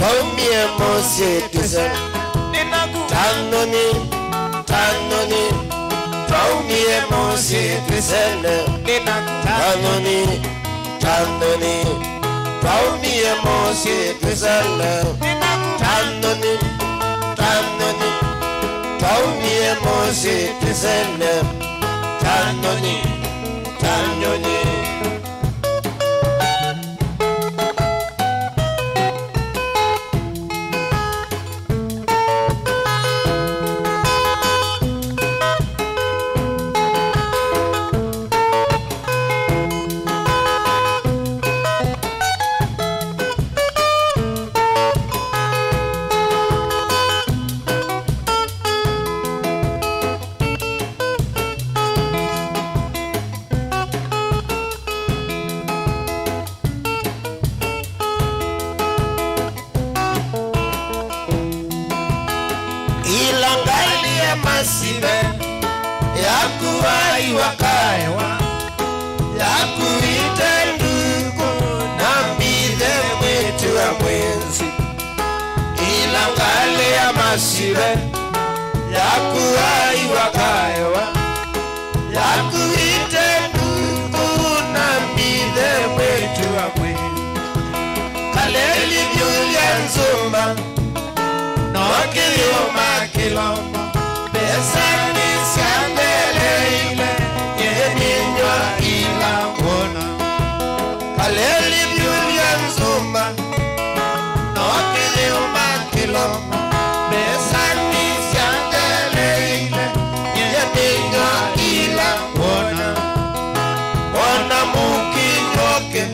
Tomie mose tuse Tanoni Tomie mose tuse Tanoni Tomie mose tuse Tanoni Tomie mose tuse Tanoni Masibe yakuwai wakaewa yakuita ndugu na mbidhe mwetu wa mwenzi ilangale ya masibe yakuwai wakaewa yakuita ndugu na mbidhe mwetu wa mwenzi kaleli vyulia nzumba nokilio makilomba Besani siandele ile Yeninywa ila mbona Kaleli byulia nzumba Nokili umakiloma Besani siandele ile Yeninywa ila mbona Mbona muki nyoke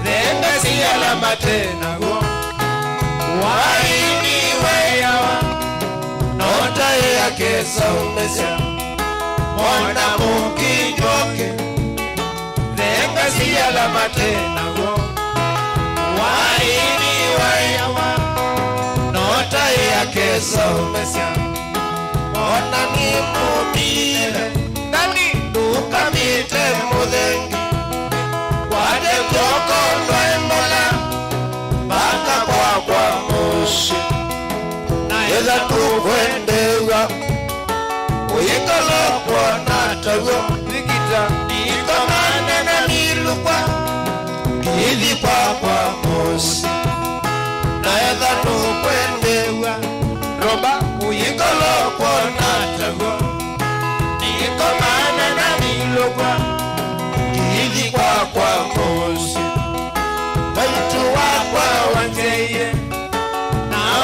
Venga siyala matena go Waini weyawa Nota yake saumesha Mwana muki nyoke Venga siyala matena go Waini wayawa Nota yake saumesha Mwana ni mumile Nani ukamite mudhengi Wade koko ndoembola Baka kwa mushi Eza tukwendewa Uyikolo kwa natago Niko manana nilukwa Hivi kwa mosi Na eza tukwendewa Roba uyikolo kwa natago Niko manana nilukwa Hivi kwa mosi Waitu wakwa wanjeye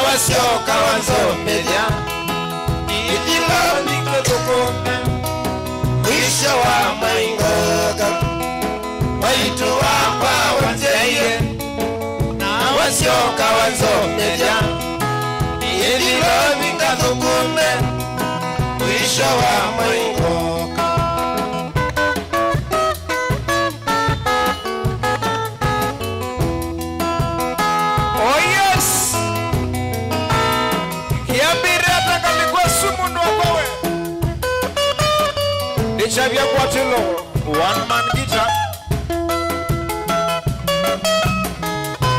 Wasioka wanzomedia Nidilo niko tukume Mwisho wa maingoga Waitu wakwa wanzeye Na wasioka wanzomedia Nidilo niko tukume Mwisho wa maingoga Chavia Quatilo, one man guitar.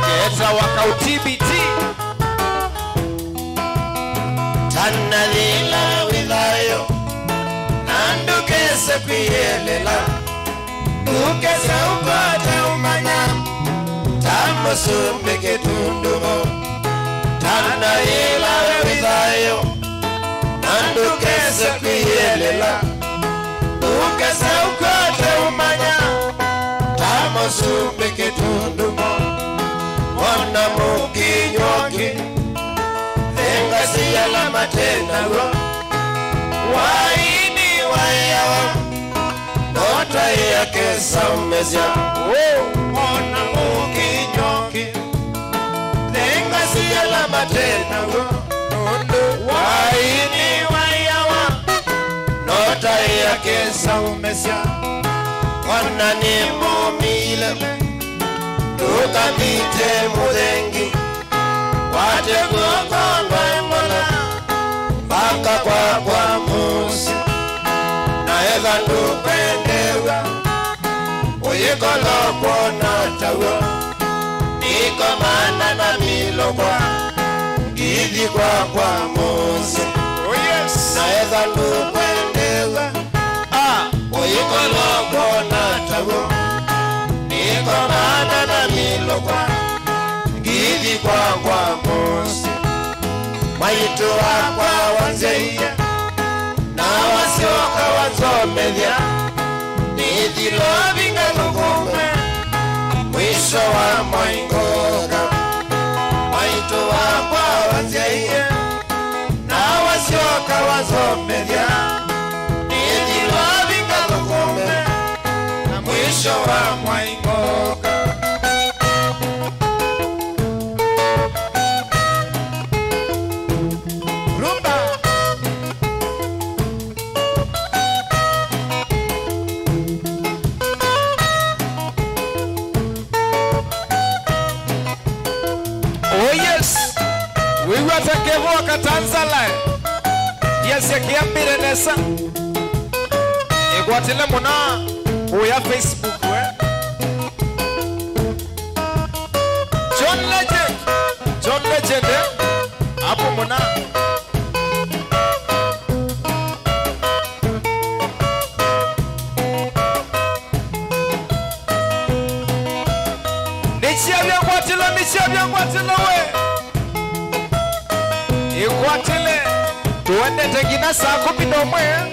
Get our workout TBT. Tanalila wilayo, Nando kese kuyelela, ukese upate umanya, Tamosu mbeke tundumo. Tanalila wilayo, Nando kese kuyelela. Ukese ukote umanya Tamosu mbeke tundumo Mwana muki nyoki Venga siyala matena go Waini wayawa Nota yake saumesya Mwana muki nyoki Venga siyala matena go Waini wayawa Nota yake saumesya Mwana ni mumile Tukamite mudhengi Wate kukondwa emola Baka kwa musi Na eza ndupendewa Uyikolo kwa natawa Niko mana na milo milokwa Gidi kwa Mose Oh yes Na eza lukwendeza Oyiko loko na tago Niko mana na milokwa Gidi kwa Mose Maitu wakwa wanzeia Na wasioka wanzomedya Nidhilo vinga lukume Mwisho wa moingoka Maitu wakwa wanzeia Na wasioka wanzomedya Nidhilo vinga lukume Mwisho wa moingoka Kevo katanzala Yes yakiambire nesa Igwatile muna Uya Facebook we John Legend Apo muna Nichia vyangwatilo we Ikwatile tuende tegina saa 11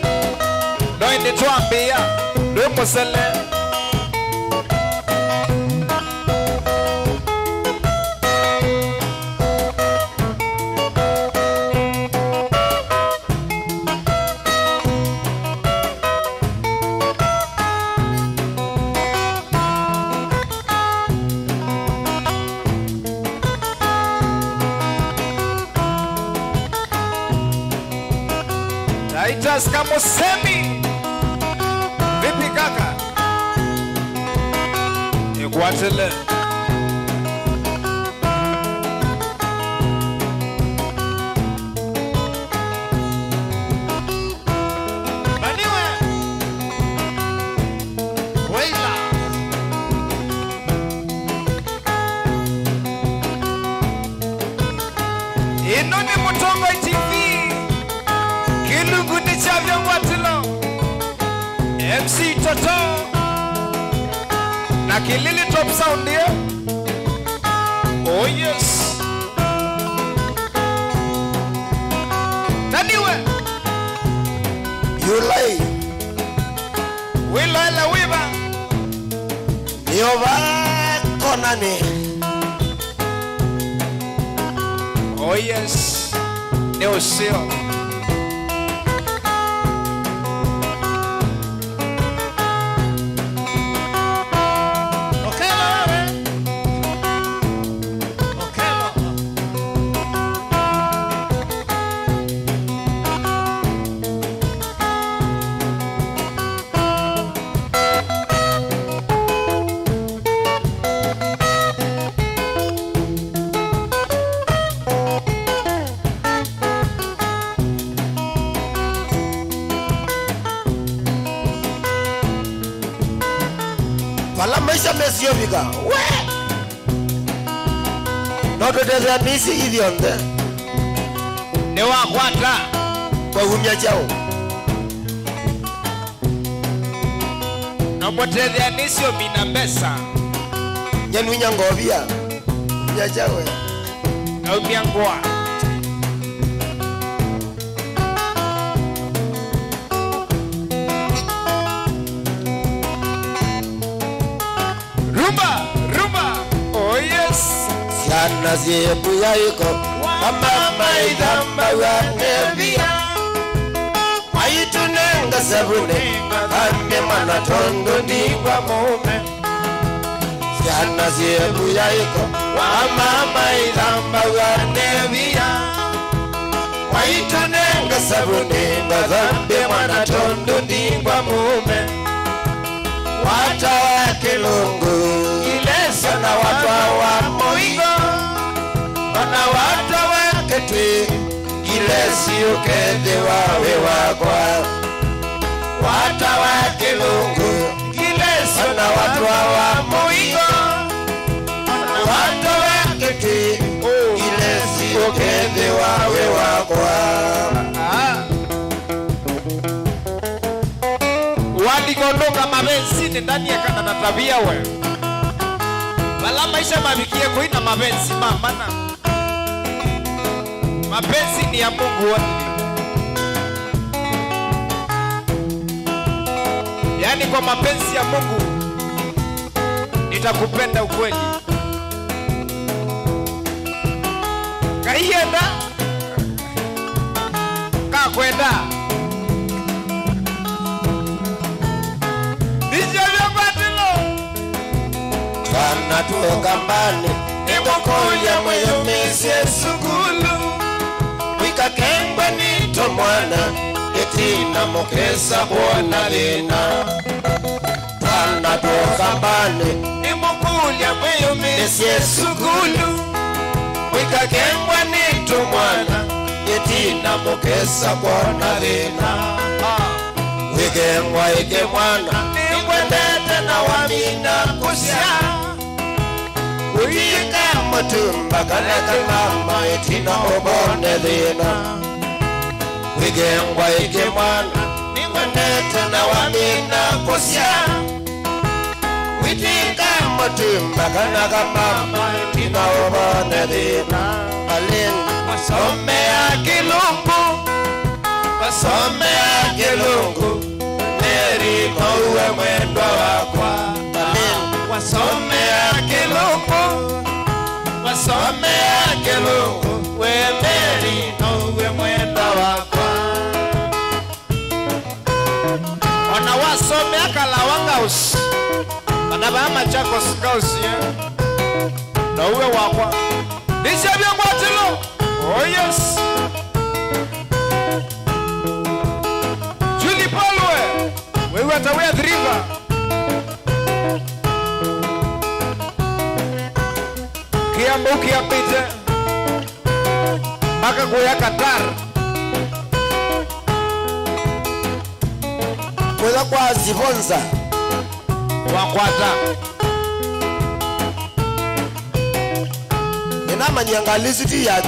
Noindi tuambia Nwe musele Titus Kamusemi Vipi kaka Igwatile Baniwe Weila Inoni Mutongo TV Kilugundi Chavya Mwatilo MC Toto Na Kilili Top Sound here Oh yes Naniwe Yulai Wila ila wiba Niyoba konani Oh yes Neo Sio Pala maisha mesiovika we Noto teza nisi hivi onde Newa kwata Kwa humya chao Nopotezea nisio minambesa Nyenu nyangobia Humya chao Na umiangua Rumba Oh yes Siana ziebu ya iko Mama idhamba wa nebia Aitunenga sabune Ambe mana tondo diwa mume Siana ziebu ya iko Mama idhamba wa nebia Aitunenga sabune Ambe mana tondo diwa mume Wata wa kilungu Ilesa na watu wa moigo Wana watu wa ketwe Ilesi ukede wawe wakwa Wata wa kilungu Ilesa na watu wa moigo Wana watu wa ketwe chini ndani ya kana na tabia we. Wala maisha mabikie kuina mapenzi mamana. Mapenzi ni ya Mungu wote. Yaani kwa mapenzi ya Mungu nitakupenda ukweli. Kaienda kakwenda kana tuoka mbani Nimukuya mweyo misi sukulu wika kengwa nito mwana etina mokesa bwana lina kana tuoka mbani Nimukuya mweyo misi sukulu wika kengwa nito mwana etina mokesa bwana lina wikengwa ike mwana nikwendete na wamina kusya Uyika matumba kaleka mama etina obone lina wikengwa ike mwana nikwendete na wamina kusya Uyika matumba kaleka mama etina obone lina Alinda wasome ya kilungu Meri mauwe mwendwa wakwa Wasome ya kilungu We Meri mauwe mwendwa wakwa Wana wasome ya kalawanga usi Wanabama chako sikausi Na uwe wakwa Nisha vya mwatilo Oh yes Wewe atawea driva Kiambo kiambite Maka kuya Qatar Kweza kwa zivonza Wakwata Inama nyangalisi ti ya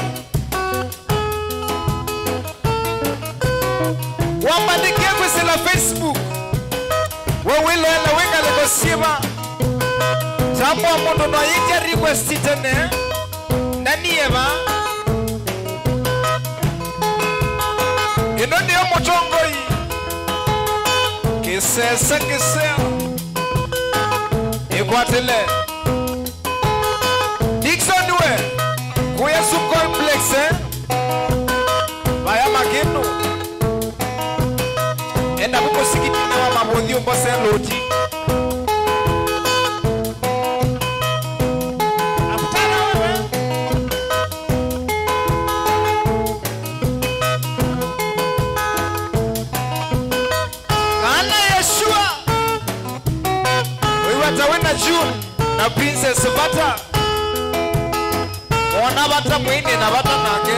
Wambandikie kwesila Facebook Wewe lele wenga lego siba Tamu wa mundu no yike request tene Nani eba Ino ndiyo motongo yi Kisesa Ikwatile Dixon we Kuya su complex Vaya makinu Enda buko sikiti na mabodhi umbose loti Aputana wewe Kana Yeshua Wewe atawena June na Princess Bata Mwana bata mwine na bata nage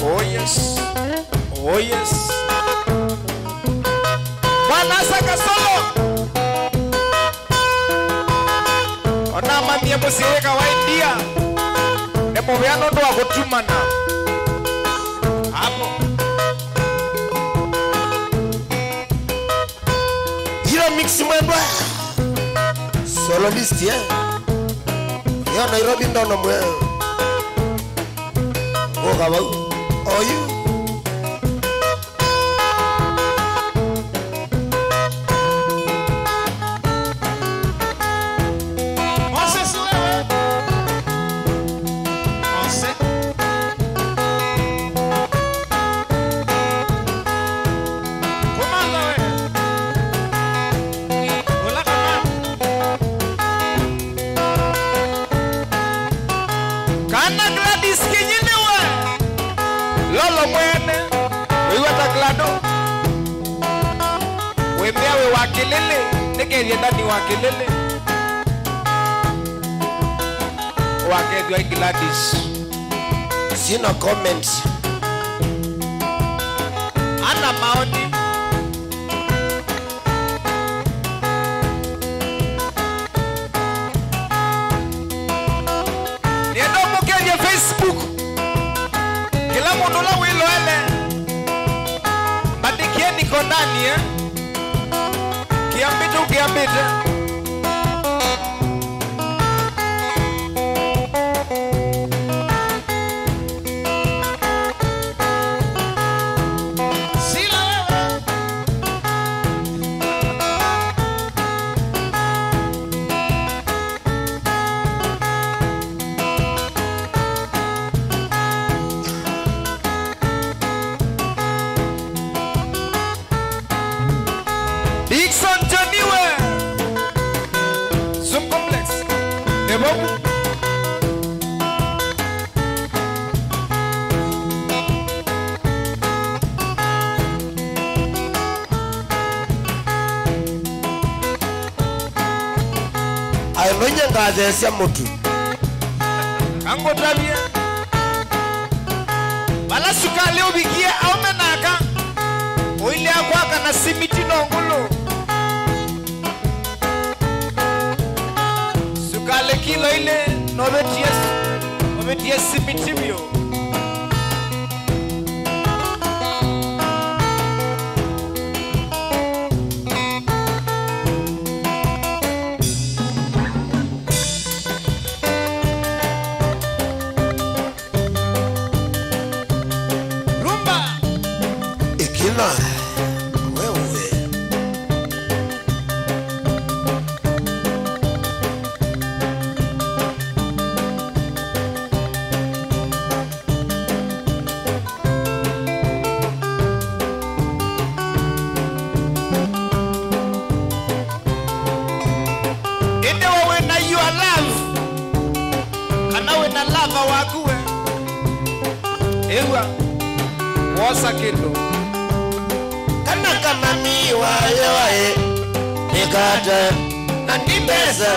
Oh yes Oh yes Wanasa kasolo Ona mamia musireka wa India Nemo vyano ndo wakutumana Hapo Hilo mixi mwendwa Soloist Yo Nairobi ndono mwe Oga wau Oyu Wakelele, negeria ndani wakelele Wakedwa Gladys Sina comments Ana maoni Niendo mukenye Facebook Kila mundu la wilo ele Bandikie niko ndani Kiambi tukiambite mwenye ngazesia mutu kango tabia bala sukale ubikie au menaka oile akwaka na simiti nongolo sukale kilo ile nobeties simiti bio Wosa kendo kana kama miwaye nikata na ndibeza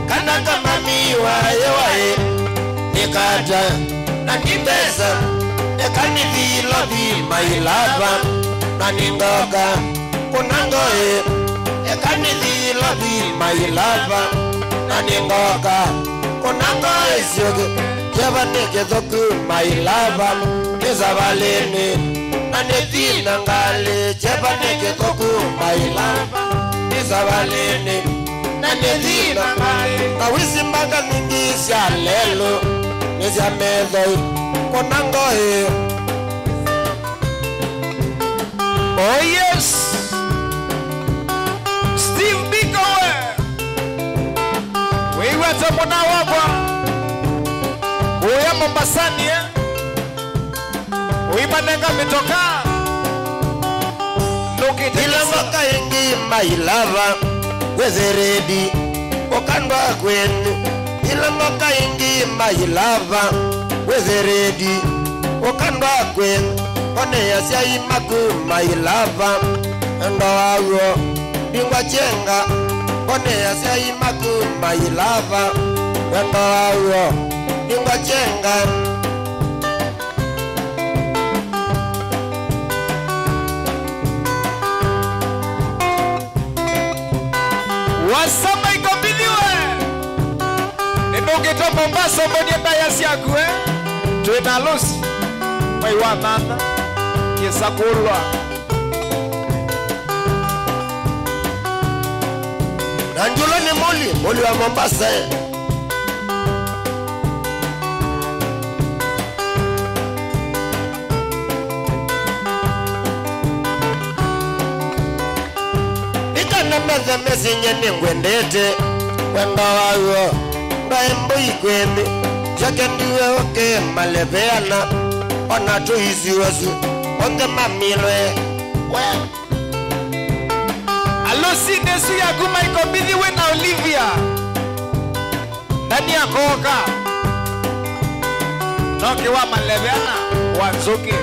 kana kama miwaye nikata na ndibeza ekani vilo vi mailava na nindoka kunangoe ekani vilo vi mailava na nindoka kunangoe sioge Java neke zoku mailava Nizavaleni na nevina ngale Java neke zoku mailava Nizavaleni na nevina ngale Na wisimbanga mingi siya lelo Nizia medhoi konangoe Oh yes Steve Biko Wewe tamona wabwa Uya Mombasani Uibanenga mitoka Ilangoka ingi mailava Wezeredi Okandwa kweni Ilangoka ingi mailava Wezeredi Okandwa kweni One yasia imaku mailava Ndo wago Bingwa chenga One yasia imaku mailava Ndo wago Bingwa chenga Wasama ikombiliwe Ninogeto Mombasa mbonye baya siagwe Tuena losi Maiwa nana Yesa kulwa Nanjulo ni moli wa Mombasa Meze mesinye ningwendete Wenda wayo Mbaembo ikwemi Jake ndiwe oke maleveana Ona tu hizi wasu Onge mamilwe Alosi nesu ya kuma ikobiliwe na Olivia Ndani ya koka Noki wa maleveana Wanzoke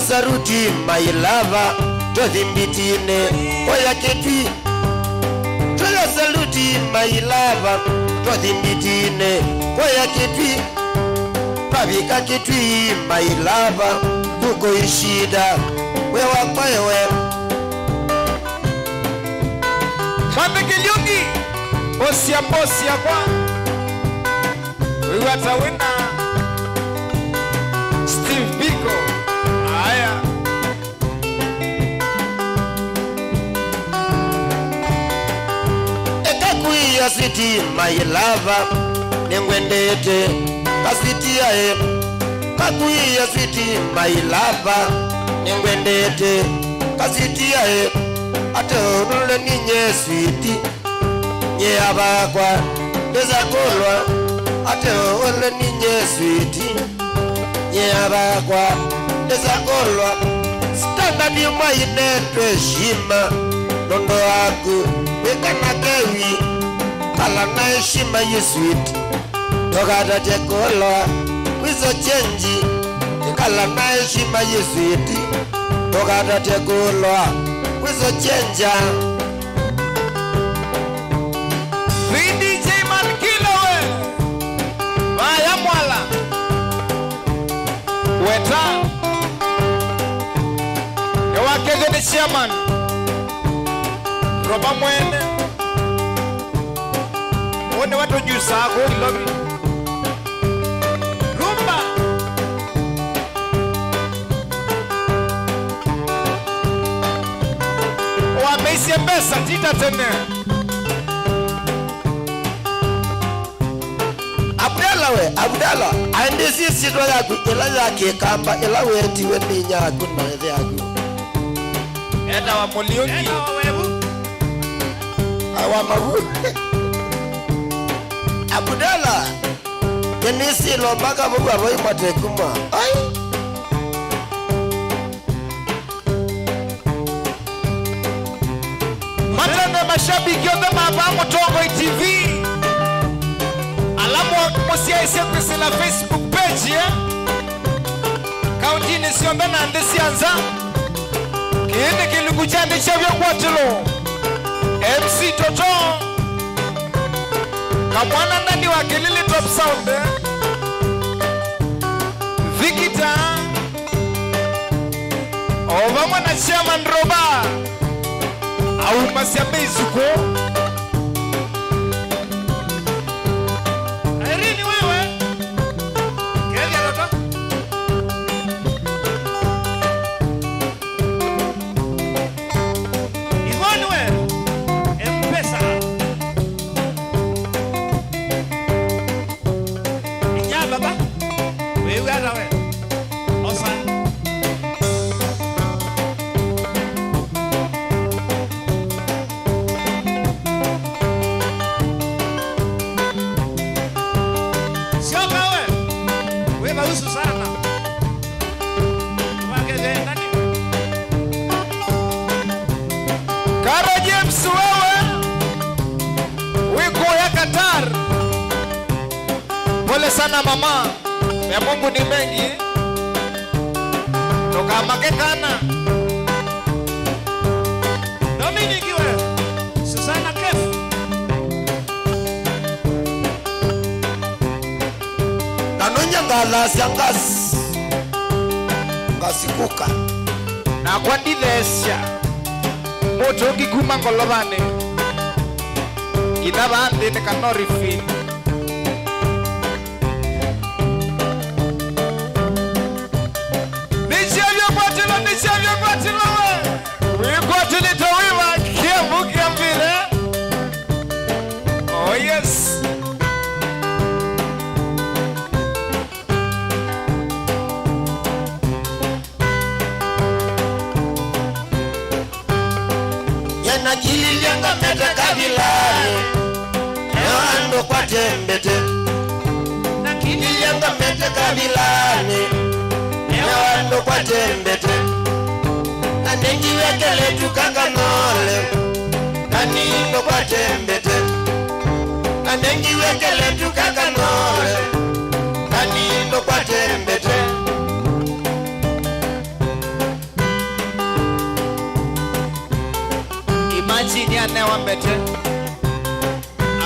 Saruti mailava Tothimbitine Oya ketwi Toya saluti mailava Tothimbitine Oya ketwi Pavika ketwi mailava Kuko ishida Wewa kwewe Mwambe Kiliungi Bosia kwa wewe atawina Steve Biko. Haya ekakuia city my lover nengwendete kasiti yae kakuia city my lover nengwendete kasiti yae atorule ninye switi nye abakwa dezakolwa atorule ninye switi nye abakwa dezakolwa standard yumayinetwe shima nondo aku ekanakewi kala na heshima yeswiti tokata tekolwa wizo chenji kala na heshima yeswiti tokata tekolwa wizo chenja VDJ man kilowe Maya mwala Weta Yawakeze ni chairman Roba mwene Wone watu jusa ako ilobi Rumba Wameisi mbesa tita tene Abdala ande sisi ndo yaku ila yake kamba ila weti weni nyaku na edhe yaku Eda wa mulioki Eda wa webu Awa mabu Abdala Yenisi lo baka mungu aroi matekuma Ay Matende mashabiki yote mabamu Tongo TV Alamu musia isi kwesi la Facebook page Kaunti nisiombe na ndesi anza Kiende kilikuchandi chavyo kwa tilo MC Toto Kamwana ndani wa Kilili Top Sound Vikita Ovamwa na Chairman Roba Au masiambe izuko Airini wewe Kezi ya Toto Ivoni wewe Mpesa Inya baba Wewe ara wewe Osan Susana Wakeze nani Karo James wewe Wiko ya Qatar Pole sana mama ya Mungu ni mengi Toka makekana Dominic wewe Susana Kefu Nanonya ngala siangas Ngasikuka Na kwa ndithesya Moto ngikuma ngolobane Inabande ni kanorifi Nishavyo kwa tilo we Wiko tulito wiwa Kiambu kiambile Oh yes Najilianga meta kabilani Ewando kwa tembete Najilianga meta kabilani Ewando kwa tembete Nanengi wekele tukakanole Nanindo kwa tembete Nanengi wekele tukakanole Nanindo kwa tembete Imagine ya newa mbete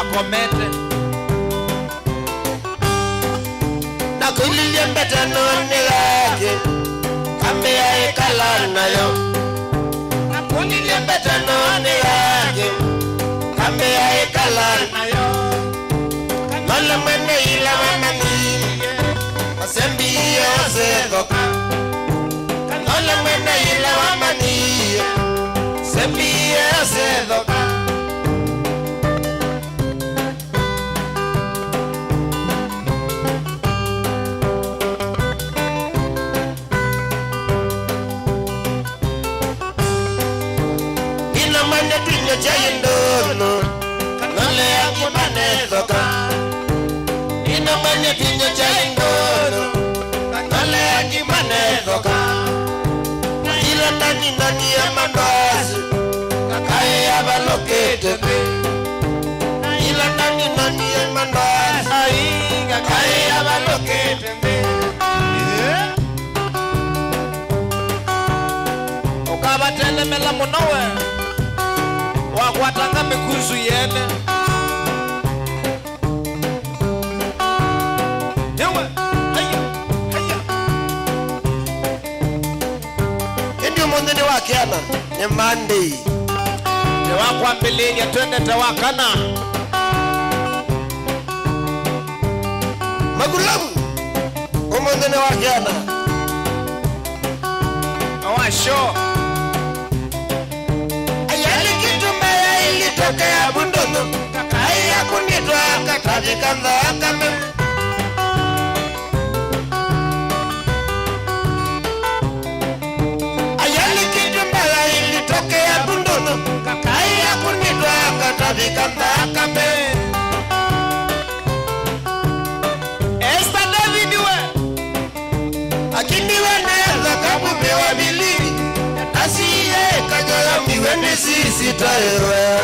Akomete Nakulilie mbete noni yake Kambe ya ikala na yo Nakulilie mbete noni yake Kambe ya ikala na Wasembie wasekoka Kanole mwene ila wamanie Sembie wasekoka Ina mane tinyo chayendono Kanole akimane koka Ina mane tinyo chayendono Kanole akimane koka Ila nani ya mandoazi Kakaye ya balokete Ila nani ya mandoazi Kakaye ya balokete Ukabatele munowe Wakwatanga mikuzu yene Yewe Haya Haya Indi umundini wakiana Ni Monday Ni wakwa mbilingi Twende tawakana Magulamu Umundini wakiana Awasho Tokea bundono Kakaya kunitwa Katadika mdhaka Ayali kijumbala ili tokea bundono Kakaya kunitwa Katadika mdhaka Esta David we Akiniwe neza kabumewa biliri Asiye kanyala miwende sisi taewe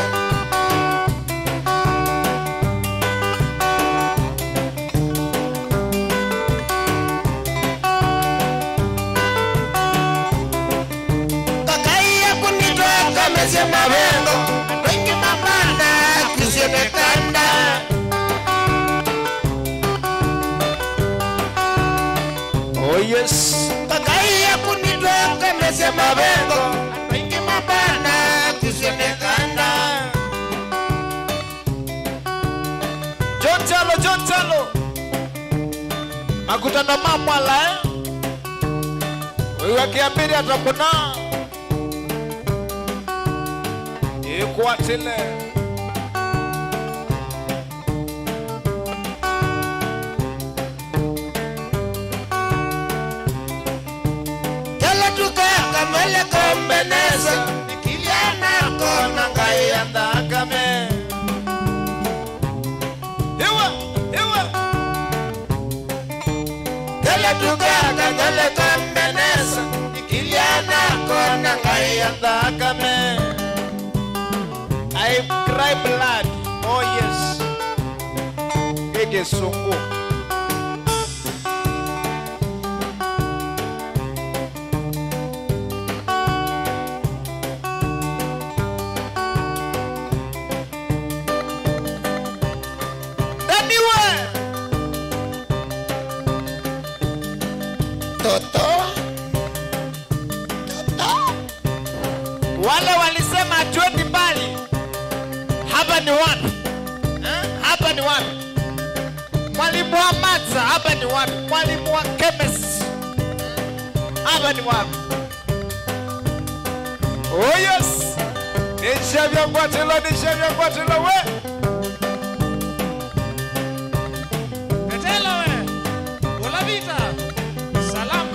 Kamese mabengo Wengi mabanda Kusione kanda Oh yes Kakaiya kunitwa Kamese mabengo Wengi mabanda Kusione kanda John Chalo Makutano mamwala Wewe kiambiri atapona Ekwatile Kala tukaka mele kombeneza Nikiliana kona ngaya ndakame Ewa Kala tukaka mele kombeneza Nikiliana kona ngaya ndakame I cry blood. Oh yes. Ege songo. Anyway. Toto. Wale walisema hatuendi mbali. Hapa ni wapi? Hapa ni wapi? Mwalimu wa matza, hapa ni wapi? Mwalimu wa chemistry. Hapa ni wapi? Oh yes. Nishavya kwatilo we. Ketela we. Olavita. Salam.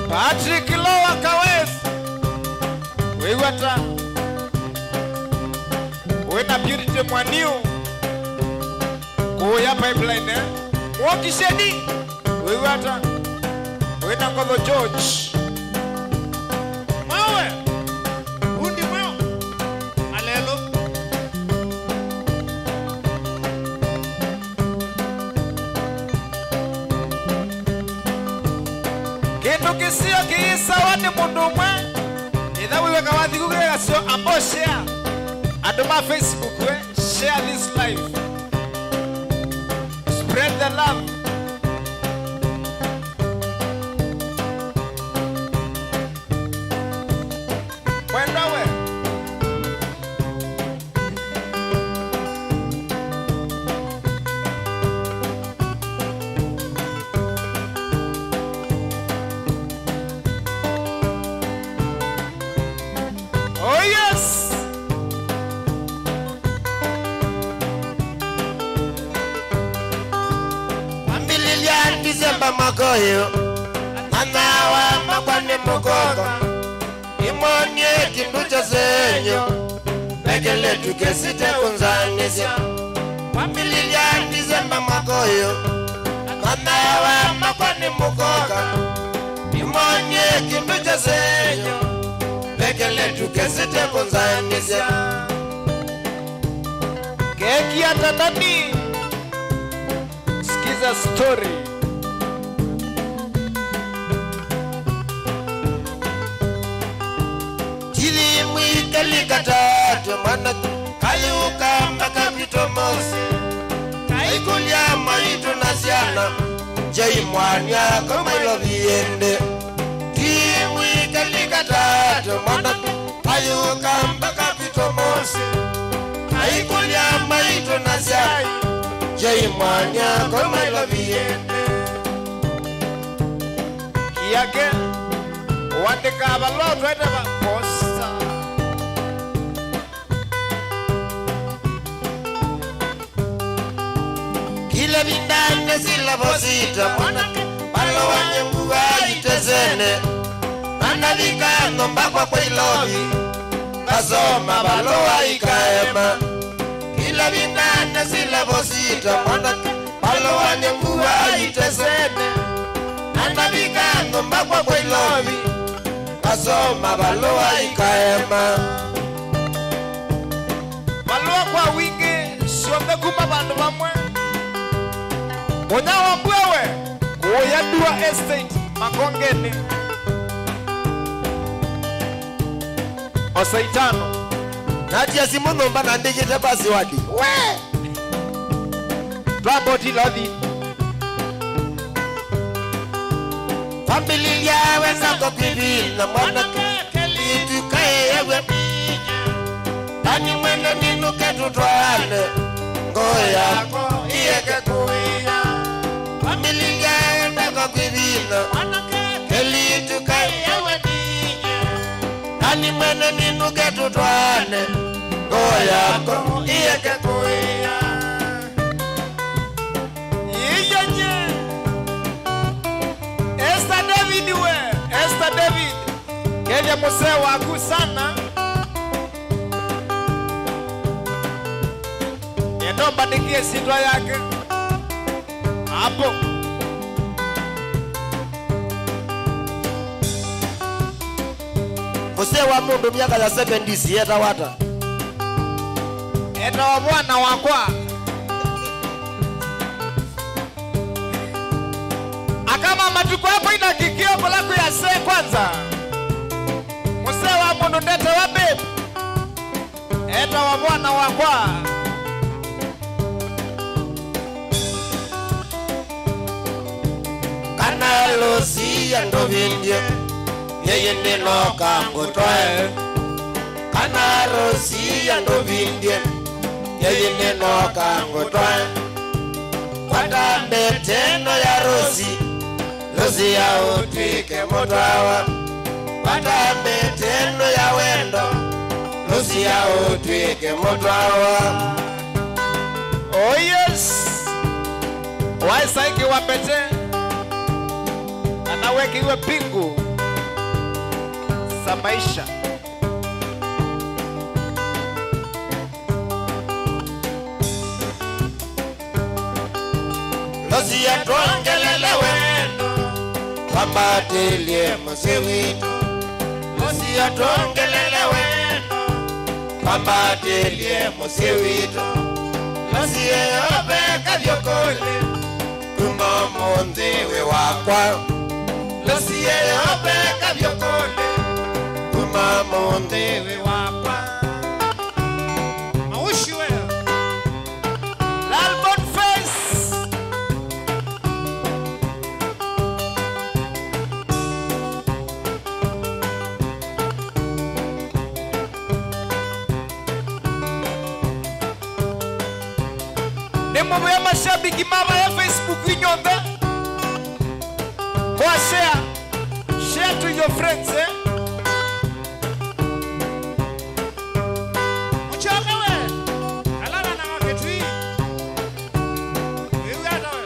Patrick Lowa Kawes. Wewata. Wena Purity Mwaniu Kuya pipeline Wakishedi Wewata Wena Ngodho George Mawe Undi mweo Alelo Kintu kisio kiisa wani mundumwe Idha wiweka wathi kukega sio ambo share Adoma Facebook, share this life. Spread the love. Kwenda we. Familia December makoyo Anawa makwane mokoko Imonye kinducha senyo Pekele tukesite kunzanisya Familia December makoyo Anawa makwane mokoka Imonye kinducha senyo Pekele tukesite kunzanisya Keki ya tatani Sikiza story Chili mwikali katatu Mana kayuka mpaka pitomosi Kaikulia maitu nasiana Jai mwanya kama ilo viende Chili mwikali katatu Mana kayuka mpaka pitomosi Kaikulia maitu nasiana Jai mwanya kama ilo viende Kiyake Wandika abalo twende posta Kila vindane sila posita Mwana palo wanyangu itezene Nana vikano mbakwa kwa ilovi Kasoma balo wa ikaema Kila vindane sila posita Mwana palo wanyangu itezene Nana vikano mbakwa kwa ilovi Kasoma balo wa ikaema Balua kwa wingi Siombe kuma bandu bamwe Monya wambwewe Kuyadua estate Makongeni Osaitano Natia simuno mbana ndikite basi wadi We Twaboti lodhi Familia wenzako kivina Mwana kelitu kae ewe Tani mwene ninuke tutwane Ngoya iyeke kuina Familia wenzako kivina Kelitu kae ewe Tani mwene ninuke tutwane Ngoya iyeke kuina Iyenye Esther David we Esther David Kenya mose waku sana Yendo bandikie sitwa yake Hapo Muse wa mundu miaka ya 70s yeta wata Eta wa mwana wakwa Akama matuko hapo inakikio kulaku ya se kwanza Muse wa mundu ndete wa babe Eta wa mwana wakwa Kanalo siya ndo vindye Yeye nino kangu twae Kanalo siya ndo vindye Yeye nino kangu twae Kwata beteno ya rosi Losi ya utwike motwawa Kwata beteno ya wendo Losi ya utwike motwawa Oh yes Waisaiki wapete Anaweki iwe pingu Sa maisha Losi ya tuangelele wendo Kwamba tilie msiwitu Losi ya tuangelele wendo Kwamba tilie msiwitu Losi ya opeka vyokole Kumba mondiwe wakwa Losi ya opeka vyokole Kumba mondiwe wakwa Maushi wewe Lalbon face Nemo ya mashabiki mama ya Facebook inyonde Kwa share to your friends Mchoka we Alana na waketui Wewe hata we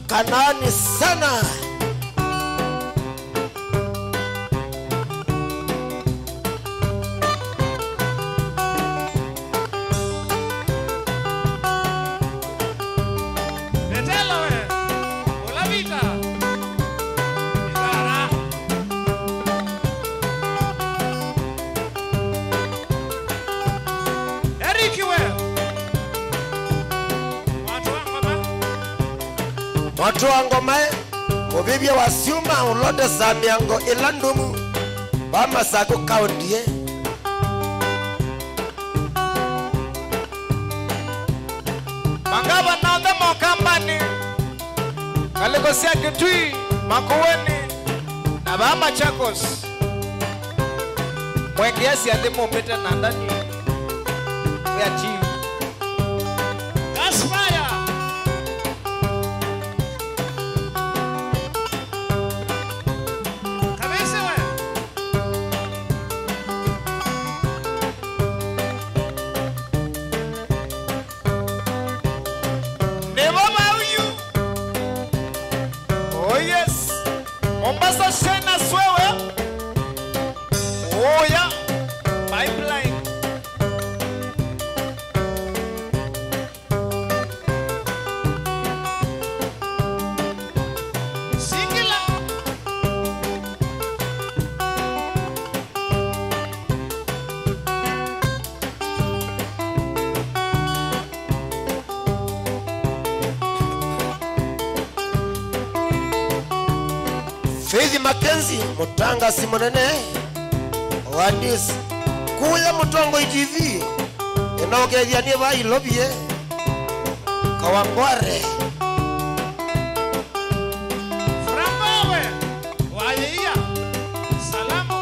Kanani sana. Letela we. Olavita. Igara. Eriki we. Watu wa ngoma mubibye wasiuma ulode za miango ilandumu bama sako kaundie Mangaba na demo kambani Kalikosia Kitui Makueni na Bama Chakos Mwengiasi ademo peta na ndani ya chief Gasfire Kabisa we Never bow you Oh yes Mombasa Shena Swewe Oh yeah Pipeline Singila Faith Mackenzie mutanga simonene wadis kuya mutongo TV enogedia ni ba ilobie kawangware Frambawe Wayeia Salamu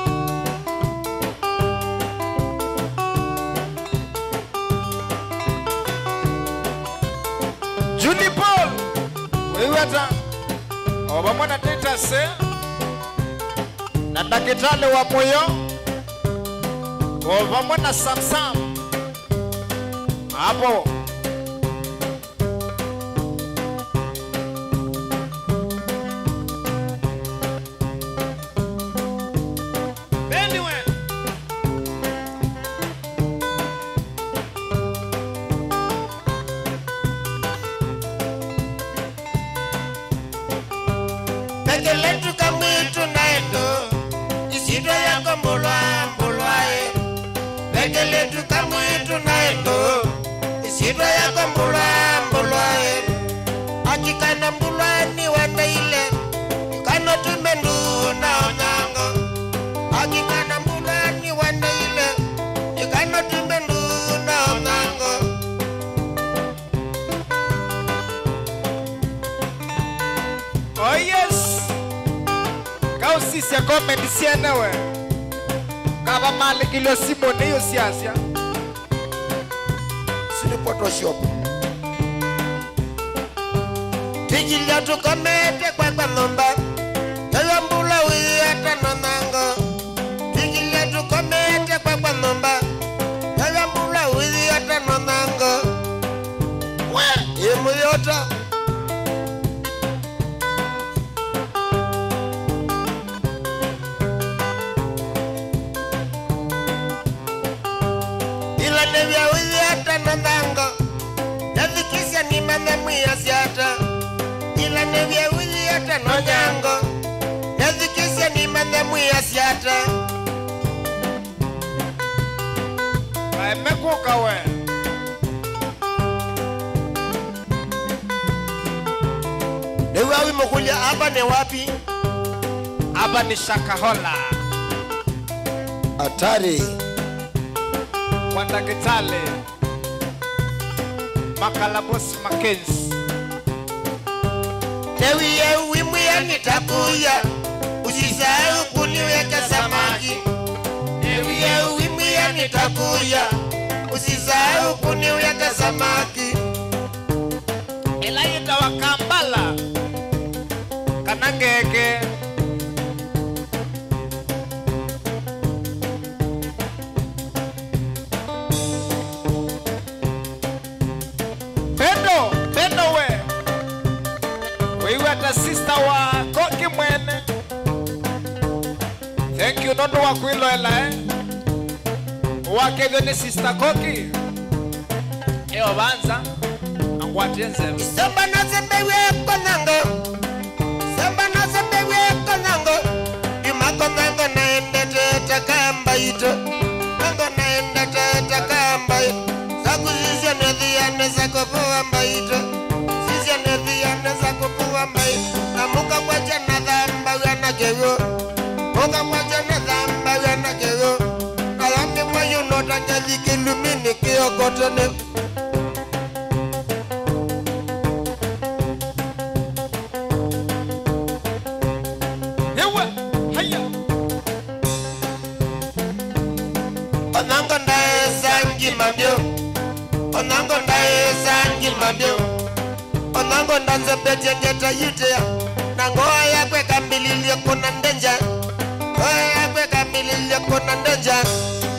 Juni Paul Wiwata Obamwana Teta Se na dakitale wa moyo Obamwana Samsam hapo Anyway Pekeletu kamwitu naendo isido yako mbulwae Pekeletu kamwitu naendo isido yako mbulwae Akikana mbulwani wanaile Kano tumendu na onyango Akikana mbulwani wanaile Kano tumendu na onyango Oh yes Kausisi ya comment siene we Kaba mali kilo simone yo siasia Sinipoto shop Tijilia tukomete kwa nomba Tayo mbula wiyata nonango Tijilia tukomete kwa nomba Tayo mbula wiyata nonango Imu yota Ila nevya wiyata nonango Navikisya ni mame mwiya siata Ila nevya wiyata nonango Navikisya ni mame mwiya siata Mekuka we Newa wimokulia hapa ne wapi? Aba ni Shakahola Atari Wanda Kitale Makalabos Mackenzie Newi ya wimu ya nitakuya Usisahau kuniweka samaki Newi ya wimu ya nitakuya Usisahau kuniweka samaki Elayita wa Kambala Kanangeke Pendo we Wewe ata sister wa Koki mwene. Thank you nondo wa kuilo ela Wake ni sister Koki. Eo banza. Angwatenze. Samba na sembewe konango. Samba na sembewe konango. Ima konango naende teta kamba ito. Konango naende teta kamba ito. Saku sisi anedhiane zako puwa ito. Sisi anedhiane zako puwa ito. Na muka kwa jana dhamba wana kego. Muka kwa jana dhamba wana kego. Kalami kwa yunota jadi kilumini kiyo kotone. Onango ndae sangi mabyo Onango ndanze bete ngeta yutea Nangoa ya kwe kambililia kuna ndenja Ngoa ya kwe kambililia kuna ndenja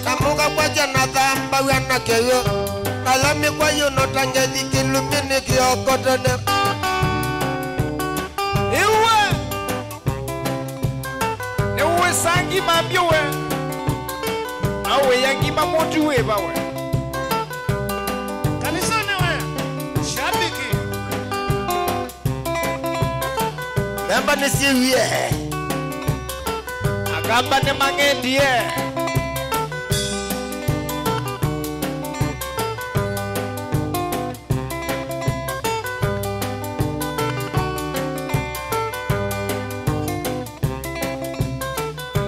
Namuga kwa jana dhamba wana keyo Nalami kwa yunota ngezi kilumini kiokotone Ewe sangi mabyo we Awe yangi mamotu we bawe Memba nisiwie Agamba ne mangendi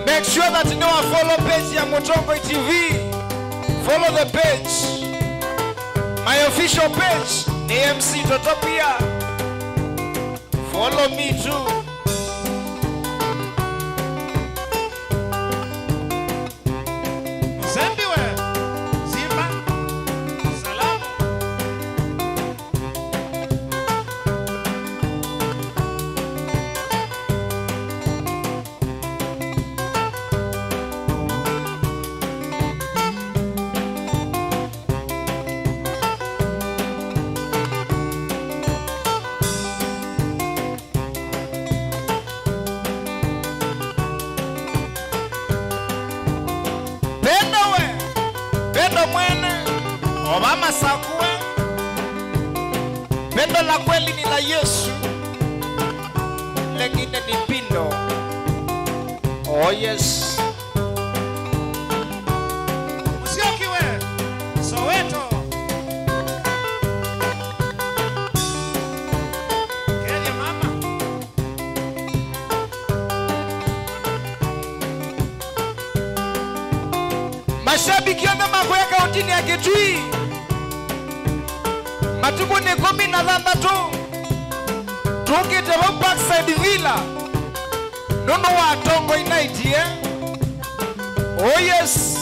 Make sure that you know I follow page ya Mutongo TV. Follow the page. My official page, AMC Totopia. Follow me too. Obama sakue Pendo la kweli ni la Yesu Lengine ni pindo Oh yes Usiokiwe Soweto Kenya mama Mashabiki yana mambo ya kaunti ya Kitui Matubu ni 13 tu Tukite wa Backside Villa Nono wa Tongo United Oh yes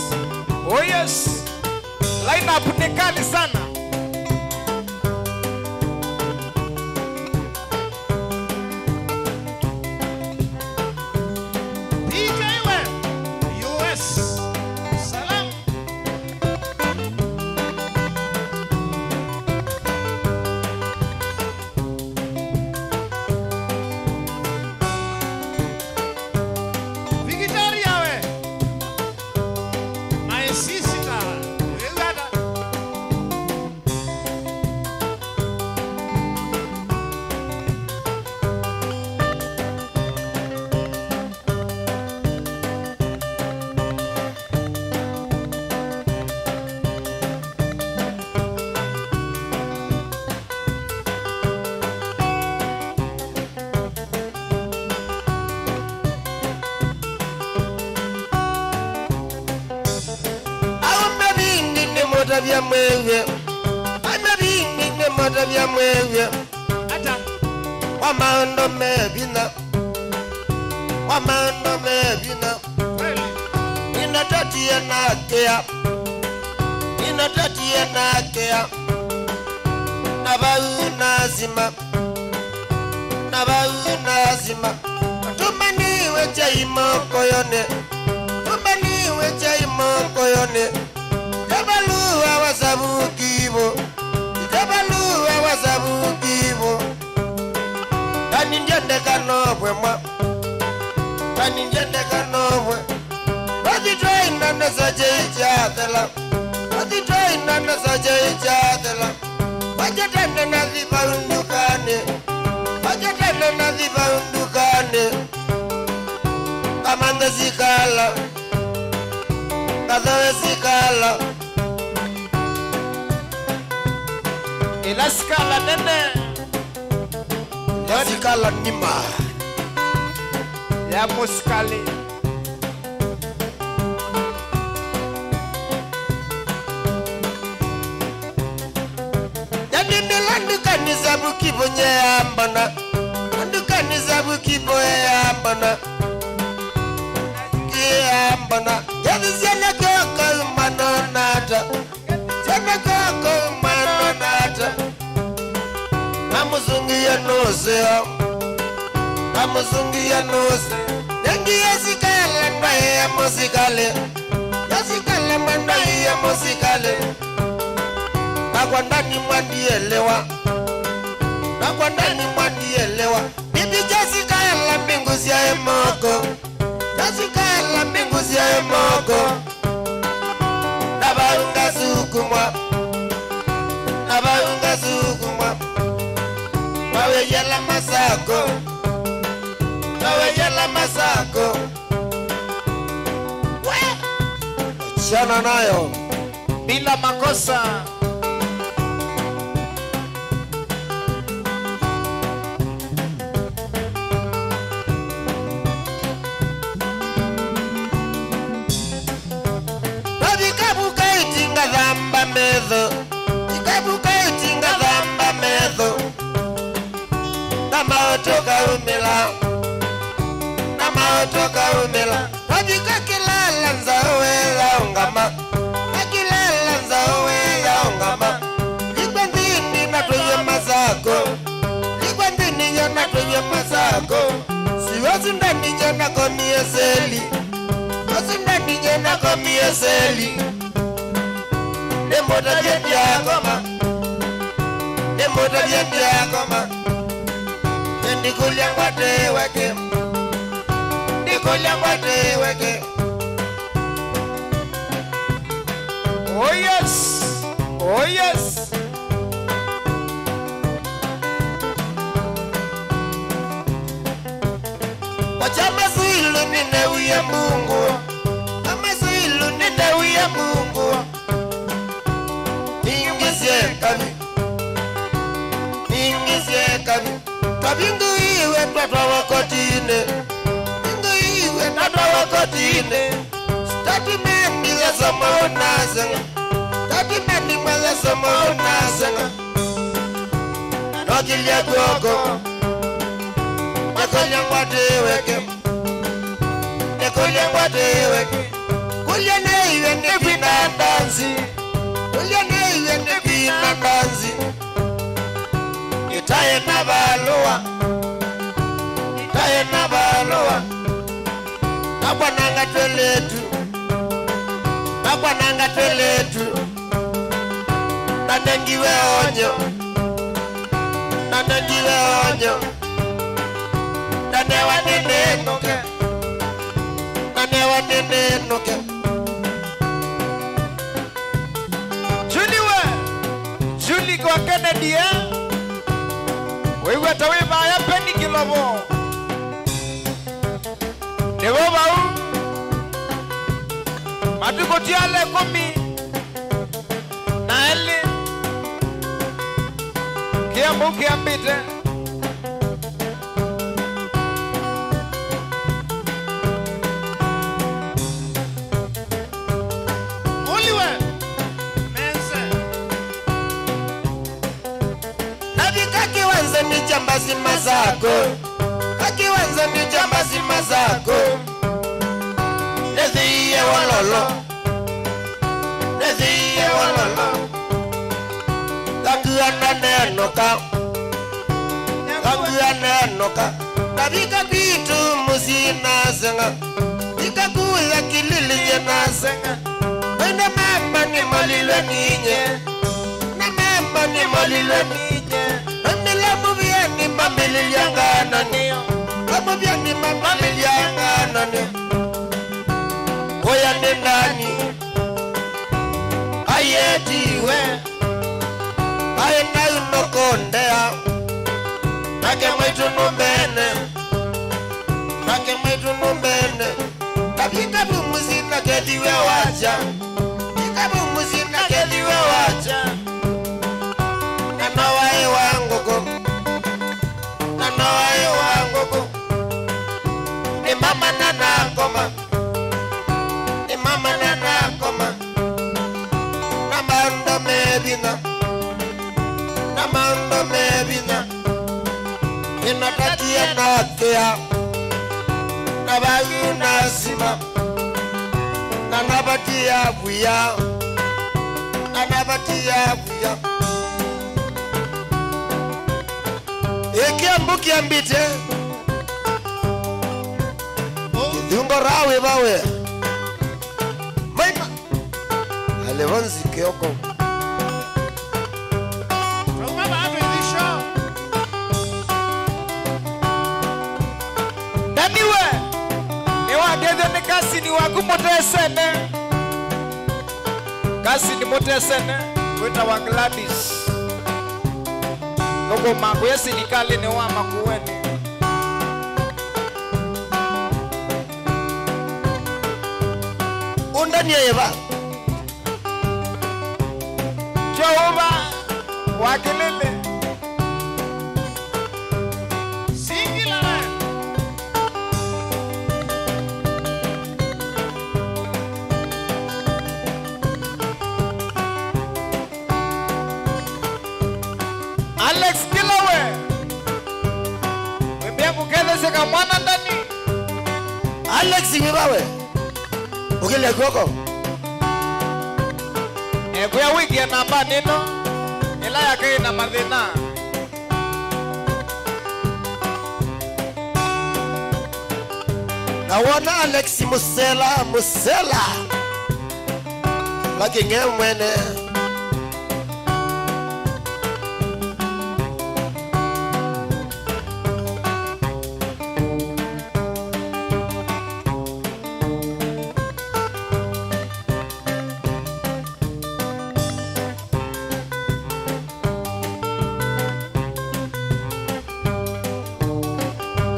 Oh yes Line up ni kali sana Vya mwewe Anavingi ne moda vya mwewe Ata Wamando mebina Wamando mebina Inatatia na kea Inatatia na kea Nabau nazima Nabau nazima Tumani wecha imoko yone Tumani wecha imoko yone Jabaluwa wasabu kibo Jabaluwa wasabu kibo Kanindende kanobwe mwa Kanindende kanobwe Badi traina na saje ichadela Badi traina na saje ichadela Wajatende na dhiba undukane Wajatende na dhiba undukane Kamande sikala Kadhawe sikala Ila skala nene Ya sikala nima ya muskali Ndukaniza bukibo nyambana Ndukaniza bukibo yambana Kiyambana Yadizana koko manonata Zana koko manonata Namuzungi ya nose Namuzungi ya nose Nengi yasikala mbaye ya musikale Yasikala mbaye ya musikale Kwa ndani mwandielewa Kwa ndani mwandielewa Bibi Jessica la mbingu siya emoko Jessica la mbingu siya emoko Nabaunga sukumwa Nabaunga sukumwa Wawe yela masako Wawe yela masako Chana nayo bila makosa Ikabuka itinga dhamba medho Nama otoka umela Nama otoka umela Wajika kilala nzawe ya ungama Kilala nzawe ya ungama Likwendini natuye mazako Likwendini ya natuye mazako Siwazi ndani njana komie seli Siwazi ndani njana komie seli Demota diendi agoma Demota diendi agoma Ndi kulyangwa teweke Ndi kulyangwa teweke Oh yes Oh yes Wachama suilu nine uye Mungu Ama suilu nine uye Mungu Ningizie kabi Kabingu iwe tata wakotine Bingu iwe tata wakotine Stati mendi za sama onazanga Stati mendi mwaza sama onazanga Nokilia kuoko Nekolia mwateweke Nekolia mwateweke Kulia ne iwe nebina dansi Kulia ne iwe nebina dansi Itaye na baloa Itaye na baloa Nakwananga tweletu Nakwananga tweletu Nanengiwe onyo Nanengiwe onyo Nanewa nene nuke Nanewa nene nuke Julie we Julie kwa Kennedy Wewe tawe baya peni kilobo Dewo bau Matuko tiale komi Na ele Kiambu kiambite Uliwe Mense Nabikaki wanze ni jambazi mazako Kaki wanze ni jambazi mazako Neziye walolo Neziye walolo Kanguana nenoka Kanguana nenoka Nabika bitu musina zenga Ika kuya kilili jena zenga Wende mama ni malile ninye Na mama ni malile ninye Mamila mubieni mamili yanga nanio Amubia ni mamilianga nani Oya ni nani Ayetiwe Ayena unokondea Nake maitu numbene Nake maitu numbene Tabika bumuzina kediwe wacha Ika bumuzina kediwe wacha Nanawae wanguko Nanawae wanguko Ni mama nana koma Ni mama nana koma Namando mebina Namando mebina Inatatia nakea Nabayu nasima Nanabatia buya Nanabatia buya Eki ambuki ambite Dungo rawe bawe Maima Alevonzi keoko Daniwe Ewa gede ni kasi ni waku motesene Kasi ni motesene Wita wa Gladys Noko maku yesi nikali ni wa makuweni Undani ya eva Jehova wakelele Singila Alex Kilawe Webea kukeleze ka mwana ndani Alex Mibawe Ukile koko Kuya wiki ya namba nino Ila ya kei na madhina Nawana Alex Musela Laki nge mwene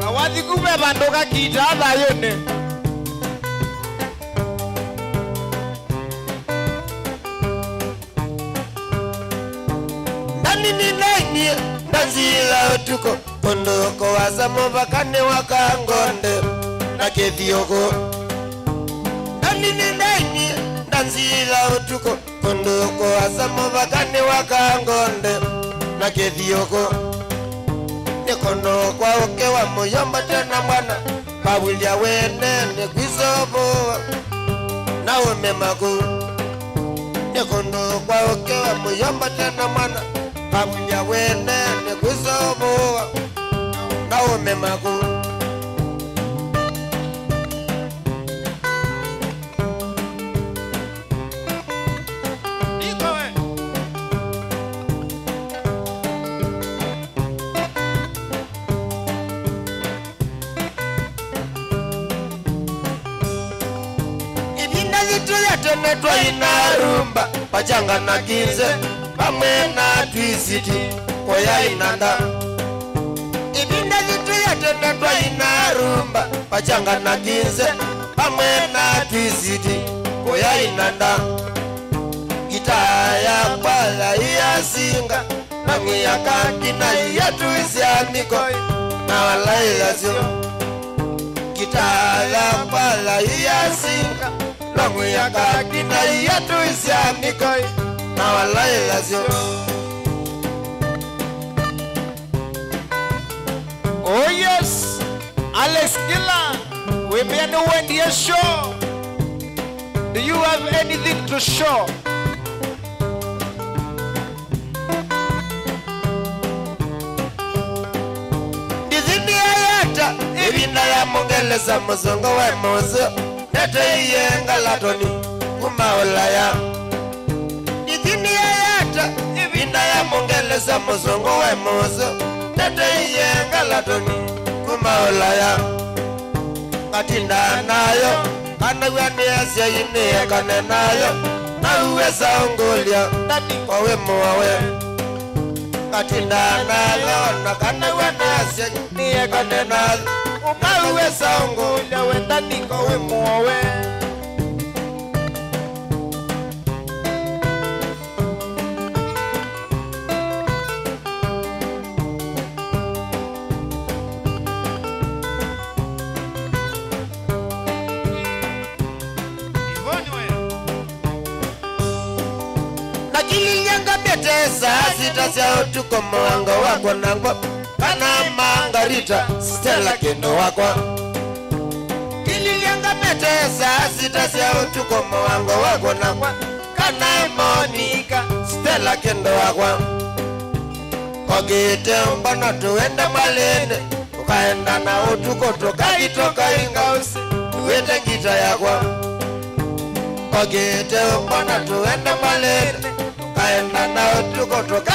Kawadi kube bandoka kijada yone Nani ni nani Nanzila utuko Kondoko wazamu bakane wakangonde Na kethioko Nani ni nani Nanzila utuko Kondoko wazamu bakane wakangonde Na kethioko Nikondo kwa oke wa muyomba tena mwana Bawilia wene ni kwizobo Na ume magu Nikondo kwa oke wa muyomba tena mwana Bawilia wene ni kwizobo Na ume magu Tenetwa inarumba Pachanga na kinze Pamena twisiti Koya inanda Ibinda zitu ya tenetwa inarumba Pachanga na kinze Pamena twisiti Koya inanda Gitaya kwala iya singa Nangi ya kakina iya tuisi aniko Na wala iya zio Gitaya kwala iya singa Langu ya kakina yetu isianikoi Na walai lazio Oh yes Alex Kila We may know when the show Do you have anything to show? Dizini ayata Ibina ya mungeleza muzungu we muzu Nete iyenga latoni Kumaulaya Dizini ayata Ibina ya mungeleza muzungu we muzu Nete iyenga latoni olaya katinda nayo kana waniasia ine kana nayo na uweza ongolia wawe mwawe katinda nayo na kana waniasia ine kana nayo na uweza ongolia wenda niko we mwawe. Saa sita sia utuko mwango wako nango kana Margarita Stella kendo wako Kililianga pete saa sita sia utuko mwango wako nango kana Monica Stella kendo wako Kogite mbana tuende malene ukaenda na utuko tukajitoka ingausi uwete ngita yako Kogite mbana tuende malene kaenda na utuko toka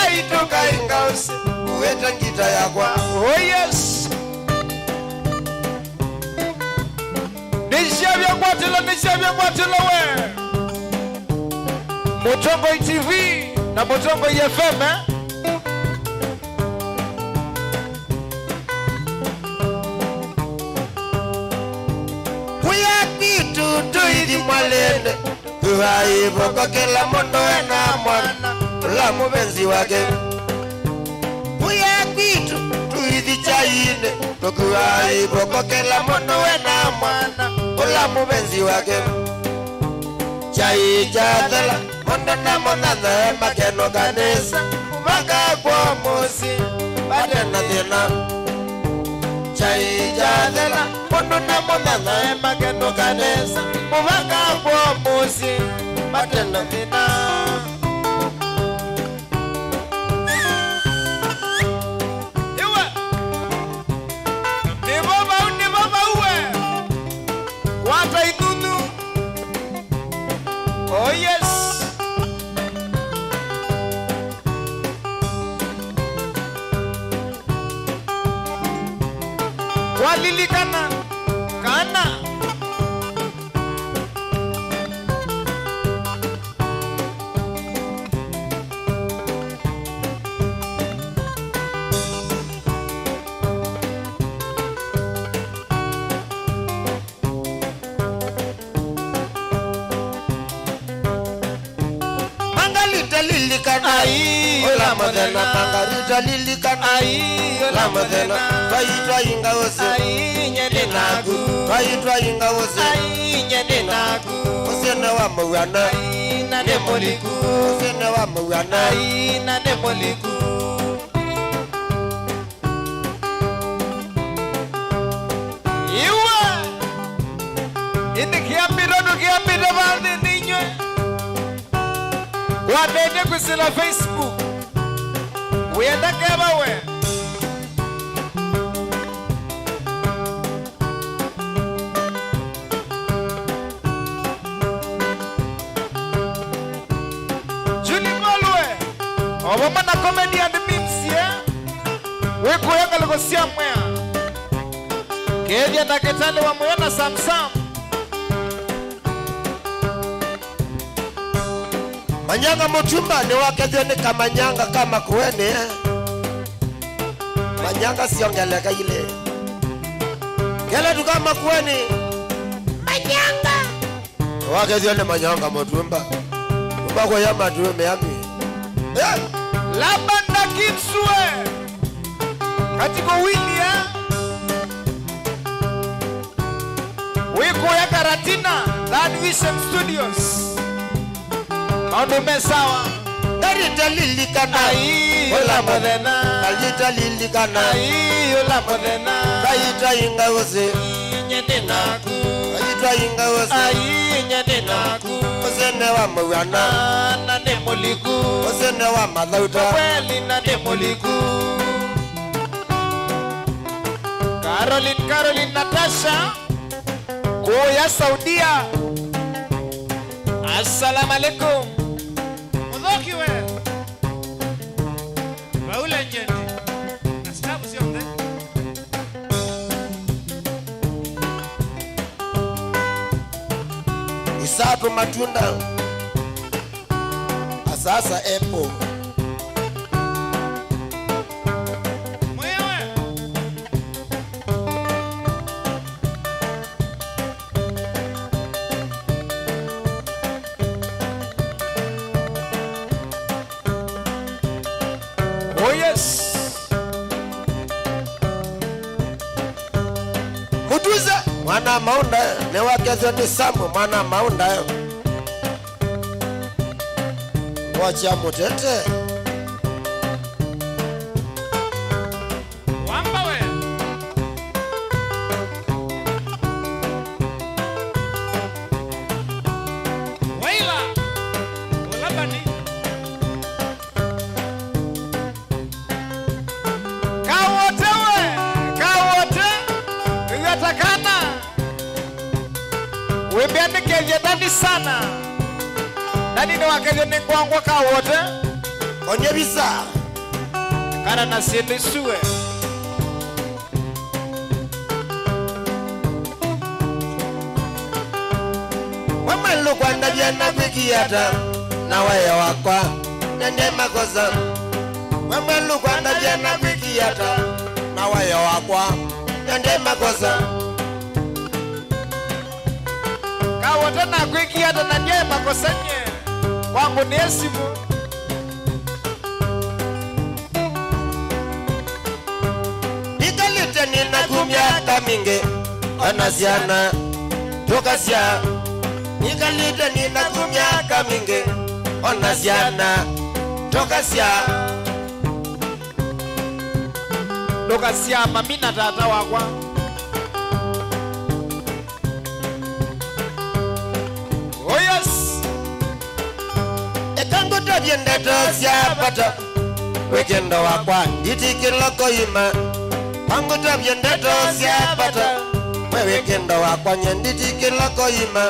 ingausi uweta ngita yakwa. Oh yes, nishabia kwatilo we Mutombo TV na Mutombo FM Kuya kitu tuidi mwalene Uwaibo kila mondo ena mwana Ula mubenzi wake Uya kwitu tuithi chaine Uwaibo kila mondo ena mwana Ula mubenzi wake Chai jadala Mondo na monana makeno kanisa Umanga kwa mosi Badena thina Chai jadala Mondo na monana makeno kanisa Umanga kwa mosi Badena thina Oh yes, walilikana kana Ola madena Margarita lilikana Ola madena Kaitwa inga ose nyene nagu Kaitwa inga ose nyene nagu Osene wa mwana na nemoliku Osene wa mwana na nemoliku Iwa Indikiambira bandi ninywe Wabende kusila Facebook Uyenda keba we Juni Molwe Obama na comedy and memes yeah Weko yanga luko siya mwea Kedia na ketale wa mwea na Samsam Manyanga Mutumba ni wakejeni kama nyanga kama kuene Manyanga siongeleka ile Kele tu kama kuene Manyanga wakejeni Manyanga Mutumba Mbako ya madume yami Labanda Kidswe Katiko wili ya Wiko ya Karatina Third Vision Studios Maundume sawa Karita lilikana Ola modena Karita lilikana Ola modena Kaita inga ose Nyene naku Kaita inga ose Nyene naku Osene wa mwana Na nemoliku Osene wa madauta Kweli na nemoliku Caroline Natasha Kuya Saudia Assalamu alaikum Mudhoki we Baula njeni Nastabu siyo mde sato matunda asasa apple Mwewe. Oh yes. mutuza mwana maunda ne wakezo ni samu mwana maunda wacha mutete Wamba we. Waila. Ulabani. Kawote we. Kawote. Uyatakana. Wembiani keje dani sana. Dani ni wakeje ni kwangwa kawote. onye bisa Kana na sindi suwe. wamalu kwanda jana kwikiata na waya wakwa nende makosa wamalu kwanda jana kwikiata na waya wakwa nende makosa Kawote na kwiki hata na nye makosanye. Wangu ni esimu. nikalite nina kumyaka mingi onasiana tukasya nikalite nina kumyaka mingi onasiana tukasya Lukasia mamina tata wakwa. Oh yes. ekanguta byendeto syapata wekendo wakwa itikiloko ima kanguta byendeto syapata mwe wekendo wakwa nyenditikiloko ima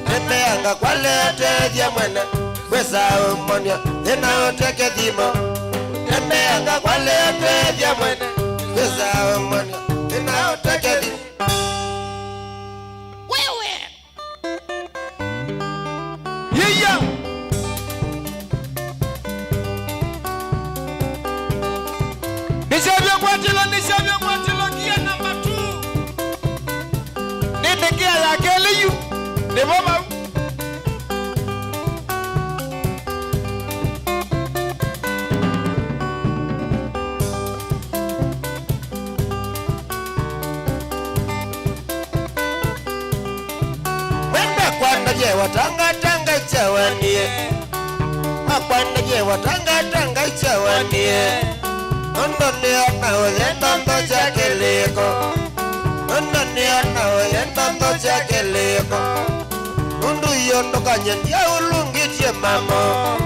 tembeanga kwaletethya mwene wesao monia inaoteke thimo tembeanga kwaletethya mwene wesao monia inaoteke thimo Yiya. Nishabia mwatilo kia namba 2. Nende kia ya kele yu. Neboma. Wenda kwanda je watanga tanga chawanie Makwanda je watanga tanga chawanie Ondoni ana oyenda ndo chakeliko Ondoni ana oyenda ndo chakeliko Undu yondo kanyen ya ulungitie mamo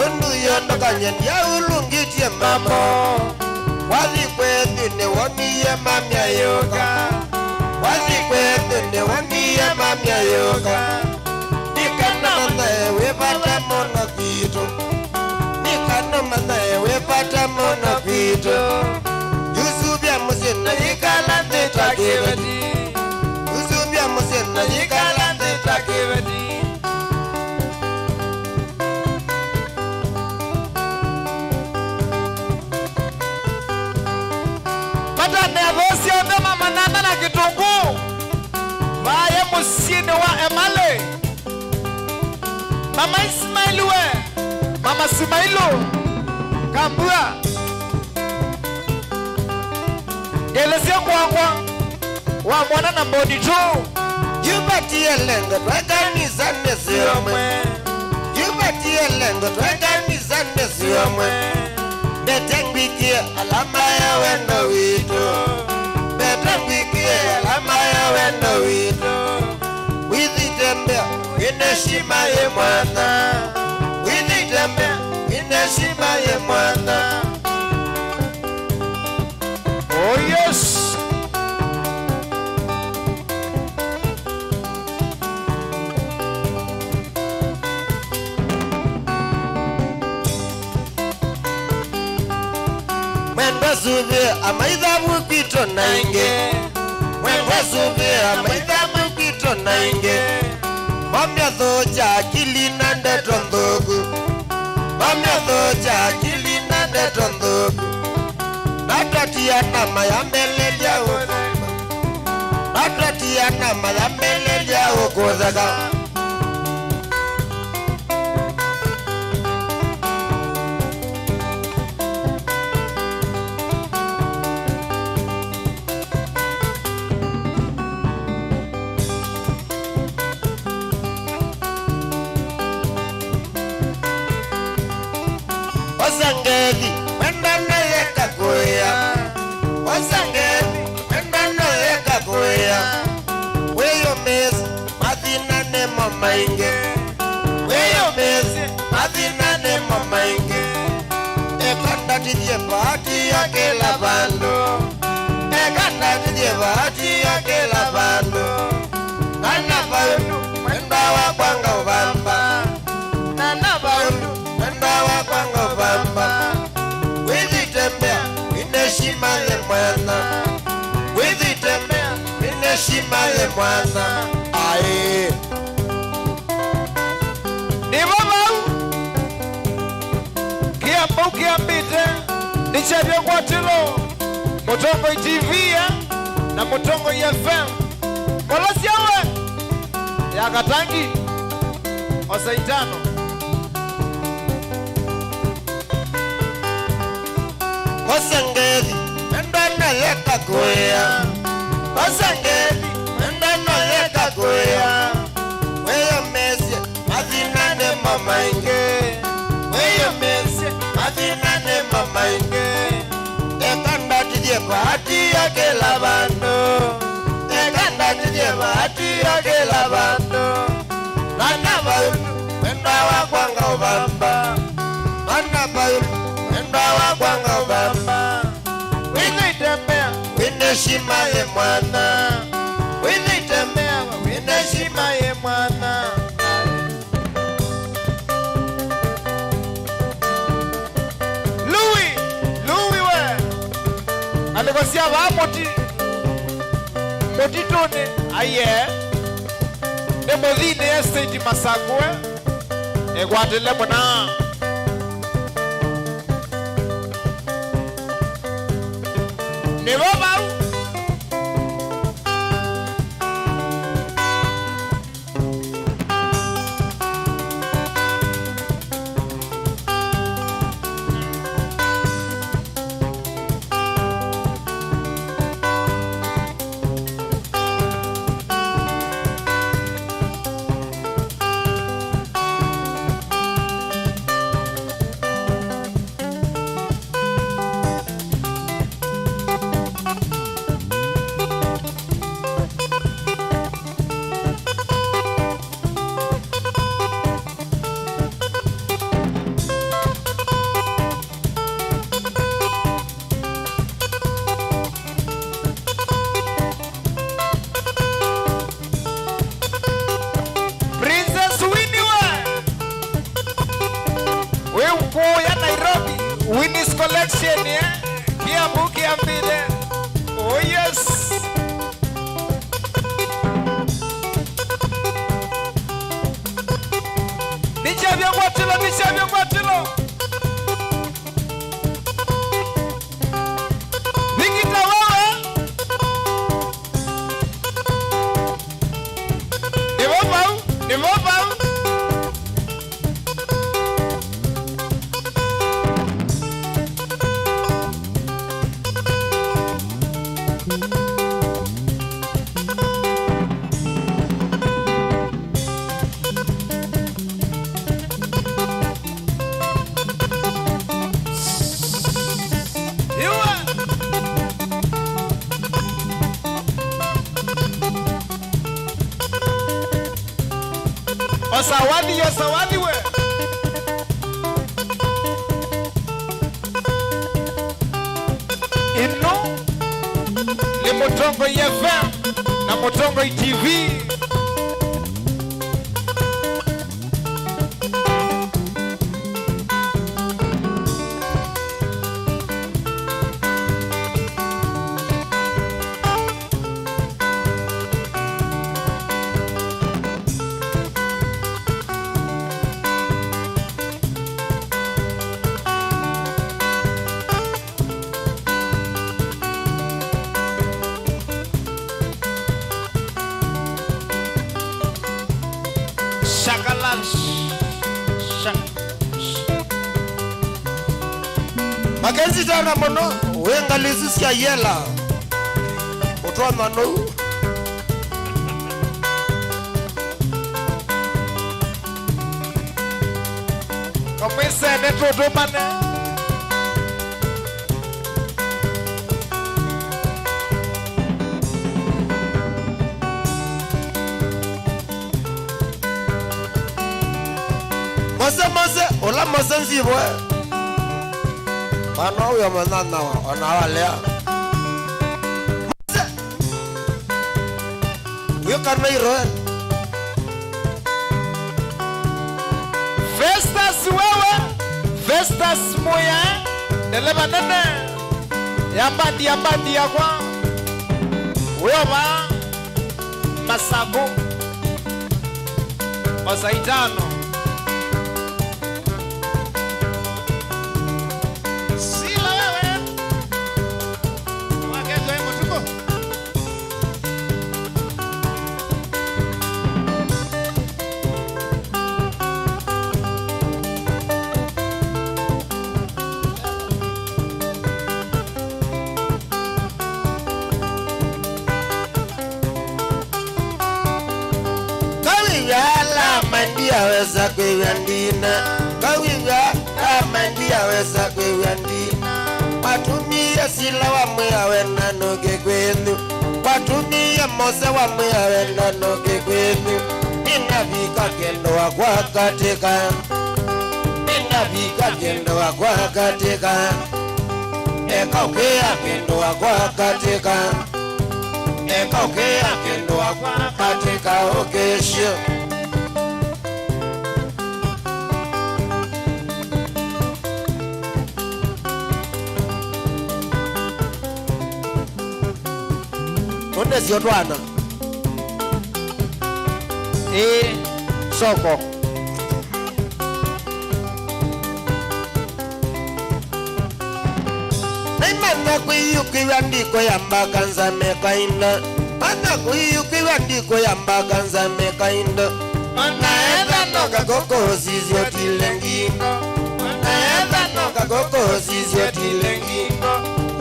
Undu yondo kanyen ya ulungitie mamo Wazi kwethi ni waniye mamya yoga Wazi kwethi ni waniye mamya yoga Nikana manae wepata mono kitu Nikana manae wepata mono kitu Yusubia musina yikala ndita kiveti Yusubia musina yikala ndita kiveti Mata nevosi onde mama nana na kitungu. Vaye musine wa emale. Mama Ismailu we. Mama Simailu. Kambua. Gelesia kwangwa. Wa mwana na mbodi tu. Yupatie lengo twakanisa nesiomwe Yupatie lengo twakanisa nesiomwe Betengwikie alama ya wendo wito Betengwikie alama ya wendo wito Withitembea ineshima ye mwana Withitembea ineshima ye mwana Oh yes. Mwenda suve amaidhabu kwito nainge Mwenda suve amaidhabu kwito nainge Mamia thoja kilina ndeto ndogo. Mamia thoja kilina ndeto ndogo. Natatia nama ya mbele ya uzima. Natatia nama ya mbele ya ukozaga. Osangedi, wenda naleka kuya. Osangedi, wenda naleka kuya. Weyo mezi, madina ne mama inge. Weyo mezi, madina ne mama inge. Ekanda tidye bahati ya kila bando. Ekanda tidye bahati ya kila bando. Nana baulu, wenda wakwanga ubamba. Nana baulu, wenda wakwanga ubamba. Wizitembea, ineshima ye mwana. Wizitembea, ineshima ye mwana. Ae Ni babau Kiambu kiambite Ni chabia kwa tilo Mutongo TV na Mutongo FM Kolasi yawe Ya Katangi Osaitano Osangedi, wenda naleka kuya. Osangedi, wenda naleka kuya. Weyo mezi, madina ne mama inge. Weyo mezi, madina ne mama inge. Ekanda tidye bahati ya kila bando. Ekanda tidye bahati ya kila bando. Nana baulu, wenda wakwanga ubamba. Nana baulu, wenda wakwanga ubamba. Winitembea Wineshima ye mwana. Winitembea Wineshima ye mwana Louis we Alikosia wa moti tone aye Nemodhine estate Masagwe Egwatele mwana Nebaba Winnie's collection, yeah? Kiambu kiambile. Oh yes. Nichavya kwatilo. Nikita wewe. Nimobau. Osawadi we. Ino ni Mutongo FM na Mutongo TV. Makenzi tana mono wenga lisi sia yela Otoa mano Komwise neto mane Mose ola mose nzibwe Mano uyo manana onawalea Mose Uyo karme iroe Festus wewe Festus moya Neleba nene Yambandi ya kwa Wewa Masago Masaitano Sila wewe Wakezo hemo tuko Mandia weza kweyandina Kawiga mandia weza kweyandina Watumia sila wa mwea wena noge kwenu Watumia mose wa mwea wena noge kwenu Ninavika kendo wa kwa katika Ninavika kendo wa kwa katika Eka ukea kendo wa kwa katika Eka ukea kendo wa kwa katika okesho Onde sio twana soko Naimana kuyukiwa ndiko ya mbakanza mekainda Mana kuyukiwa ndiko ya mbakanza mekainda Naenda noka koko zizio tilengingo Naenda noka koko zizio tilengingo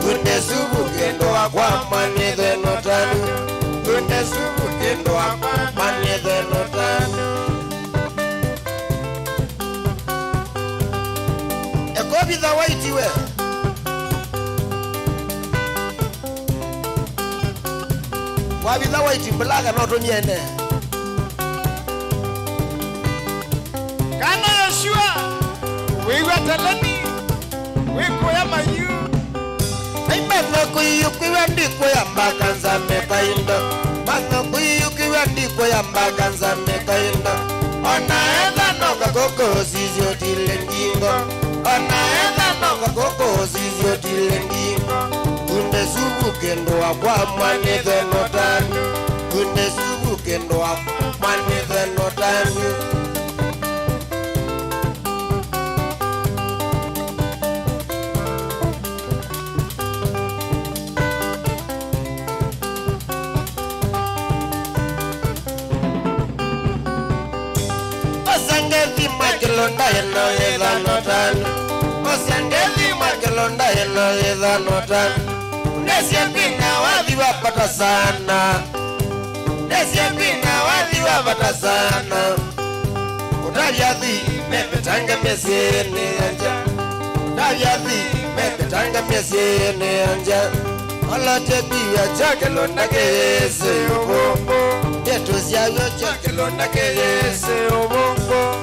Kunde subu kendo wakwa manethe notanu Kunde subu kendo wakwa manethe notanu Eko bitha waiti we Wabitha waiti mblaga noto niene Kana Yoshua Wewe talani Weko ya mayu Mana kuyukiwa ndiko ya mbakanza mekainda Mana kuyukiwa ndiko ya mbakanza mekainda Onaenda noka koko zizio tilengingo Onaenda noka koko zizio tilengingo Kunde subu kendo wa kwa manethe notanu Kunde subu kendo wa manethe notanu Osangeli makilonda eno eza notanu Osangeli makilonda eno eza notanu Nesia pina wadhi wapata sana Nesia pina wadhi wapata sana Utajathi mepetange mesiene anja Utajathi mepetange mesiene anja Olate biya chakelonda kese obombo Yetu siyayo chakelonda kese obombo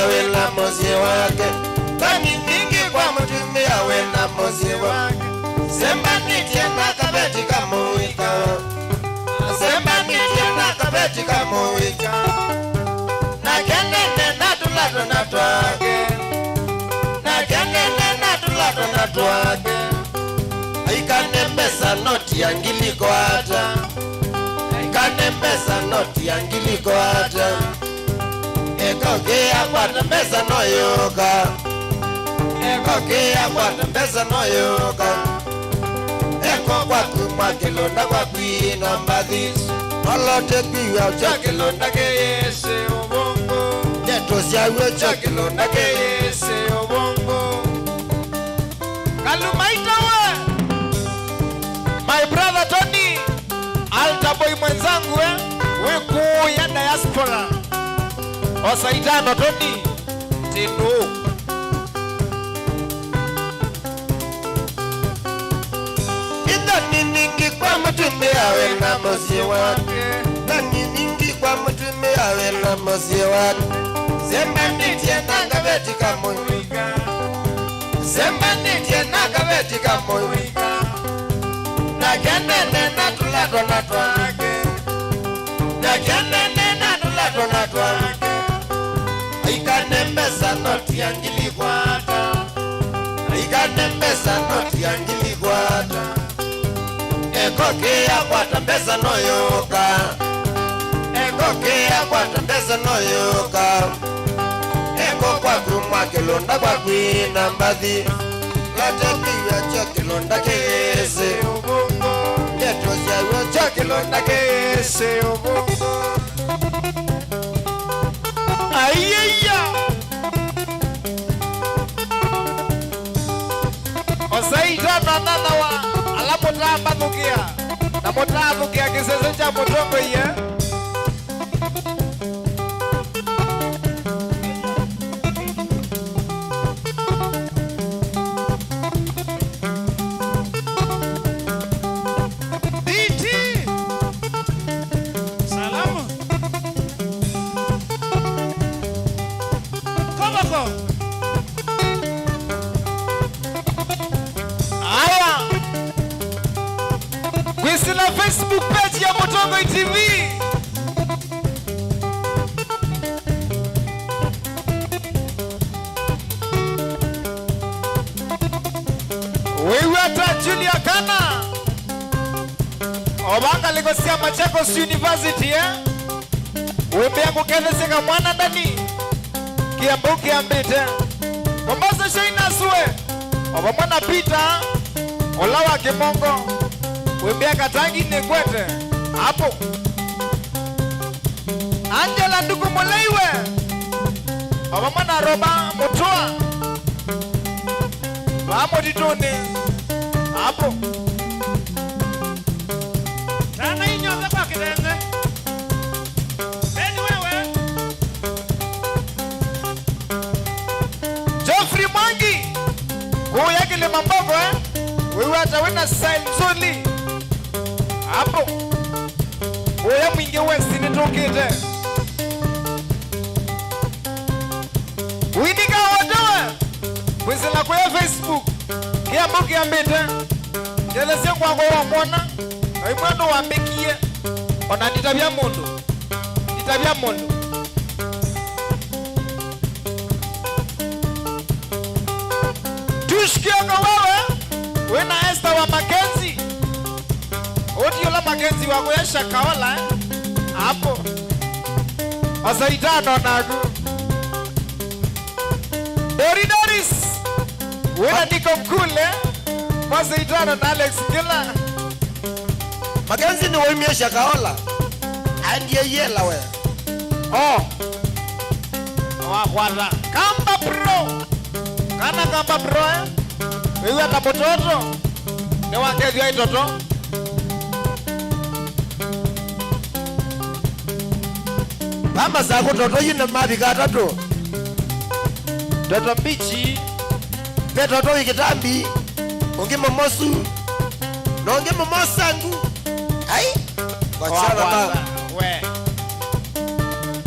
Wena mozi wake Tani mingi kwa mtumia wena mozi wake Semba nitienda kabeti kamuika Semba nitienda kabeti kamuika Na kenene natulato natwake Na kenene natulato natwake Aikanembesa noti yangiliko hata Aikanembesa noti yangiliko hata ekokia kwata mbesa noyoka ekokia kwata mbesa noyoka eko kwaku mwakilonda kwakwina mbathis olote kwiwa chakilonda keyese obongo neto syawe chakilonda keyese obongo Kalumaitawe my brother Tony altar boy mwenzangu weku ya diaspora Osaitano Tony Tino Ndani ningi kwa mtume awe na mosi wake Ndani ningi kwa mtume awe na mosi wake Zemba nitie na gaveti kamoiwika Zemba nitie na gaveti kamoiwika Na kianene na tulato na twake Na kianene na tulato na twake Aikane mbesa noti angili kwata Aikane mbesa noti angili kwata ekokia kwata mbesa noyoka ekokia kwata mbesa noyoka eko kwaku mwakilonda kwakwina mbathi latekiwa chakilonda kese ubongo neto syawe chakilonda kese ubongo Aiyeya Osaitano nanawa Alamota bathukia na mota thukia kisese cha mutongo iye Biti Salamu Koboko Aya Kwisila Facebook page ya Mutongo TV Wewe ata Junior Kana Obanga Legosia Machakos University Wembe yangu keleseka mwana ndani Kiambu kiambite Mombasa Shaina Suwe Oba mwana Peter Olawa Kimongo Wembea Katangi Nekwete hapo Angela Ndugu Mulaiwe Oba mwana Roba Mutua Vamo Ditone hapo Tana inyonga kwa kitenge Eni wewe Geoffrey Mwangi Kuya kile mambogo Wewe atawena style nzuri hapo Oya mwingi West nitokete Winika wadoe Wizila kwa Facebook Kia mbuki ambite Jelese kwa kwa wamona Waimwendo wambekie Ona nitabia mundu Nitabia mundu Tushkianga wewe Wena Esther wa Mackenzie Odiola Mackenzie wa kuyesha kaola hapo Osaitano nagu Doris Wena niko mkule Osaitano na Alex Gila Mackenzie ni waimiesha kaola Andie yela we Oh Wakwata Kamba bro Kana kamba bro Wewe ata mototo Ni wakezi wa itoto Mama zako toto yine mabika tato Toto mbichi Pe toto wikitambi Ungi momosu Nongi momosangu Ai Wachana na Wakwata We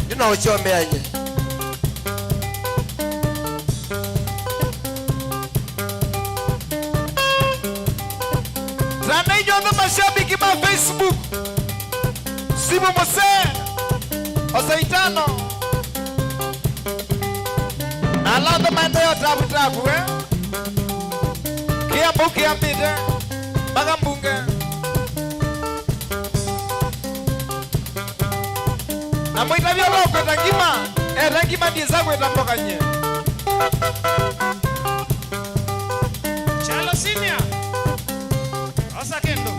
Nina uchome anye Zana inyonga mashabiki ma Facebook Simu Mose Osaitano Na lando maendeleo tabu tabu Kiambu kiambite Baga mbunge Na mwitavyo loko tangima rangi madiza kwetamboka nye Chalo Senior. Osa kendo.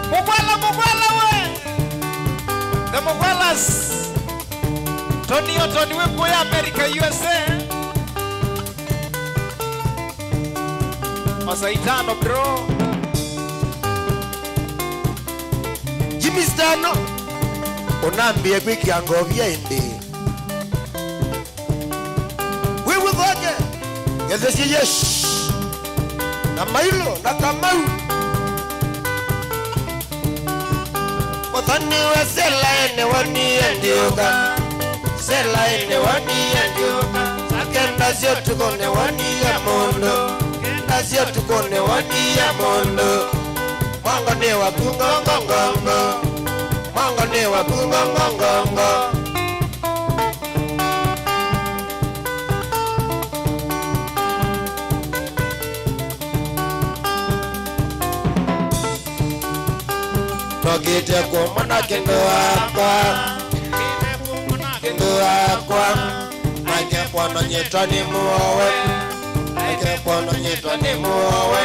Mugwala we The Mugwalas Tony we kuya America USA Masaitano bro Jimmy Stano Unambie kwiki angovia indi Wewe goje Yadesi yesh Na mailo na kamau Mothani we sela ene wani endioga Sela ene wani endioga Sakenda sio tukone wani ya mondo Kenda sio tukone wani ya mondo Manga ne wa kungongongongo Manga ne wa kungongongongo Tokite kumana kendo wakwa Kendo wakwa Ake pono nyetwa ni muowe Ake pono nyetwa ni muowe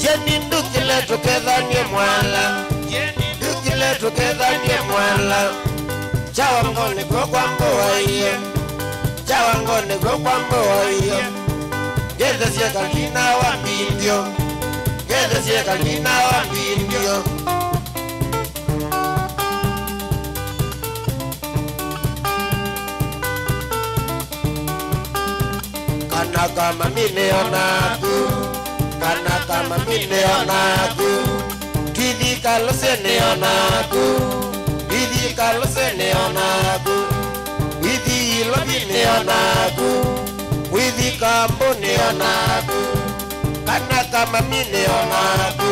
Jeni ndukile tuketha nye mwala Ndukile tuketha nye mwala Chawa mgoni kwa kwambo wa iye Chawa mgoni kwa kwambo wa iye Gede siya kalina wa mbindio Gede siya kalina wa mbindio Kana kama mine onaku Kana kama mine onaku Kidi kalose ne onaku Kidi kalose ne onaku Kidi lobi ne onaku Kidi kambo ne onaku Kana kama mine onaku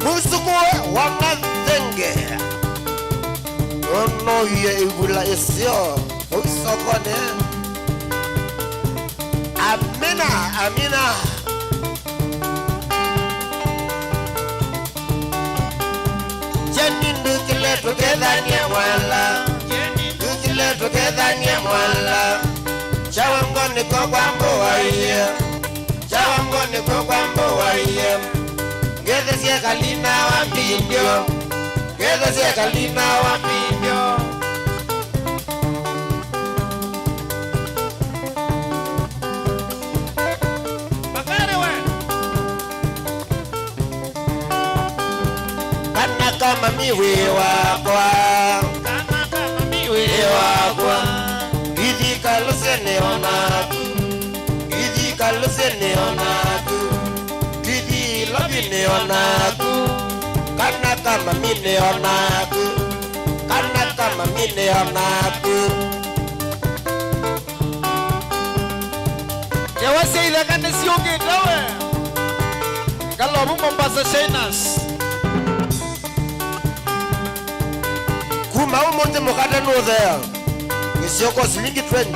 Musukuwe wangathenge Ono ye igula isyo Oisokone Amina Jeni ndukile tuketha nye mwala Ndukile tuketha nye mwala Chawa mgoni kwa kwambo wa iye Chawa mgoni kwa kwambo wa iye Ngeze siya kalina wa mbindio Ngeze siya kalina wa mbindio Bakare we. Kana kama miwe wakwa Kama miwe. Wakwa Idi kalose ne onaku Idi kalose ne onaku Idi lobi ne onaku Kana kama mine onaku Kana kama mine onaku Yawase ile kane sionge tawe Kalobu Mombasa Shainas Kuma umonte mokata no there Nisioko silingi 20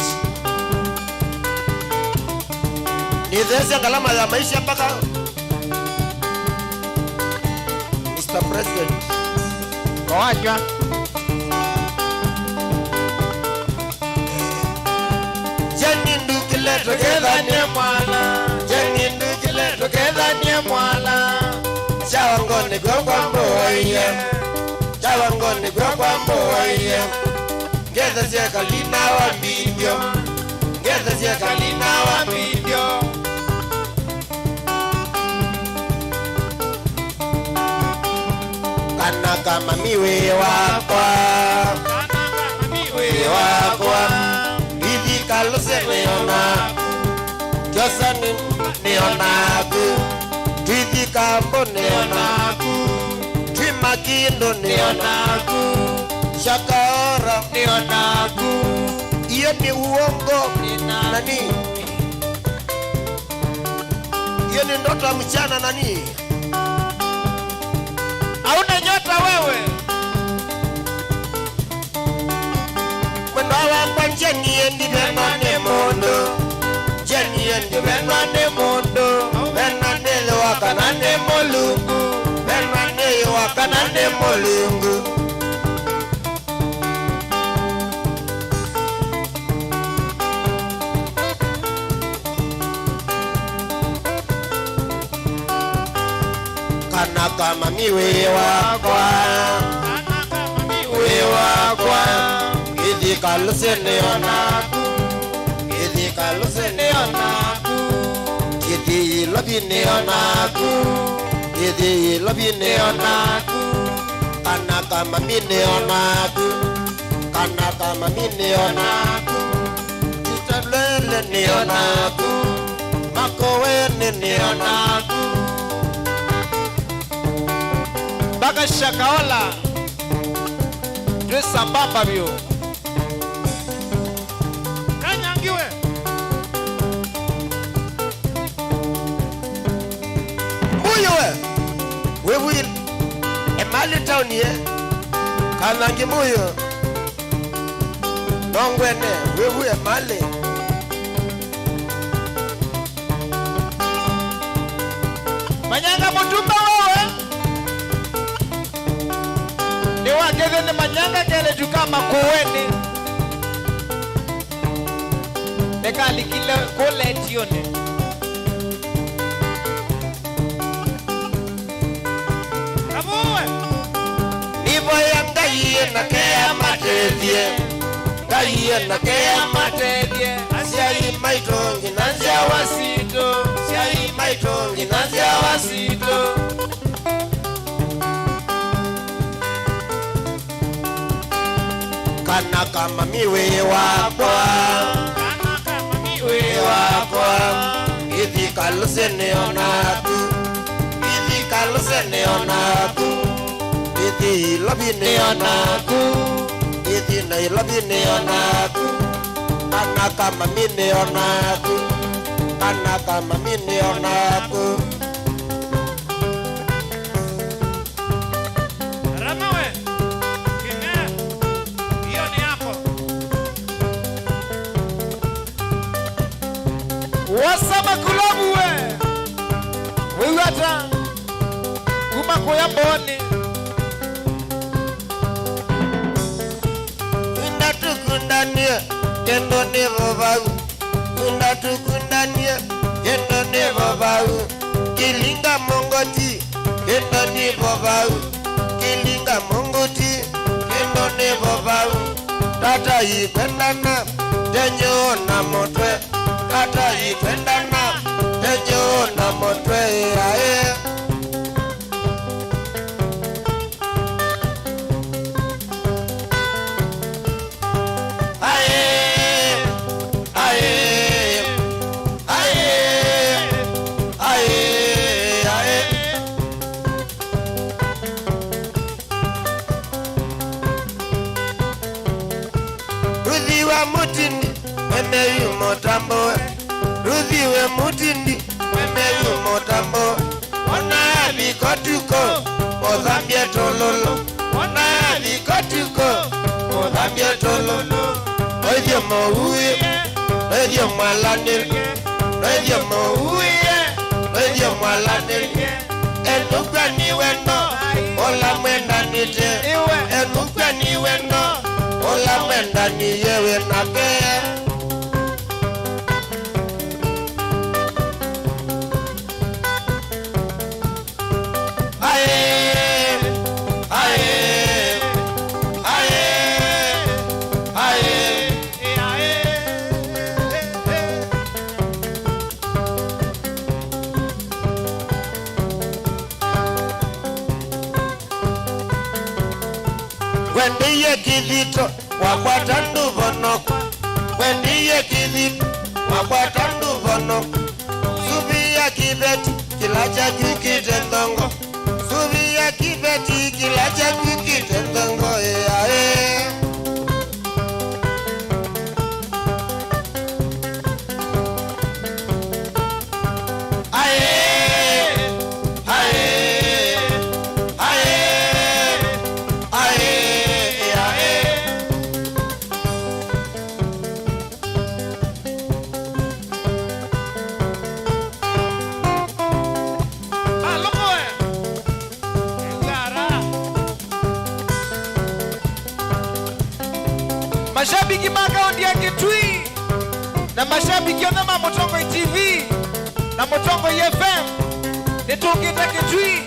Nidhezi angalama ya maisha mpaka Mr. President Kawanywa Jeni ndukile tuketha nye mwala Jeni ndukile tuketha nye mwala Chawa ngoni kwa kwambo wa iye Chawa ngoni kwa kwambo wa iye Ngeze siya kalina wa mbindio Ngeze siya kalina wa mbindio Kana kama miwe wakwa Kama miwe. wakwa Idi kalose neonaku Josa neonaku Idi kambo neonaku Makindo nionaku, Shakaora nionaku, hiyo ni uongo. Nani? Hiyo ni ndoto ya mchana nani? hauna nyota wewe. Mwendo wa njeni endi benane mondo, jeni endi benane mondo, benane wakanane molungu, benane wakanane molungu. Kanaka mami we wakwa, we wakwa, idi kalusene onaku, idi kalusene onaku, idi lobine onaku, idi lobine onaku, kanaka mami ne onaku, kanaka mami ne onaku, titablele ne onaku, makowe ne onaku. Baka Shakaola Dresa baba vyo Kanyangiwe. Mbuyo we will emali town ye Kanangi mbuyo Nongwene we will emali Manyanga mutumba wewe Niwa gede manyanga kele jukama kuweni Neka alikile kule tione Abuwe. Nivo ya mdaiye na kea matedie Daiye na kea matedie Asiai maitongi nanzia wasito Asiai maitongi nanzia wasito Kanaka mami we wakwa Kanaka mami we. we wakwa Ithi kalusene onaku Ithi kalusene onaku Ithi lobine onaku Ithi na lobine onaku Kanaka mami ne onaku Kanaka mami ne onaku Ramawe. Kine. Hiyo ni hapo. Wasama kulabu we Wewata Kuma kuya mboni Kunda tukundania Kendo nevo vau Kunda tukundania Kendo nevo vau Kilinga mongoti Kendo nevo vau Kilinga mongoti Kendo nevo vau Tata yikwendana Tenyo na motwe Tata yikwendana Tenyo na motwe ae Ruthiwe mutindi wemeyu motambo Ona bikotuko Odhambia tololo Ona bikotuko Odhambia tololo Oidyo mouye Oidyo mwalanil Oidyo mouye Oidyo mwalanil Enukwa ni weno Ola mwenda nite Enukwa ni weno Ola mwenda ni yewe nake Wendiye kidhito wakwata nduvonoko Wendiye kidhito wakwata nduvonoko Subia kibeti kila cha kukite ndongo Subia kibeti kila mashabiki makaunti ya Kitui na mashabiki othe ma Mutongo TV na Mutongo FM nitungite Kitui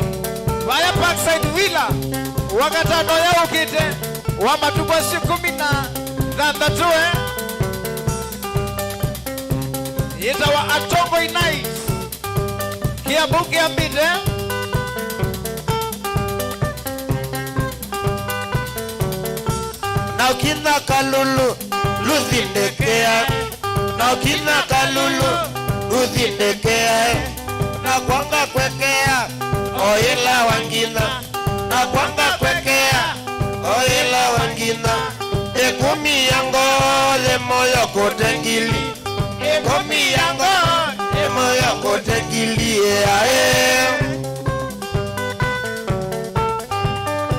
vaya Parkside Villa wakatano ya ukite wa matuboshi 16 Yeta wa Atongo Night Kiambu Kiambite na ukina Kalulu luthindekea na ukina Kalulu luthindekea na kwanga kwekea oyela wangina na kwanga kwekea oyela wangina ekumi yango le moyo kotengili ekumi yango le moyo kotengili ae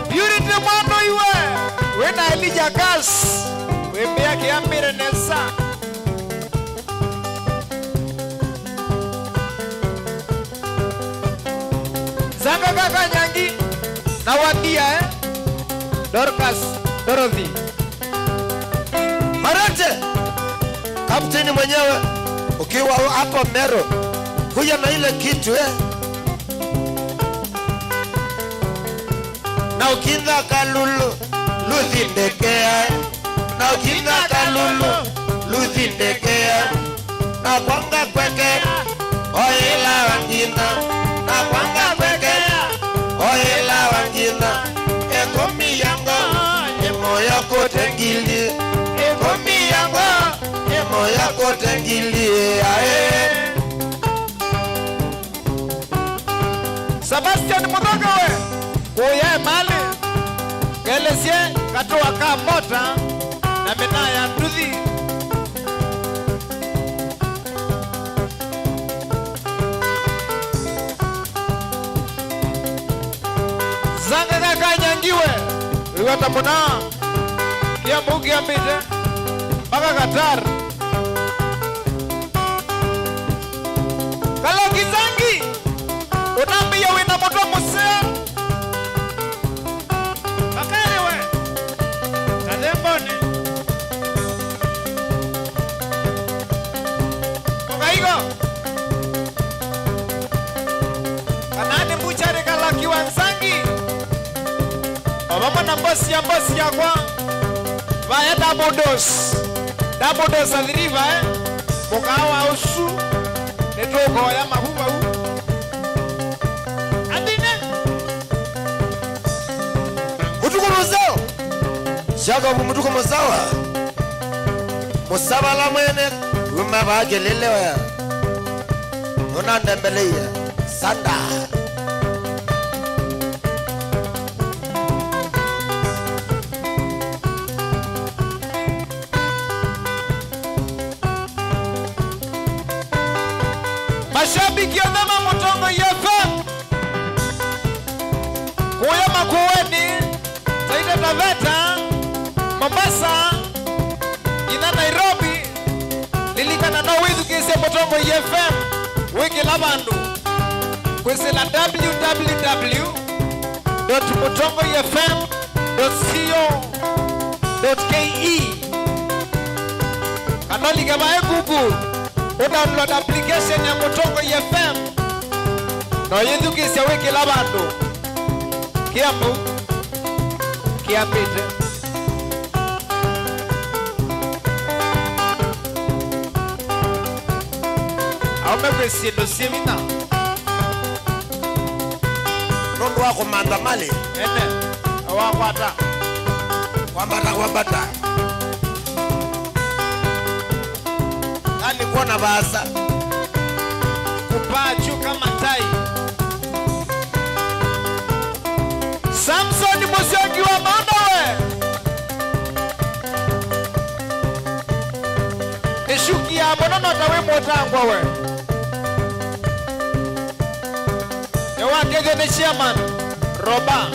Purity mwano iwe wena Elijah Gas wembea Kiambire Nesa Zanga kaka Nyangi na wadia Dorcas Dorothy Marate kapteni mwenyewe ukiwa hapo Mero kuja na ile kitu na ukinga Kalulu luthindekea na ukinga Kalulu luthindekea na kwanga kweke oyela wangina na kwanga kweke oyela wangina ekomi yango emoya kotengili ekomi yango emoya kotengili ae Sebastian Mutongo Kuya mali Gelesie katoa kamota na mena ya nduthi Zanga kaka Nyangiwe Iwata muna Kiambu Kiambite Baka Qatar Kala Kizangi Unambia wina moto musea Bakari we. Kademboni. Kongaigo Kanani mbuchari kala Kiwanzangi Obama na bosi ya kwa Vaya double dose adhiriva Mukawa usu Netoko ya mahuba Adine mutuko muzao shaka mutuko muzawa musabala mwene umabagelelewa unandembeleya sanda Mashabiki ya Dhama Mutongo FM Kuya Makueni Taita Taveta Mombasa Ina Nairobi Lilikana na wizu kisi Mutongo FM Wiki Labandu Kwesi la www.mutongofm.co.ke Kanoli kama Google download application ya Mutongo FM na yindukisya wiki labandu Kiambu Kiambite Aume kwesiendo siemina nondo wako manda mali ene awakwata kwambata kuona basa kupaa juu kama tai Samson Musioki wa Mandawe Nishuki ya bonono tawe motangwa we Ewa kege ni chairman Roba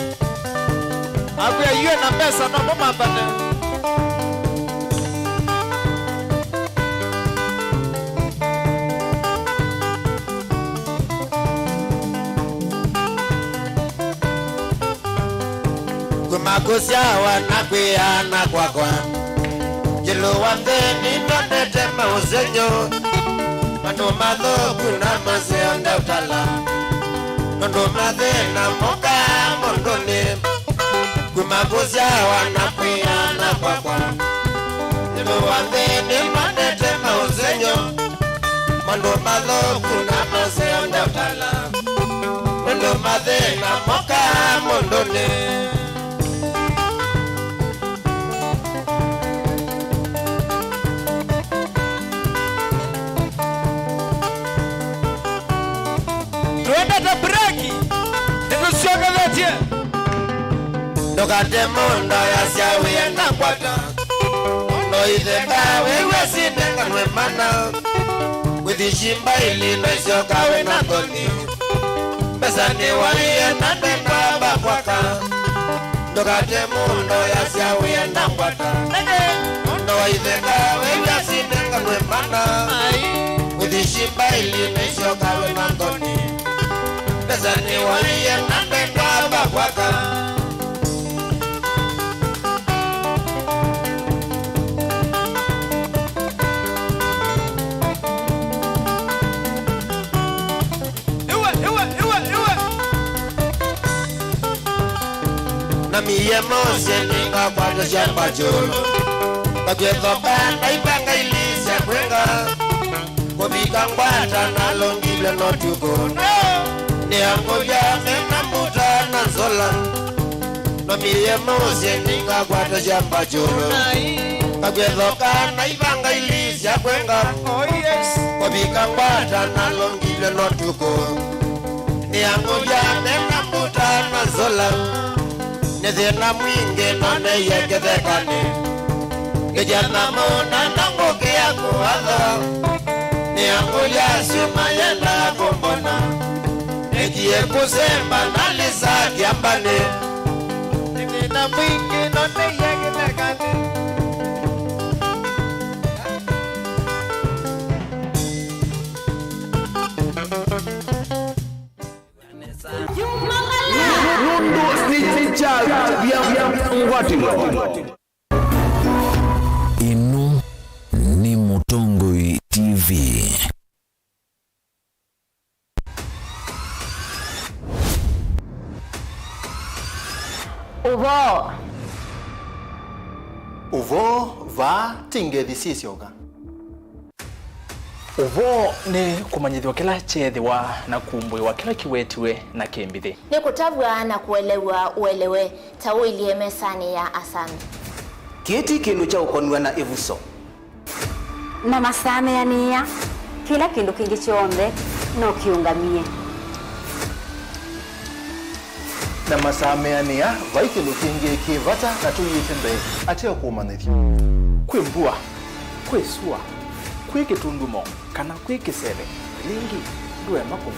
Akuya yue na pesa no mumambane makosia wanakwiana kwakwa wandeni nonete mausenyo Mando mathoku na maseo ndautala Nondo mathena moka mondoni Kumabuzia wanapiana kwakwa Nimu wandeni nonete mausenyo Mando mathoku na maseo ndautala Nondo mathena moka mondoni Tuenda breki. Nikusioka vetie. Nokate mondo ya siawi ya nakwata No itheka wewe sinenga nwemana Withishimba ili no isiokawe na thoni Pesa ni waiye na ndenga bakwaka Nokate mondo ya siawi ya nakwata No itheka wewe sinenga nwemana Withishimba ili no isiokawe na thoni Pesa ni waiye na ndenga bakwaka Na miye mose ninga kwado shamba jolo Bagwethoka na ibanga ilisa kwenga Kubika ngwata na longile notuko Ni angoja mena muta na zola Na miye mose ninga kwado shamba jolo Bagwethoka na ibanga ilisa kwenga Kubika ngwata na longile notuko Ni angoja mena muta na zola Nithina mwingi none yekethekane Kijana mona nangoke ya kuhatha Ni angulia sima yenda kumbona Nijie kusemba nalisa kiambane Nithina mwingi none yekethekane Inu ni Mutongoi TV. Uvo va tingethi cisioga. Uvo ni kumanyithwa kila chethiwa na kumbwiwa kila kiwetiwe na kimbithi. Ni kutabwa na kuelewa uelewe tawilie mesani ya asami. Kieti kindu cha ukonwa na ivuso. Na masame ya niya, kila kindu kingi chombe no kiungamie. Na masame ya niya, vai kindu kingi kivata na tuyitembe ateo kumanithia. Kwimbua, kwisua, kwikitundumo, kana kwikisele, lingi, duwe makumu.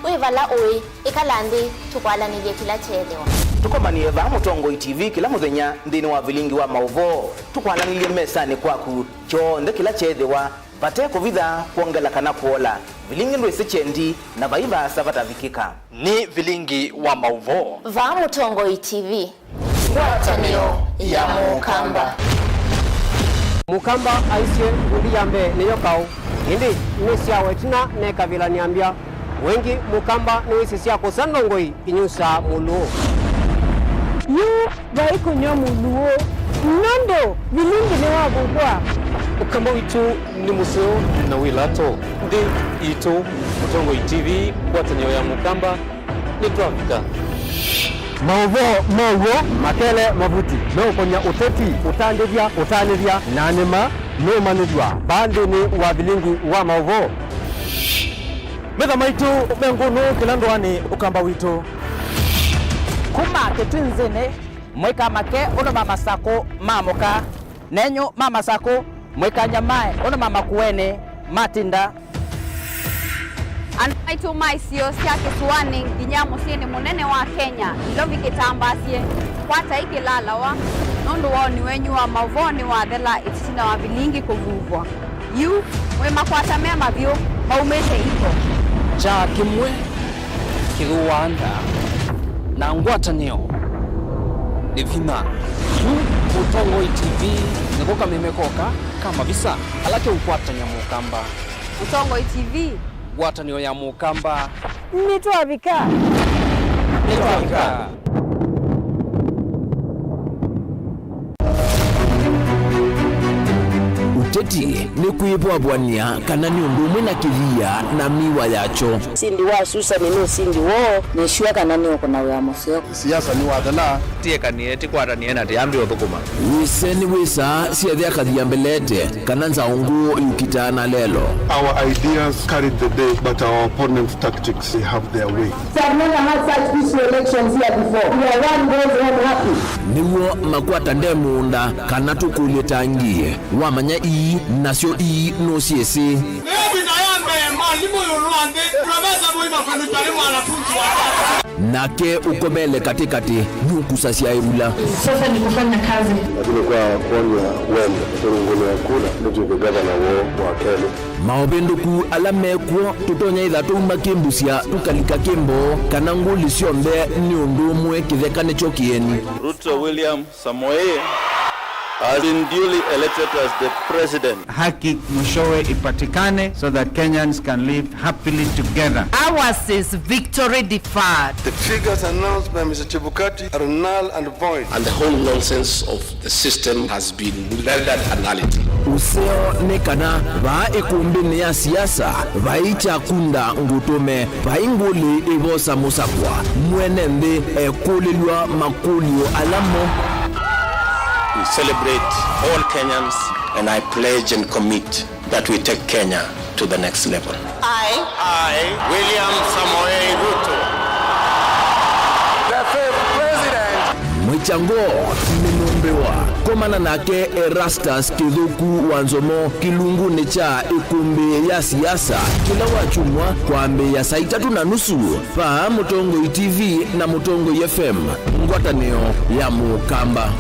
Uivala ui, ikalandi, tukwala nije kila chethewa. Tukomanie va Mutongoi TV kila muthenya ndini wa vilingi wa mauvo. Tukwananilie mesani kwaku chonde kila chethewa vate kuvitha kuongela kana kuola. Vilingi ndo isichendi na vaiva savata vikika. Ni vilingi wa mauvo. Va Mutongoi TV. Ngwatanio ya Mukamba. Mukamba aisye uli yambe niyo kau. Hindi nisya wetina neka vila niambia. Wengi Mukamba niwisi siya kusandongoi inyusa muluo. Yu vai kunyo muluo. Nando vilingi ni wabugwa. Mukamba witu ni museo na wilato. Ndi ito Mutongoi TV kwatanyo ya Mukamba ni tuafika. Mauvo makele mavuti no konya uteti utandivya nanema no manudwa bandi ni wa vilingi wa mauvo. Metha maitu mengunu kilandwani ukamba witu kuma ketunzene mweka make ono mama sako mamoka nenyo mama sako mweka nyamae ono mama kuene matinda Anaitu maisio siya kisuwani ginyamu siye ni munene wa Kenya ilovi kitambasie kwata iki lalawa nundu wao ni wenyu wa mavoni wa dhela itisina wa vilingi kuvuvwa yu mwema kwata mema vyo maumete ito cha kimwe kiruwanda na ngwatanio ni vima Mutongo TV nikuka mimekoka kama visa alake ukwata nyamukamba. Mutongo TV Gwata niyo ya mukamba. Nitwabika. Uteti ni kuibwabwania kana ni undumwe na kithia na miwa yacho. Sindi wa susa ni sindi wo ni shwa kana ni okona wa museo. Siasa ni wadala tie kanieti kwata niena tiambi othukuma. Wiseni wisa siathia kathia mbelete kana nzaungu yukitana lelo. Our ideas carried the day, but our opponents' tactics, they have their way. We have never had such peaceful elections here before. We are one goes home happy. Niwo makwata ndemunda kana tukulie tangie. Wamanya ii nasio ii no siesi. Nebi na yambe malimo yolwande profesa boima kwenutari mwana funzi wa Nake ukobele katikati nyukusa siya irula. Sasa ni kufanya kazi. Lakini kwa wakonya wende, turunguni ya kula, ndio gavana wa Kenya. Maobenduku alamekwo tutonya ithatu makimbusia tukalika kimbo kana nguli siombe ni undumwe kithekane chokieni. Ruto William Samoei has been duly elected as the president. Haki mwishowe ipatikane so that Kenyans can live happily together. Ours is victory deferred. The figures announced by Mr. Chebukati are null and void. And the whole nonsense of the system has been rendered anality. Useo nekana ba ekumbini ya siasa vaicha kunda ngutume vainguli ivosa musakwa mwenende ekulilwa makulio alamo. We celebrate all Kenyans and I pledge and commit that we take Kenya to the next level. I, William Samoei Ruto, the fifth president. Mwichango minumbewa komana nake Erastus Kithuku Wanzomo kilunguni cha ikumbi ya siasa kila wachumwa kwa mbe ya saa 3:30 pa Mutongo TV na Mutongo FM ngwatanio ya mukamba.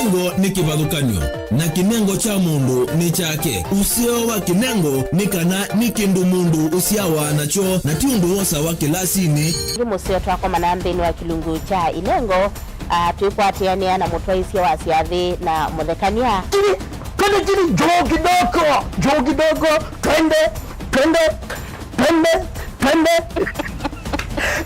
Kinengo ni kivathukanyo na kinengo cha mundu ni chake. Usio wa kinengo ni kana ni kindu mundu usiawa nacho na ti undu wosa wa kilasini. Museo twako manambeni wa kilungu cha inengo tuikwatiania na mutwaisia wa siathi na muthekania. Kini joo kidogo twende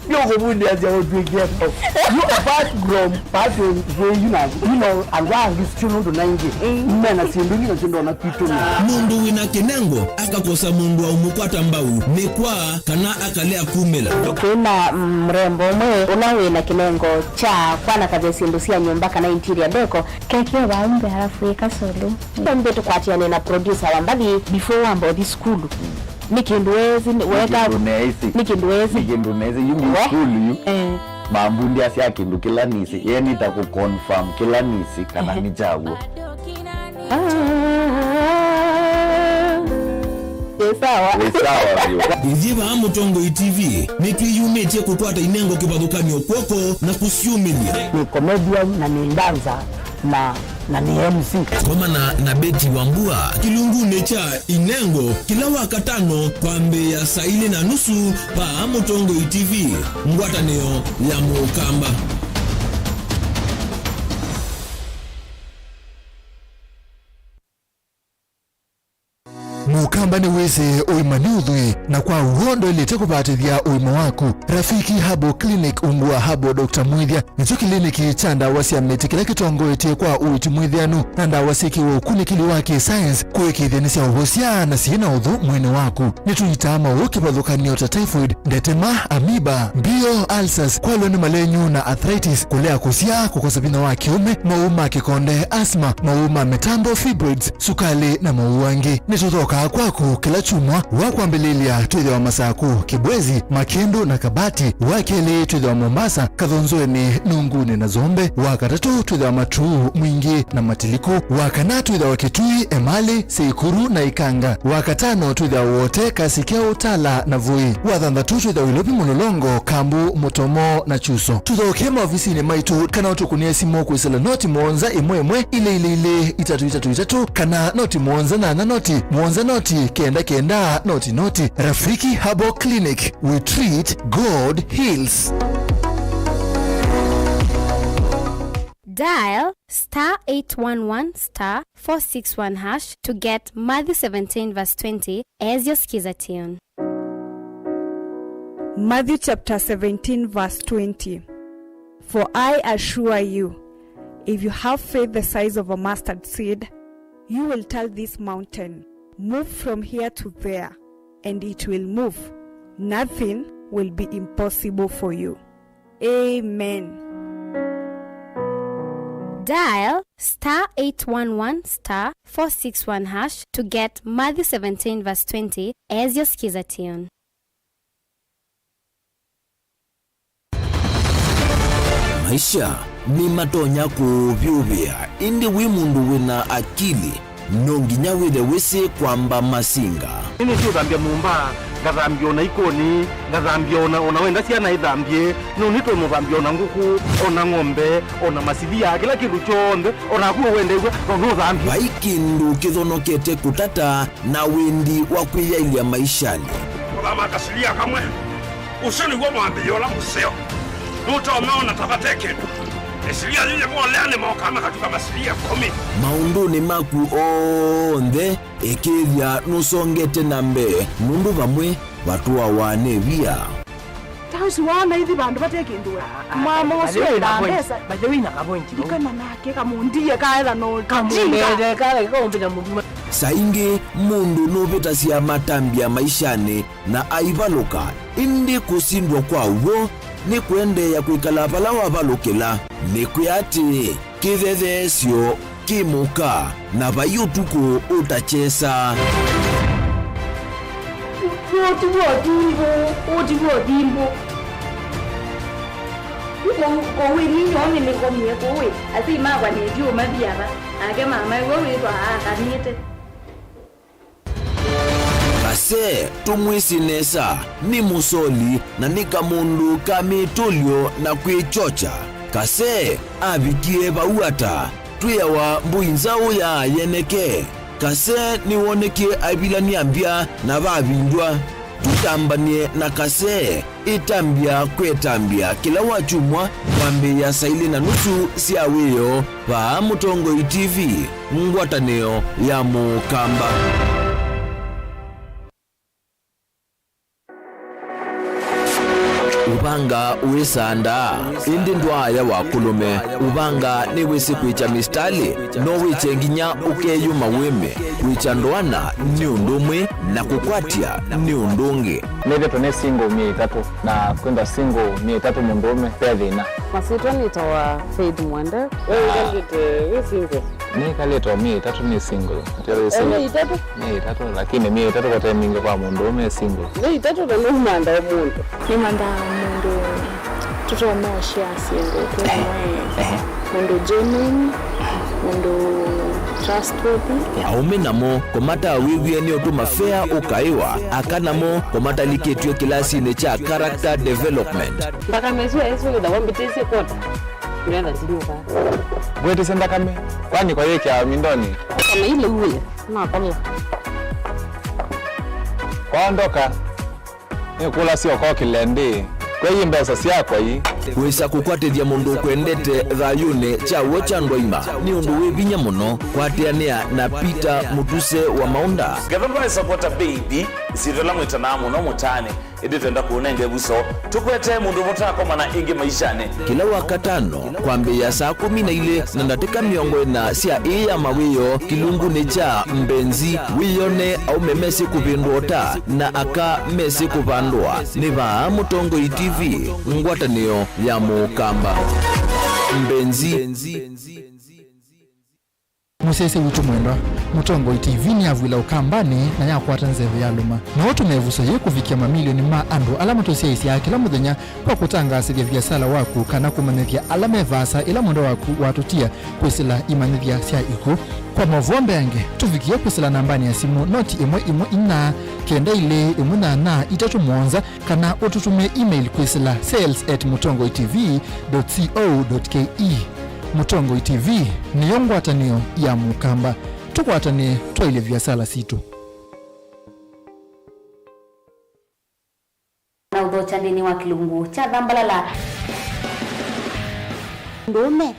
You're going to you apart from passing where you know and why is children to 90 men are sinduni na chindo na kitu mundu wina kinengo akakosa mundu wa umukwata mbau ni kwa kana akalea kumela kuna mrembo mwe unawe na kinengo cha kwana kaze sindusia nyumba kana interior deco keke waumbe halafu ikasolo mbe tukwatiane na producer wambali before wambo di school Nikindwezi weka nikindwezi yungu skulu mambundi asia kindu kila nisi yeni ta ku confirm kila nisi kana ni jawo sawa Iziva Mutongo TV nitwiyumetie kukwata inengo kivathukanio kwoko na kusiumilia ni comedian na ni danza na ni MC komana na Beti Wambua kilunguni cha inengo kila wakatano kwa mbe ya saa 4:30 pa Mutongo TV ngwatanio ya mukamba. Mukamba ni wese oimani udhui na kwa uhondo ilete kupatithia uima waku. Rafiki Habo Clinic umbua Habo Dr. Mwithia nicho kliniki cha ndawa cia miti kila kitongoetie kwa uiti mwithianu na ndawa cikiwa ukunikili wa science kuikithia cia uhosia na ciina uthu mwene waku. Nitunyitama ukivathukanio ta typhoid, ndetema, amoeba, bio, ulcers, kwalo ni malenyu na arthritis, kulea kusia, kukosa vina wa kiume, mauma kikonde, asma, mauma metambo, fibroids, sukali na mauangi. Nituthoka kwaku kila chumwa wakwambililia twithia wa Masaku, Kibwezi, Makendo na Kabati, wakeli twithia wa Mombasa, Kathonzoeni, Nunguni na Zombe, wakatatu twithia wa Matuu, Mwingi na Matiliku, wakana twithia wa Kitui, Emali, Seikuru na Ikanga, wakatano twithia wote Kasikia, Utala na Voi, wathanthatu twithia Ilopi, Mulolongo, Kambu, Mutomo na Chuso. Tuthoke maofisini maitu kana utukunie simu kwisela noti mwonza imwe ile 333 kana noti mwonza na noti mwonza noti kenda noti. Rafiki Habo Clinic, we treat, God heals. Dial *811*461# to get Matthew 17 verse 20 as your skiza tune. Matthew chapter 17 verse 20. For I assure you, if you have faith the size of a mustard seed, you will tell this mountain, move from here to there, and it will move. Nothing will be impossible for you. Amen. Dial *811*461# to get Matthew 17 verse 20 as your skiza tune. Maisha ni matonya kuvyuvia indi wimundu wina akili nonginya wile wese kwamba masinga ini sio dhambia mumba ngathambia ona ikoni ngathambia ona wenda ciana ithambie no nitwe muthambia ona nguku ona ng'ombe ona masithia kila kindu chonde ona kuo wende igwe no thambia baikindu kithonokete kutata na wendi wa kwiyailia maishani kama kasilia kamwe usoni gwa mwambio la museo nuto umeona tabateke esilia lile mwaleane maokama katika masilia 10 maunduni maku onthe ikithia nusongete na mbe nundu vamwe watu awane via tausi wana hivi bandu batekinduwe mama uswera mbesa bajewina kabonti ikana nake kamundiye kaela no kamundele kale kombina muduma saingi mundu nuvitasia matambia maishani na aivaluka indi kusindwa kwa uwo ni kuendeya kuikala pala wavalukila ni kuyati kithethesyo kimuka na vayutuku utachesa Otimbo. Kowe ni nyone ni komye kowe. Ati mawa ni juu mabiara. Age mama wewe kwa kanite. kase tumwisinesa ni musoli na nika mundu kamitulyo na kwichocha kase avikie vauata tuyawa mbuinzau ya yeneke kase niwonekie avilania mbya na vavindwa tutambanie na kase itambia kwetambia kila wachumwa kwambi ya saili na nusu siawiyo va Mutongoi TV ngwataneo ya Mukamba. Ubanga uisanda indi ndwaya wakulume ubanga ni wisi kwicha mistali no wiche nginya ukeyuma wime kwicha ndwana ni undumwe na kukwatia ni undungi neve tone single 3 na kwenda single 3 mundume pia thina masitwa nitawa Faith Mwende wewe kalete single ni kaleta 3 ni single tele single 3 lakini 3 kwa time kwa mundume single 3 na numanda omuntu ni manda mundu tuto maisha single kwa mundu genuine mundu trustworthy aume namo komata wivye ni otuma fea ukaiwa akanamo komata liketwe kilasi cha character development mpaka mezo eso da wambitese kota nenda ziluka gwete senda kame kwani kwa yeke ya mindoni kama ile ule na kama kwaondoka ni kula sio kwa kilendi kwa hii mbesa siakwa hii wisa kukwatithia mundu kwendete thayune chawo cha ndwaima ni undu wivinya muno kwatiania na Peter Mutuse wa Maunda gavana supporta baby sirola mwitana muno mutane iditenda kuonenge buso tukwete mundu mutako mana ingi maishane kila wakatano kwambi ya saa 12 na ndatika miongo na sia iya mawiyo kilunguni cha mbenzi wiyone au memesi kupindota na aka mesi kupandwa ni va Mutongoi TV ngwatanio ya Mukamba mbenzi musese witu mwendwa Mutongoi TV ni avwila ukambani na yakwata nzeve ya luma na watu mevuso ye kuvikia mamilioni ma andu alama tosia isi ya kila muthenya kwa kutangasithia biasala waku kana kumanithia alama vasa ila mwendo waku watutia kwisila imanithia sia iku kwa mavombe yange tuvikia kwisila nambani ya simu noti imwe ina kenda ile imuna na itatu mwonza kana ututume email kwisila sales@mutongoitv.co.ke Mutongoi TV ni yongwatanio ya Mukamba tukwatanie twaile viasala situ na udho chandini wa kilungu cha dhambalala ndume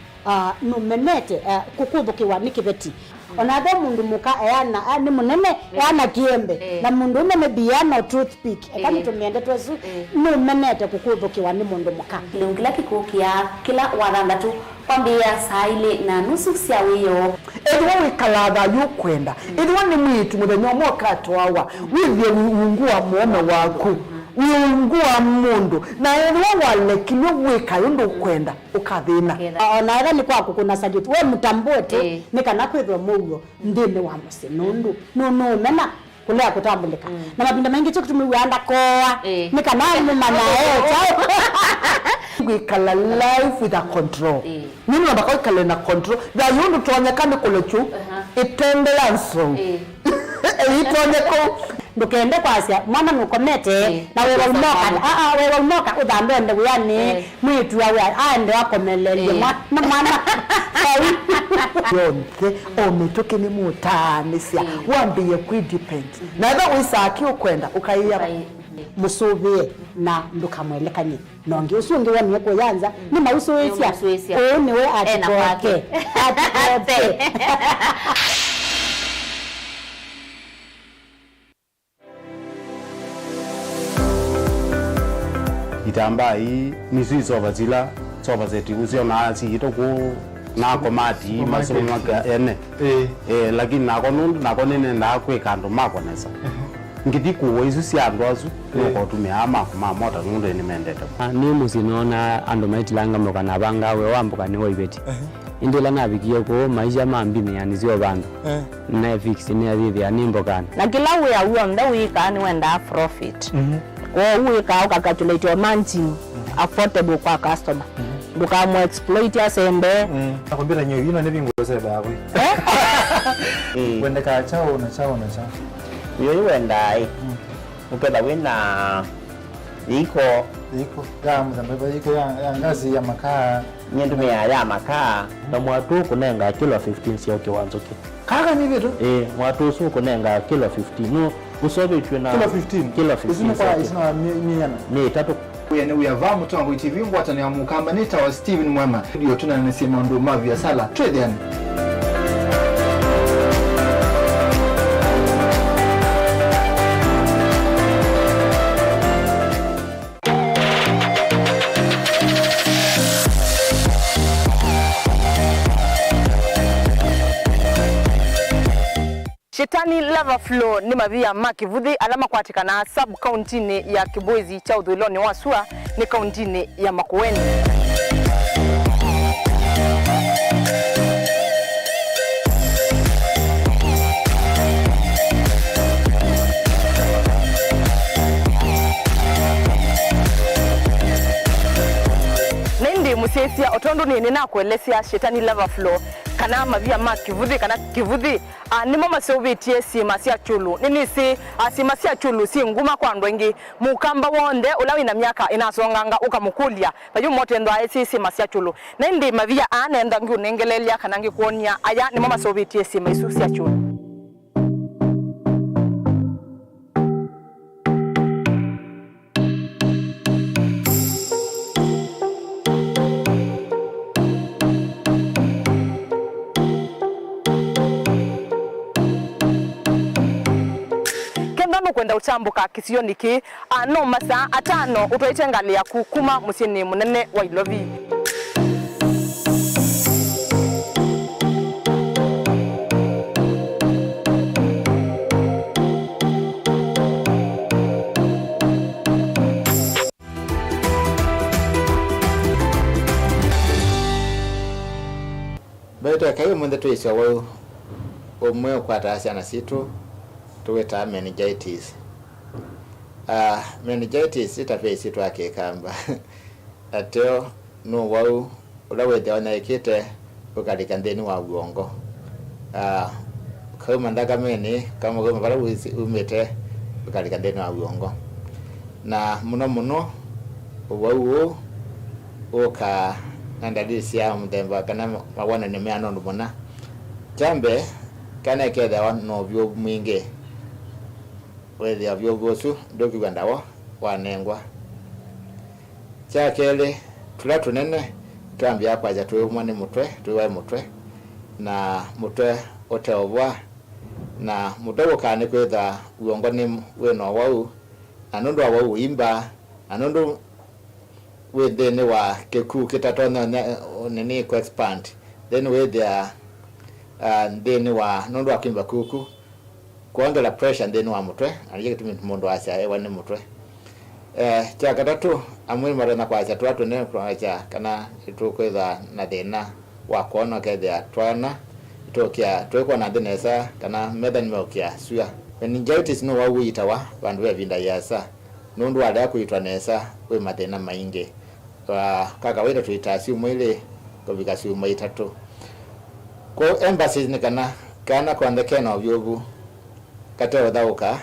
numenete kukubukiwa nikibeti onathe mundu muka eyana ni munene eyana kiembe na mundu umene biana toothpick kama tumiende twesu numenete kukubukiwa ni mundu muka lungila kikukia kila wathandatu kwambia saa ile na nusu cia wiyo edwo wikalaga yukwenda edwo ni mwitu muthenya mwoka twawa withie wungua muome waku wiungua mundu na edwo walekile wika yundu kwenda ukathina ona era ni kwaku kuna sajiti we mutambute nikana kwithwa mugo ndine wa musinundu nunu mena kulea kutambulika na mapinda mengi tukutumiwanda koa nikana mumana chao wikala life with a control nini nabaka wikala na control da yundu tuonyekane kulechu itendelanso itonyeko ndukende kwasia mwana nukomete na wewe umoka wewe umoka udambende yani mwitu wa aende wakomelele mwana yonke ometoke ni mutanisia wambiye kwidepend na eba wisaki ukwenda ukaiya musubie na ndukamwelekanye nonge usunge wani yako yanza ni mausuisia ni we atikoke itamba hii nisu soba zeti usio na si itoku na komati masoro maka ene lakini nako nene na kwekando makonesa ngiti kuwo isu si andozu noko tumia ma mota nundu ni mendete ni musinona ando maitilanga moka na banga we wambuka ni hoibeti indela nabikiye ko maisha mambi ni anizio bandu na fix ni adhithi animbokana na kila we awu nda we kan wenda profit we ka calculate your margin affordable kwa customer duka mo exploit ya sembe nakwambia nyoyo ino nebingose bawe wenda ka chao na chao yo wenda upenda wina iko ya mzambeba iko ya ngazi ya makaa nyendu ya makaa na mwatu kunenga kilo 15 sio kiwanzo ki kaka ni vitu mwatu su kunenga kilo 15 no usobe tuna kilo 15 isina miyana ni tatu uyane uyava mutongo TV ngwata ni amukamba nita wa Steven Mwema ndio tunanasema ndo mavya sala trade yani Shetani Lava Flow ni mavia makivuthi alama kwatikana sub county ya Kibwezi cha Udhuloni wasua ni county ya Makueni. Nindi musesia otondo ni na kuelezea Shetani Lava Flow kana mavia makivuthi kana kivuthi ni mama sobetie sima sia chulu nini si sima sia chulu si nguma kwa ndwengi mukamba wonde ulawi na miaka inasonganga ukamukulia bayu motendo esi sima sia chulu nindi mavia anaenda ngi unengelelia kana ngi kuonia aya ni mama sobetie sima isu sia chulu. Kwenda utambuka kisioni ki no masa atano utoitengalia kukuma musini munene wa Ilovi. Baita kayo mwende tuiswa wao omwe kwa taasiana situ tuweta meningitis. Meningitis itape situ akekamba. Ateo no wau ulawede wanaikite ukalika ndeni wa uongo. Kama ndaga meni kama goma bala umete ukalika ndeni wa uongo. Na muno wau oka nandadisi ya mdemba kana mawana nimeano ndumona. Jambe kana keda wano vyo mwinge. Wezi ya vyogosu doki wandawa wanengwa chakele tulatu nene twambia kwaja twi umwe mutwe twiwe mutwe na mutwe oteobwa na mudogo kane kwetha uongo ni weno wau anondo wau imba anondo wethene wa keku kitatona nini ku expand then with their then wa nondo akimba kuku kuongela pressure then wa mutwe alije kitu mundu acha ewa ni mutwe cha katatu amwe marana kwa acha twatu ne kwa acha kana itukweza na thina wa kuona ketha twana itokia twekwa na denesa kana methane meokia suya meningitis no wawita wa bandu bevinda yasa nundu ala kuitwa nesa we mathina maingi kaka wira tuitasi mwili kobika siuma itatu ko embassies ni kana kwande kena obyobu katero dauka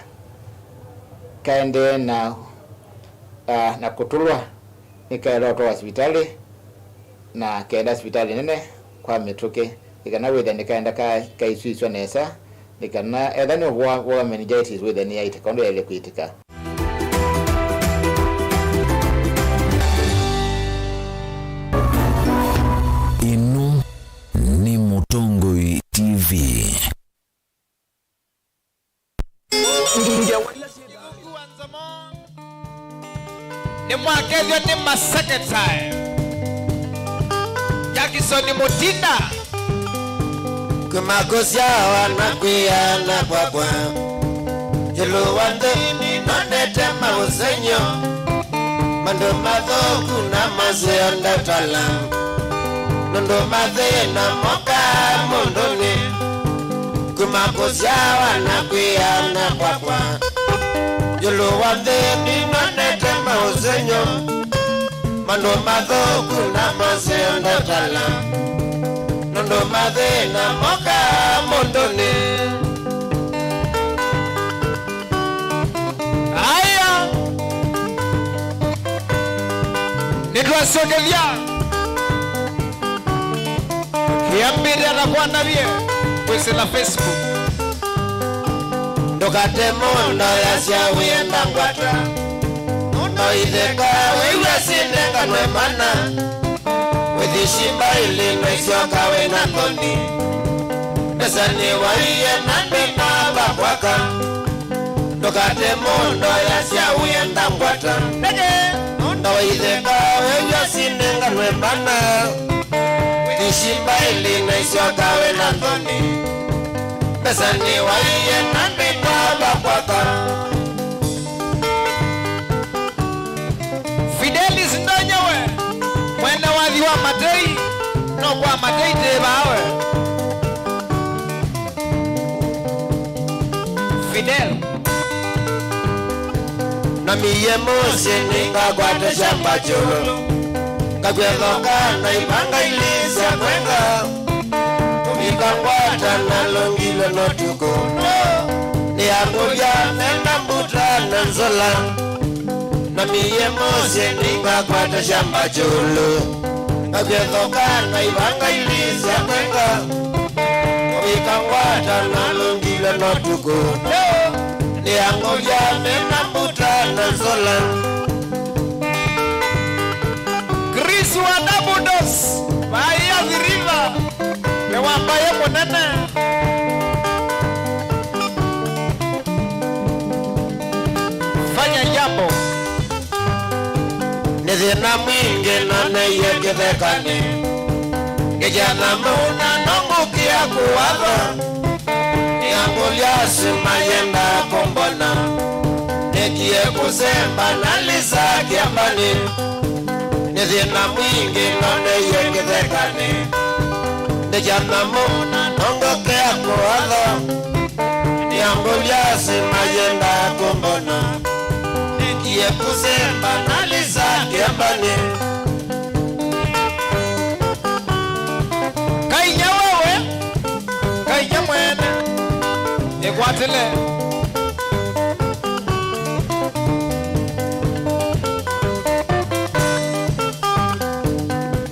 kaende na kutulwa nikaenda to hospitali na kaenda hospitali nene kwa mituke ikana wetha nikaenda kaiswiswa nesa nikana edhani wa meningitis wetha ni yaita kondo ele kuitika. Inu ni Mutongoi TV. Ni mwakezyo ni maseketae Jackson Mutinda kumakosia wanakwiyana kwakwa jelo wande nonete mausenyo mando madhoku na mazeo ndatala nondo madhe na moka mondoni kumakosia wanakwiyana kwakwa jelo wande nonete mausenyo mando madhoku na mazeo ndatala nondo madhe na moka mondoni. Aya nitwasogelea kiambira na kuandavie kwese la Facebook ndokate mondo yasya wenda ngwata mundo itheka wewe sinenga nwemana withishimba ili noisioka wena ngoni nesani waiye nande na bakwaka ndokate mondo yasya wenda ngwata mundo itheka wewe sinenga nwemana withishimba ili noisioka wena ngoni nesani waiye nande na bakwaka. Fidelis ndonyewe mwena wathi wa matei no kwa matei tebawe Fidel na miye mose ningakwata shamba cholo kakwethoka na ipanga ilisa kwenga kumikangwata na longilo notuko ni angulia menda mbuta na nzola na miye mose ningakwata shamba cholo kakwethoka na ipanga ilisa kwenga kumikangwata na longilo notuko ni angulia menda mbuta na nzola. Chris wa Dabudos Bahia the River Mewambaye monene fanya jambo nithina mwingi na neiyekithekani kijana muna nongukia kuwatha nianguliasi mayenda kombona nikie kusemba na lisa kiambani nithina mwingi na neiyekithekani kijana muna nongukia kuwatha nianguliasi mayenda kombona nikie kusemba na lisa kiambani. Kainya wewe Kainya mwene Nikwatile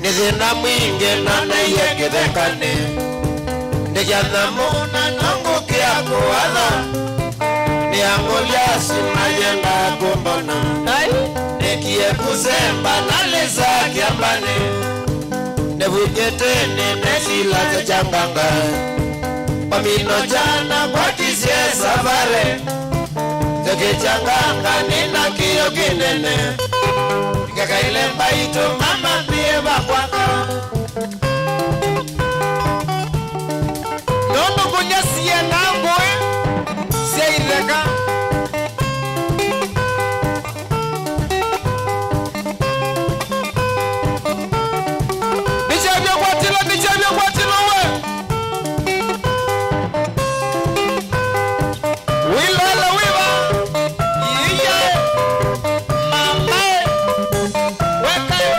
nithina mwingi na neiyekithekani ndijana muna nongukia kuwatha nianguliasi mayenda kumbona nikie kusemba na lisa kiambani nevuketene nesilaza changanga pamino jana kwatisie safare teke changanga nina kiyo kinene ngakaile mbaito mama pie bakwaka nono kunya siye nangoe siye ireka Nichabio kwatilo we Wilala wiwa Iye Mamae Wekae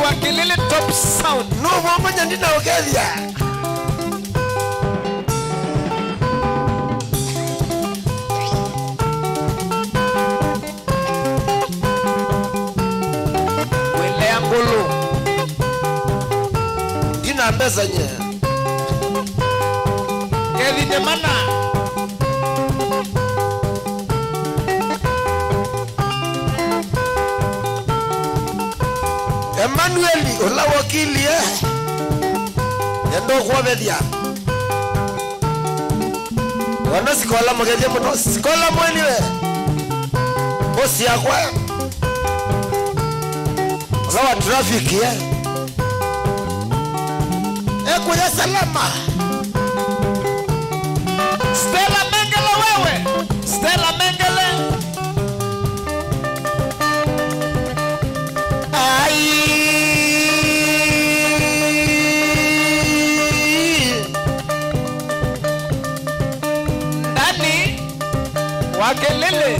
Wakilele top sound no mmoja ndina ogelia wele angolo ndina mbeza nye kedi de mana Emmanueli ola wakili endo kwa bedia wana sikola mgedia mno sikola mweli we bosi yakwa ola wa traffic kuya salama Stella Mengele wewe Stella Mengele Wakelele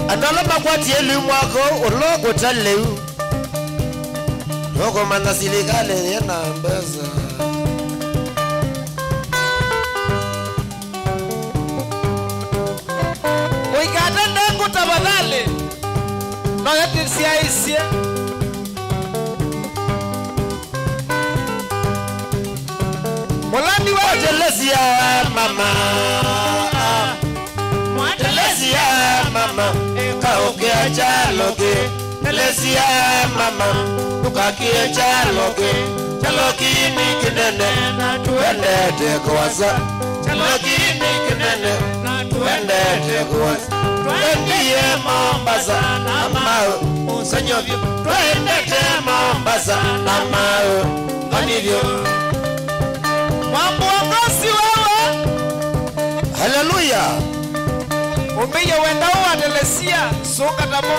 Adala makwati elu mwako Ologo taleu Logo manasilikale Yena mbeza Uikata ndangu tabadale Nogeti siya isia Molandi wa Mwatelesia mama Mwatelesia mama Kaokea chaloke Telesia mama Tukakie chaloke Chaloki ni kinene Tuende tekwasa Chaloki ni kinene Tuende tekwasa Tuendie Mombasa Namao Usanyovyo Tuende te Mombasa Namao Manivyo Mambo wangosi wewe Haleluya Umiye wenda uwa Telesia Soka tamo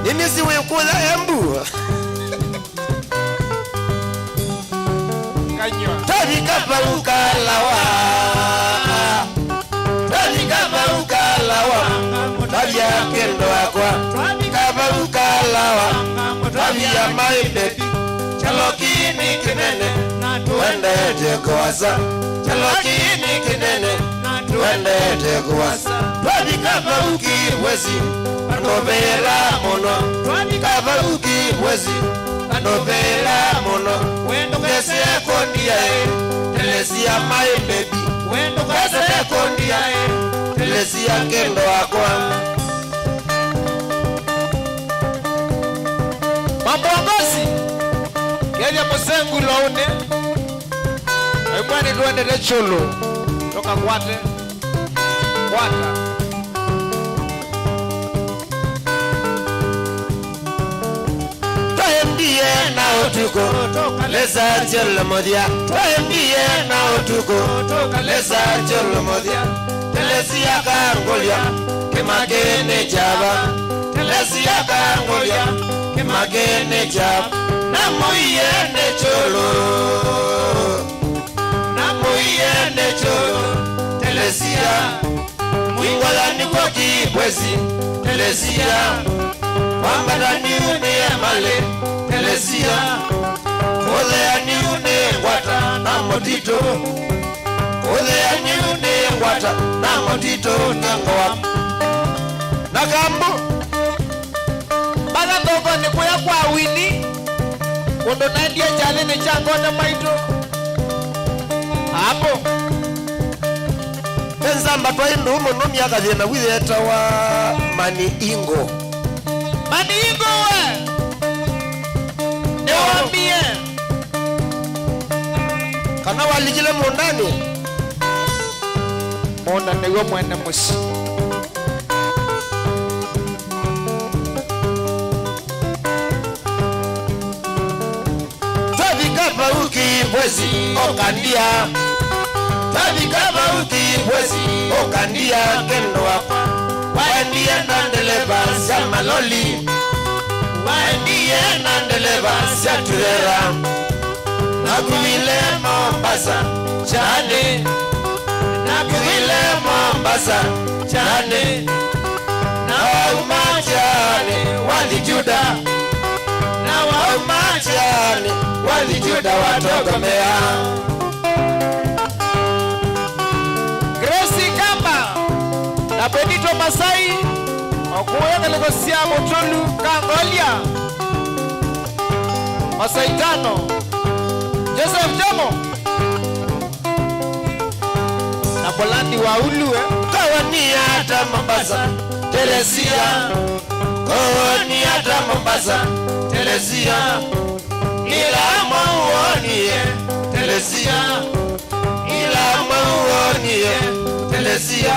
Nini siwe kula embu Tani kapa ukalawa Tani kapa ukalawa Tabi ya kendo wakwa Kapa ukalawa Tabi ya maimbebi Chalokini kinene Tuende tekwasa Chalokini kinene Tuende tekwasa Tabi kapa ukiwezi Anobela mono Kapa ukiwezi Anobela mono Ngese kondia Telesia my baby Ngese kondia Telesia kendo wakwa Mambongosi Kenya Mosengu laune Mwani tuende rechulu Toka kwate Kwata Twembie na utuko Tokaleza cholo modia Twembie na utuko Tokaleza cholo modia Telesia kangolia Kemakene jaba Telesia kangolia Kemakene jaba Namoyene cholo Namoyene cholo Telesia Mwingwalani kwa kibwezi Telesia Wambadani une male Telesia Koleani une wata na motito Koleani une wata na motito Nangowa Nagambu Baga togo ni kuya kwa wini Kondo nandia jale ni chango na maito Hapo Tenzamba kwa indu umo numi yaka zina wizeta wa Mani Ingo Mani Ingo we Newambie Kana walijile mondani Monda nego mwene musi Twavikapa uki mwezi okandia Twavikapa uki mwezi okandia kendo wako Waendie nandeleba sia maloli Waendie nandeleba sia turera Nakuile Mombasa chane Nakuile Mombasa chane Na waumachane walijuda Na waumachane walijuda watogomea Gracie Kamba na Benito Masai Okuweka legosia Motolu Kangolia Masaitano Joseph Jomo na Polandi wa Ulu Kawani hata Mombasa Telesia Kawani hata Mombasa Telesia Ila mauonie Telesia Ila mauonie Telesia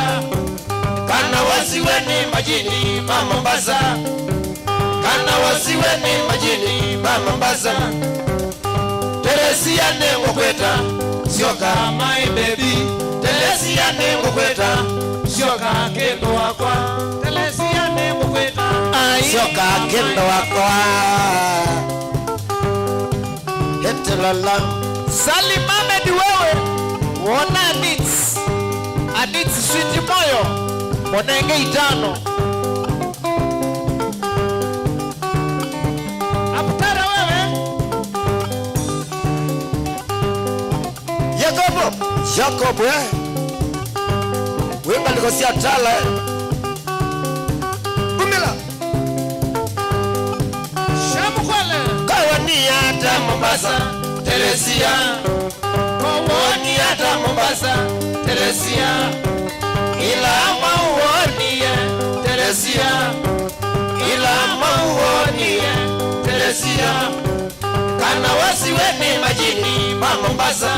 Kana wasiweni majini Mombasa Kana wasiweni majini Mombasa Telesia nengo kweta Sioka my baby Telesia nengo kweta Sioka kendo wakwa Telesia nengo kweta Sioka kendo wakwa Hetelala Salim Ahmed wewe Wona Anits Switi moyo Monenge itano Aputara wewe Jacob Wenga likosia tala Umila Shamu kwale Kawani hata Mombasa Telesia Kawani hata Mombasa Telesia Ila mauonie Telesia Ila mauonie Telesia Kana wasiweni majini Mombasa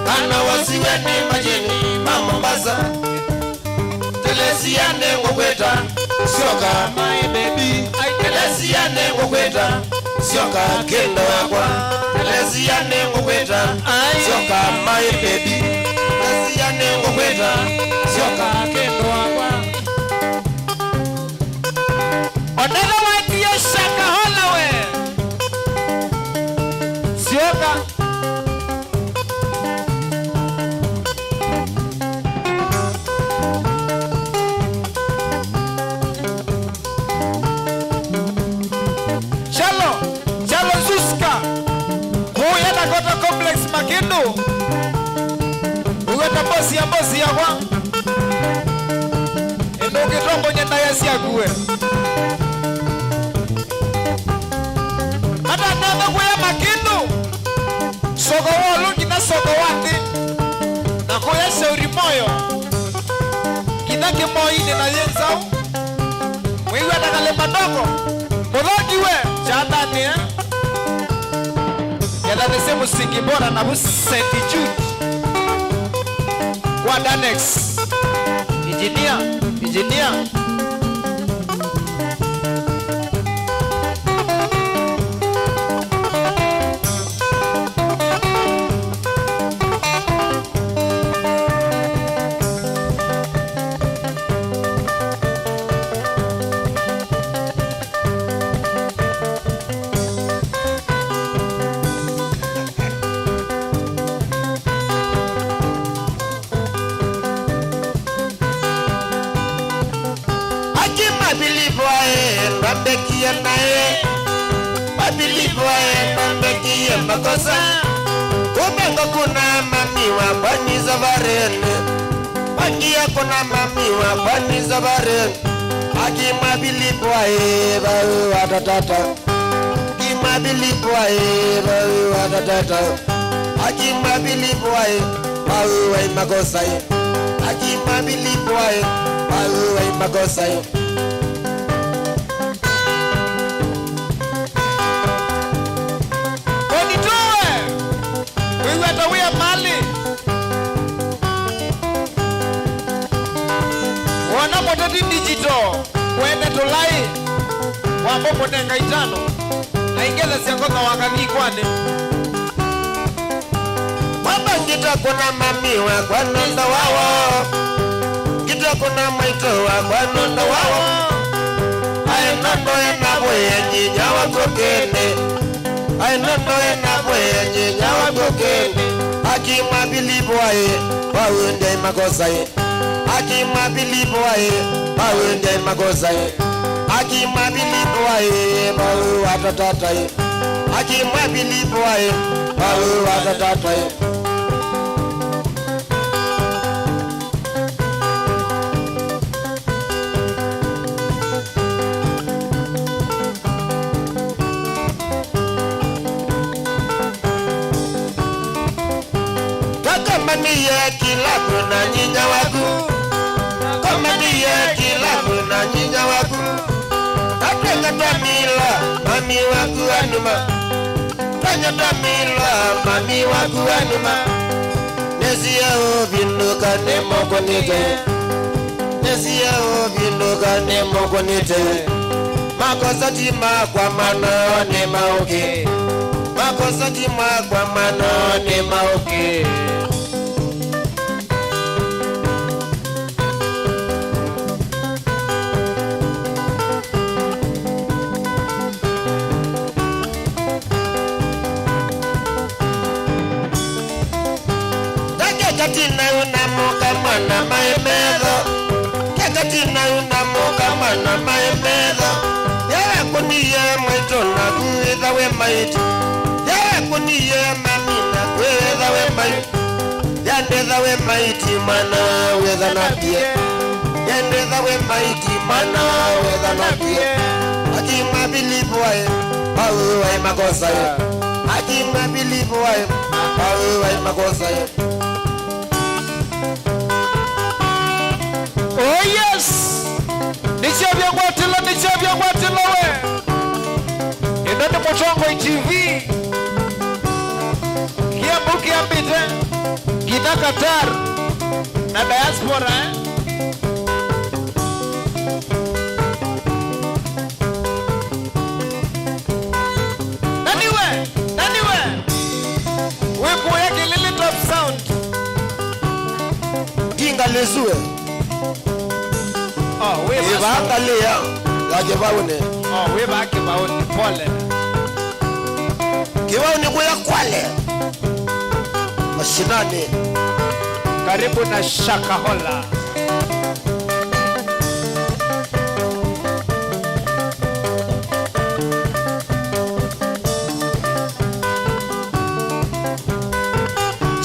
Kana wasiweni majini Mombasa Telesia nengo kweta Sioka my baby Telesia nengo kweta Sioka kendo wakwa Telesia nengo kweta Sioka my baby Telesia nengo kweta Sioka kendo wakwa Onera waitie shaka hola we Sioka Chalo Zuska Huya na Kota Complex Makindu Uweta bosi ya kwa Endo kitombo nyenda ya siya kuwe Hata nanda kuya Makindu Soko wolu kina soko wati Na kuya seuri moyo Kina kimo ine na yenzao Mwiwe na kalemba ndogo Mudhoki we Chatani Yada nese musiki bora na Senti Jude Kwa Danex Engineer mambekie naye mabilipoe mambekie makosa ubengo kuna mamiwa kwani zavarene Pangia kuna mamiwa kwani zavarene akimabilipoe bawe watatata akimabilipoe bawe watatata akimabilipoe bawe makosa akimabilipoe bawe makosa Atawia mali wanapotati digital wende tolai wambopo nenga itano na ingele siangoza wakani kwane Baba ngita kuna mamiwa kwa nonda wawo Ngita kuna maitowa kwa nonda wawo Ayo nondo enabwe nyinya wakokene Ayo nondo enabwe nyinya wakokene Akima biliboye Bawunde makosaye Akima biliboye Bawunde makosaye Akima biliboye Bawu watatataye Akima biliboye Bawu watatataye Komaniye kilabu na nyinya wagu Komaniye kilabu na nyinya wagu Atengata mila mami wagu anuma Tengata mila mami wagu anuma Nesia o binduka nemoko nite Nesia o binduka nemoko nite Makosa tima kwa mano ne maoke Makosa tima kwa mano ne maoke Katina unamuka mwana maemedo Katina unamuka mwana maemedo Yara kuniye mwito na kuweza we maiti Yara kuniye mamina kuweza we maiti Yandeza we maiti mana weza na pie Yandeza we maiti mana weza na pie Akima bilibuwae Awe makosa ye Akima bilibuwae Awe makosa ye Oh yes! Nichavya gwatila we! Indani Mutongo TV Kiambu kiambite Gina Qatar na diaspora Naniwe Wepo yake lili top sound Kinga lezue Iba kalia Wajebaune Weba kibauni pole Kibauni kuya kwale Mashinani Karibu na Shakahola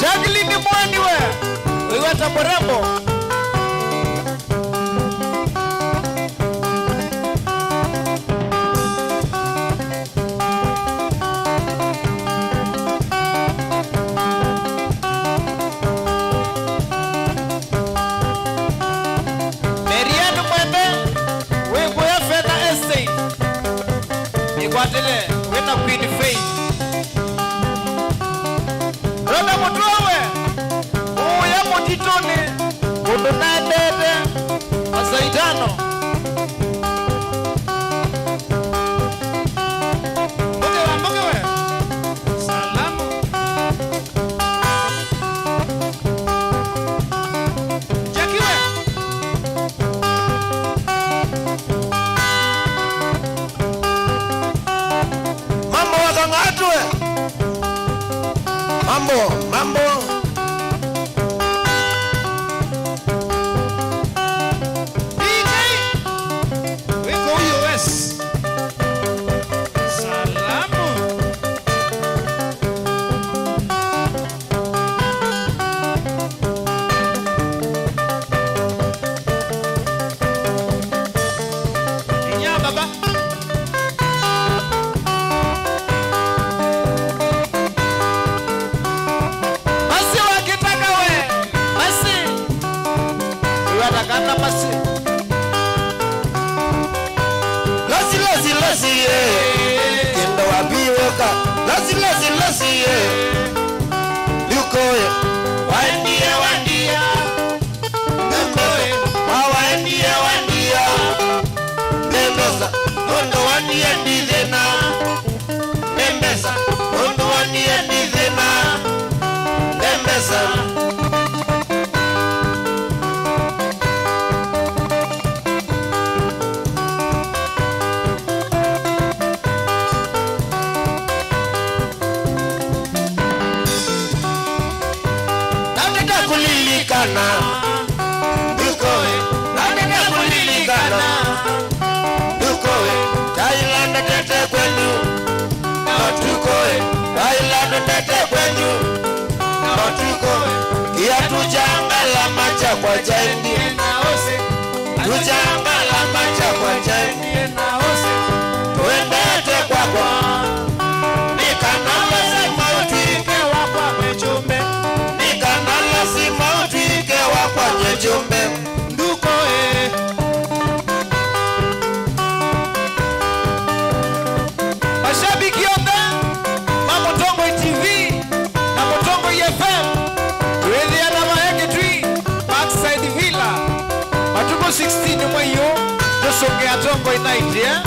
Jagli ni mwani we Wewata Morembo Wena Queen Faith Roda Mutuwe Uya Mutitoni Uduna Dede Asaitano Mbugewe Salamu Jakiwe Mambo DJ Wiko US kendo wabiwoka lasi yukoye wandia yukoye wandia nembesa ondo wandia ndithena nembesa ondo wandia ndithena nembesa tujangala macha kwa jaini tujangala macha kwa jaini tuendete kwako nikanala simautuike wakwa mechumbe nikanala simautuike wakwa mechumbe nduko mashabiki yote Mamotongo TV na Motongo FM Ready alama yake tree Backside Villa Matuko 16 mwayo Tusongea Tongo United ya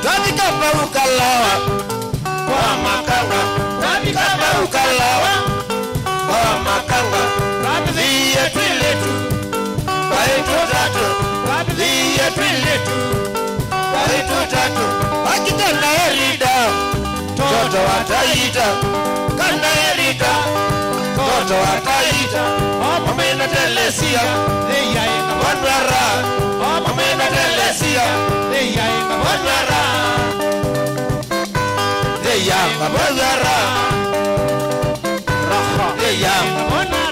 Tabika ukalawa Kwa makanga Tabika ukalawa Kwa makanga Viye tuiletu Waitu tatu Viye tuiletu Waitu tatu Akita na erida Toto wataita Kana erida Toto wataita Omena telesia Leia inga wanwara Omena telesia Leia inga wanwara Leia inga wanwara Raha Leia inga wanwara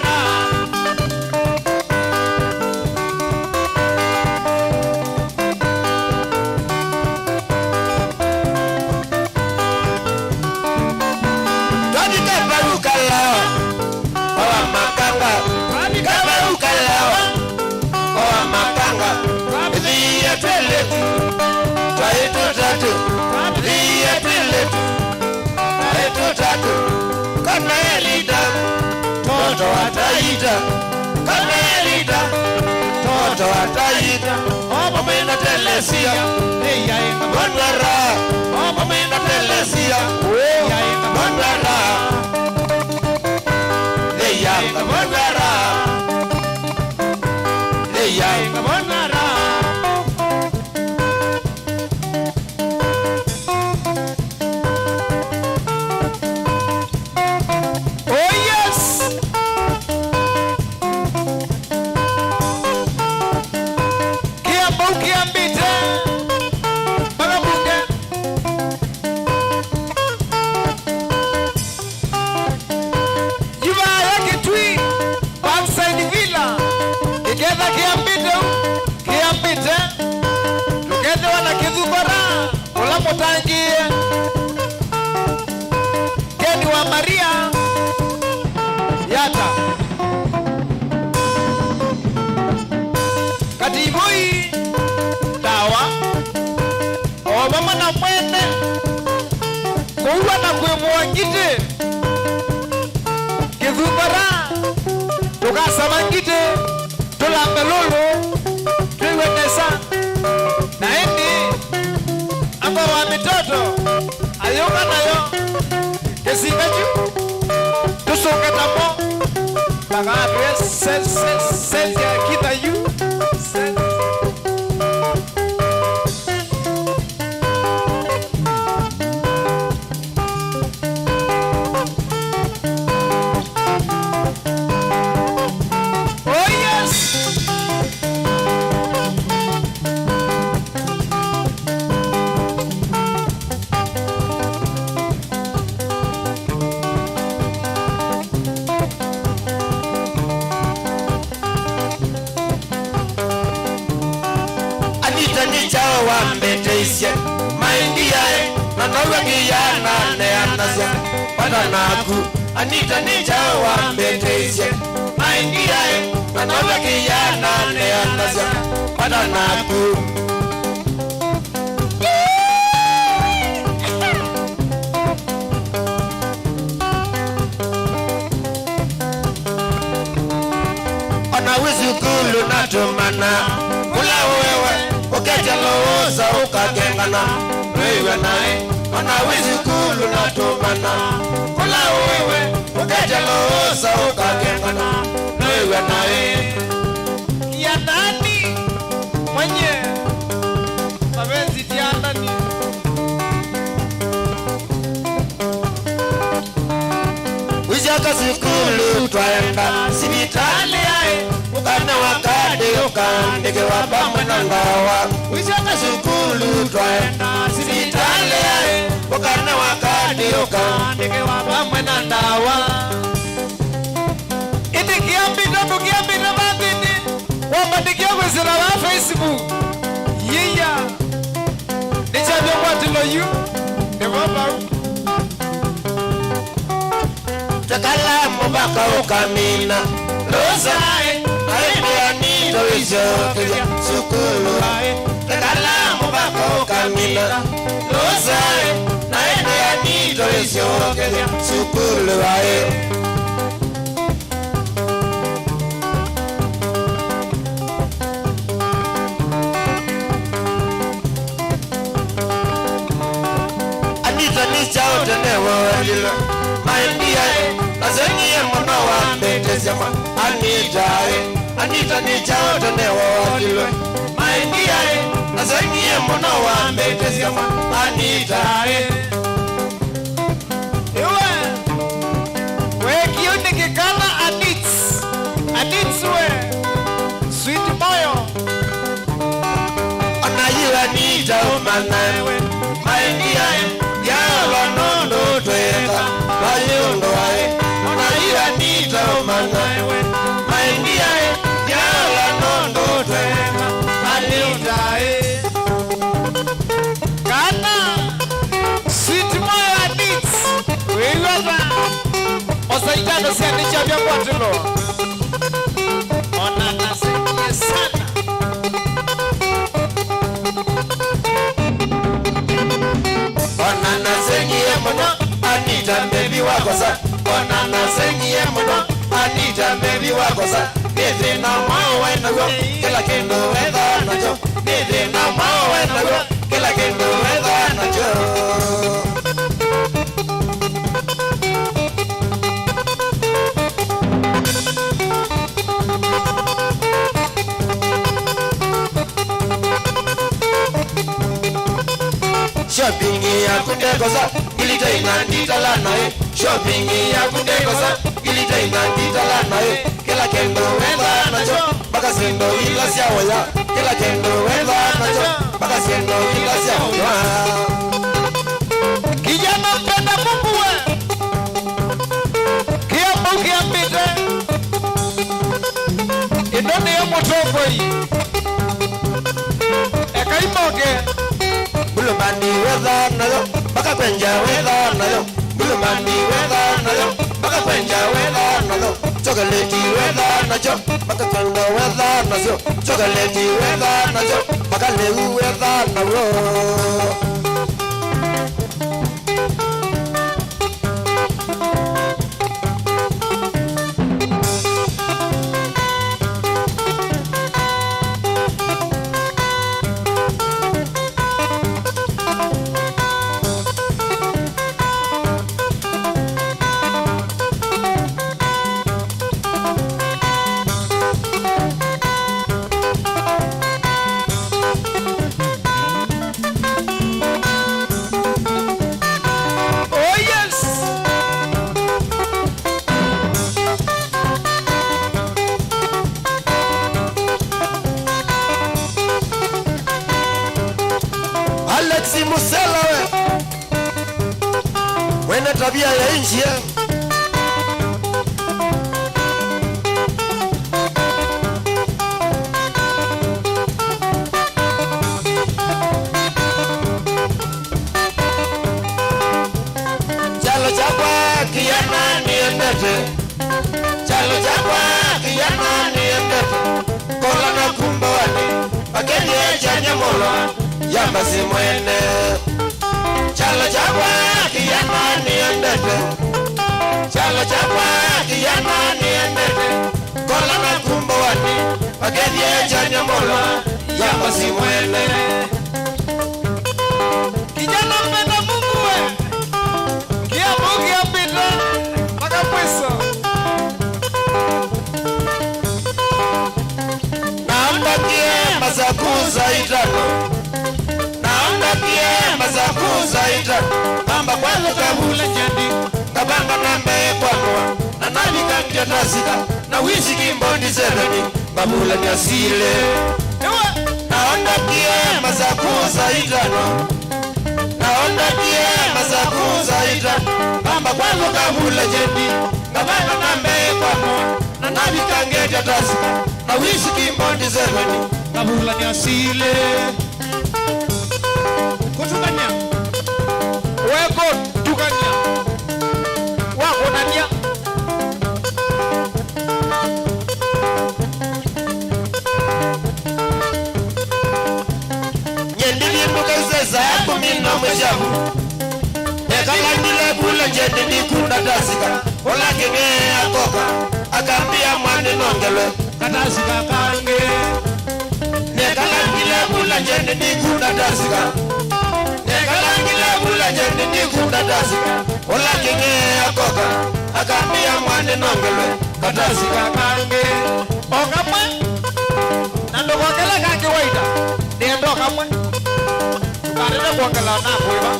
Toto wataita Kamelida Toto wataita Omo mena telesia Leia inga wanwara Omo mena telesia Leia inga wanwara Leia inga wanwara Leia inga wanwara Tangia Keni wa Maria Yata Katiboi Dawa Obama na mwene Kuwa na kuemuangite Kizubara Tukasa mangite Tulambelolo Tuiwenesa Na hindi Amba wa mitoto Ayunga nayo Kesingaju Tusunga tamo Bagabe Sensi ya kita yu Oh yes Naku Anita ni jawa mbeteze Maingia Manawe kijana ni anasya Padanaku Wisukulu natumana kula wewe ukeja loza ukagengana wewe nae ona wisukulu natumana kula wewe ukeja loza ukagengana wewe nae ya nani mwenye mapenzi ya nani Wisaka sikulu twaenda sibitali ae Ukana wakade ukandege wapamwe na ngawa Wisaka sikulu twaenda sibitali ae Ukana wakade ukandege wapamwe na ndawa Iti kiambita bandini Wambandikia kwezira wa Facebook Yiya Nichabia kwa tilo yu Nevoba Takala mbaka ukamina Lozae Aibia nito izokeja Sukulu Takala mbaka ukamina Lozae Aibia nito izokeja Sukulu Anita nicha utenewa lilo Maindia Nazenye mwana wa mbete zema Anita nicha utenewa lilo Maindia Nazenye mwana wa mbete zema Ewe We kione kikala Adits we Sweet moyo Anayira nita umanawe Maindia Yala nondo tweka Mayundo ae Anayira nita umanawe Maindia Yala nondo tweka Mayundo ae Kana Sweet moyo Adits Wewe Osaitano siya nichabia kwa tulo Ona nasenye sana Ona nasenye mwana Anita baby wakosa Ona nasenye mwana Anita baby wakosa Dede na mawe nago Kila kendo wedha nacho Dede na mawe nago Kila kendo wedha nacho Shopping ya kundekosa Gilita inandita lanae Shopping ya kundekosa Gilita inandita lanae Kila kendo wedha nacho Baka sendo ila siya waya Kila kendo wedha nacho Baka sendo ila siya waya Kijana mpenda Mungu we Kiambu kiambite Idoni ya motoko hii Eka imoke Bulumani wedha nayo Baka kwenja wedha nayo Bulumani wedha nayo Baka kwenja wedha nayo Chocolate wedha nacho Baka kwenja wedha nayo Chocolate wedha nacho Baka lehu wedha nayo Alexi Musela we wena tabia ya nchi chalo chakwa kijana niendete chalo chakwa kijana niendete molo yamba si mwene chala chakwa kijana niendete chala chakwa kijana niendete kola na kumbo wani wakethie chanya molo yamba si mwene kijana mpenda Mungu we kia Mungu ya pita maka pweso naomba kiemba za kuza itano naomba kiemba za kuza itano kamba kwanza kabula jendi kabanga nambe kwanwa na nabi kankia tasika na wisi kimbondi sebeni kabula nyasile naomba kiemba za kuza itano naomba kiemba za kuza itano kamba kwanza kabula jendi kabanga nambe kwanwa na nabi kankia tasika na wisi kimbondi sebeni kabula nyasile kutukanya weko tukanya wako nania nyendili mukazeza kumino mwishabu nekalandile kula njendi nikunda tasika olakenge akoka akambia mwani nongelwe katasika kange nekalandile kula njendi nikunda tasika nekalandile kula njendi nikunda tasika olakenge akoka akambia mwani nongelwe katasika kange okamwe nandokokela kake waita niendo kamwe tukarene kuongela nakuiva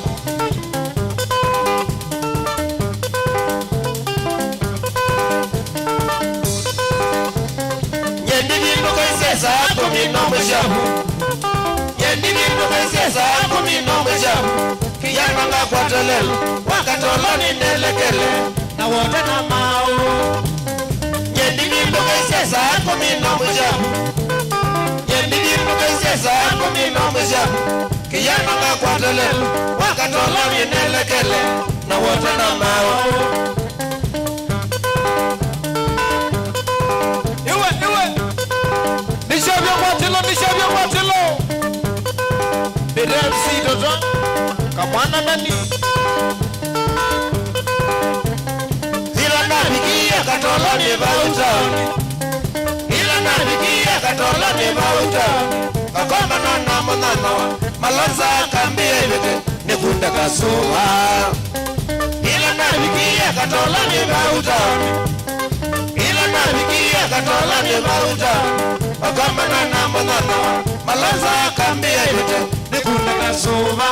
nyendili mukazeza kumino mwishabu nyendili mukazeza kumino mwishabu kijana ngakwatelelo wakatoloni nelekele na wote na mau nyendili mukazeza kumino mwishabu nyendili mukazeza kumino mwishabu kijana ngakwatelelo wakatoloni nelekele na wote na mau nishavyo kwatilo biremsi toto kamwana nani ila nabikia katoloni bautani ila nabikia katoloni bautani kakoma nana mwanana malonza kambia ibete nekunda kasuwa ila nabikia katoloni bautani ila nabikia katoloni bautani kakoma nana mwanana malonza kambia ibete nekunda kasuwa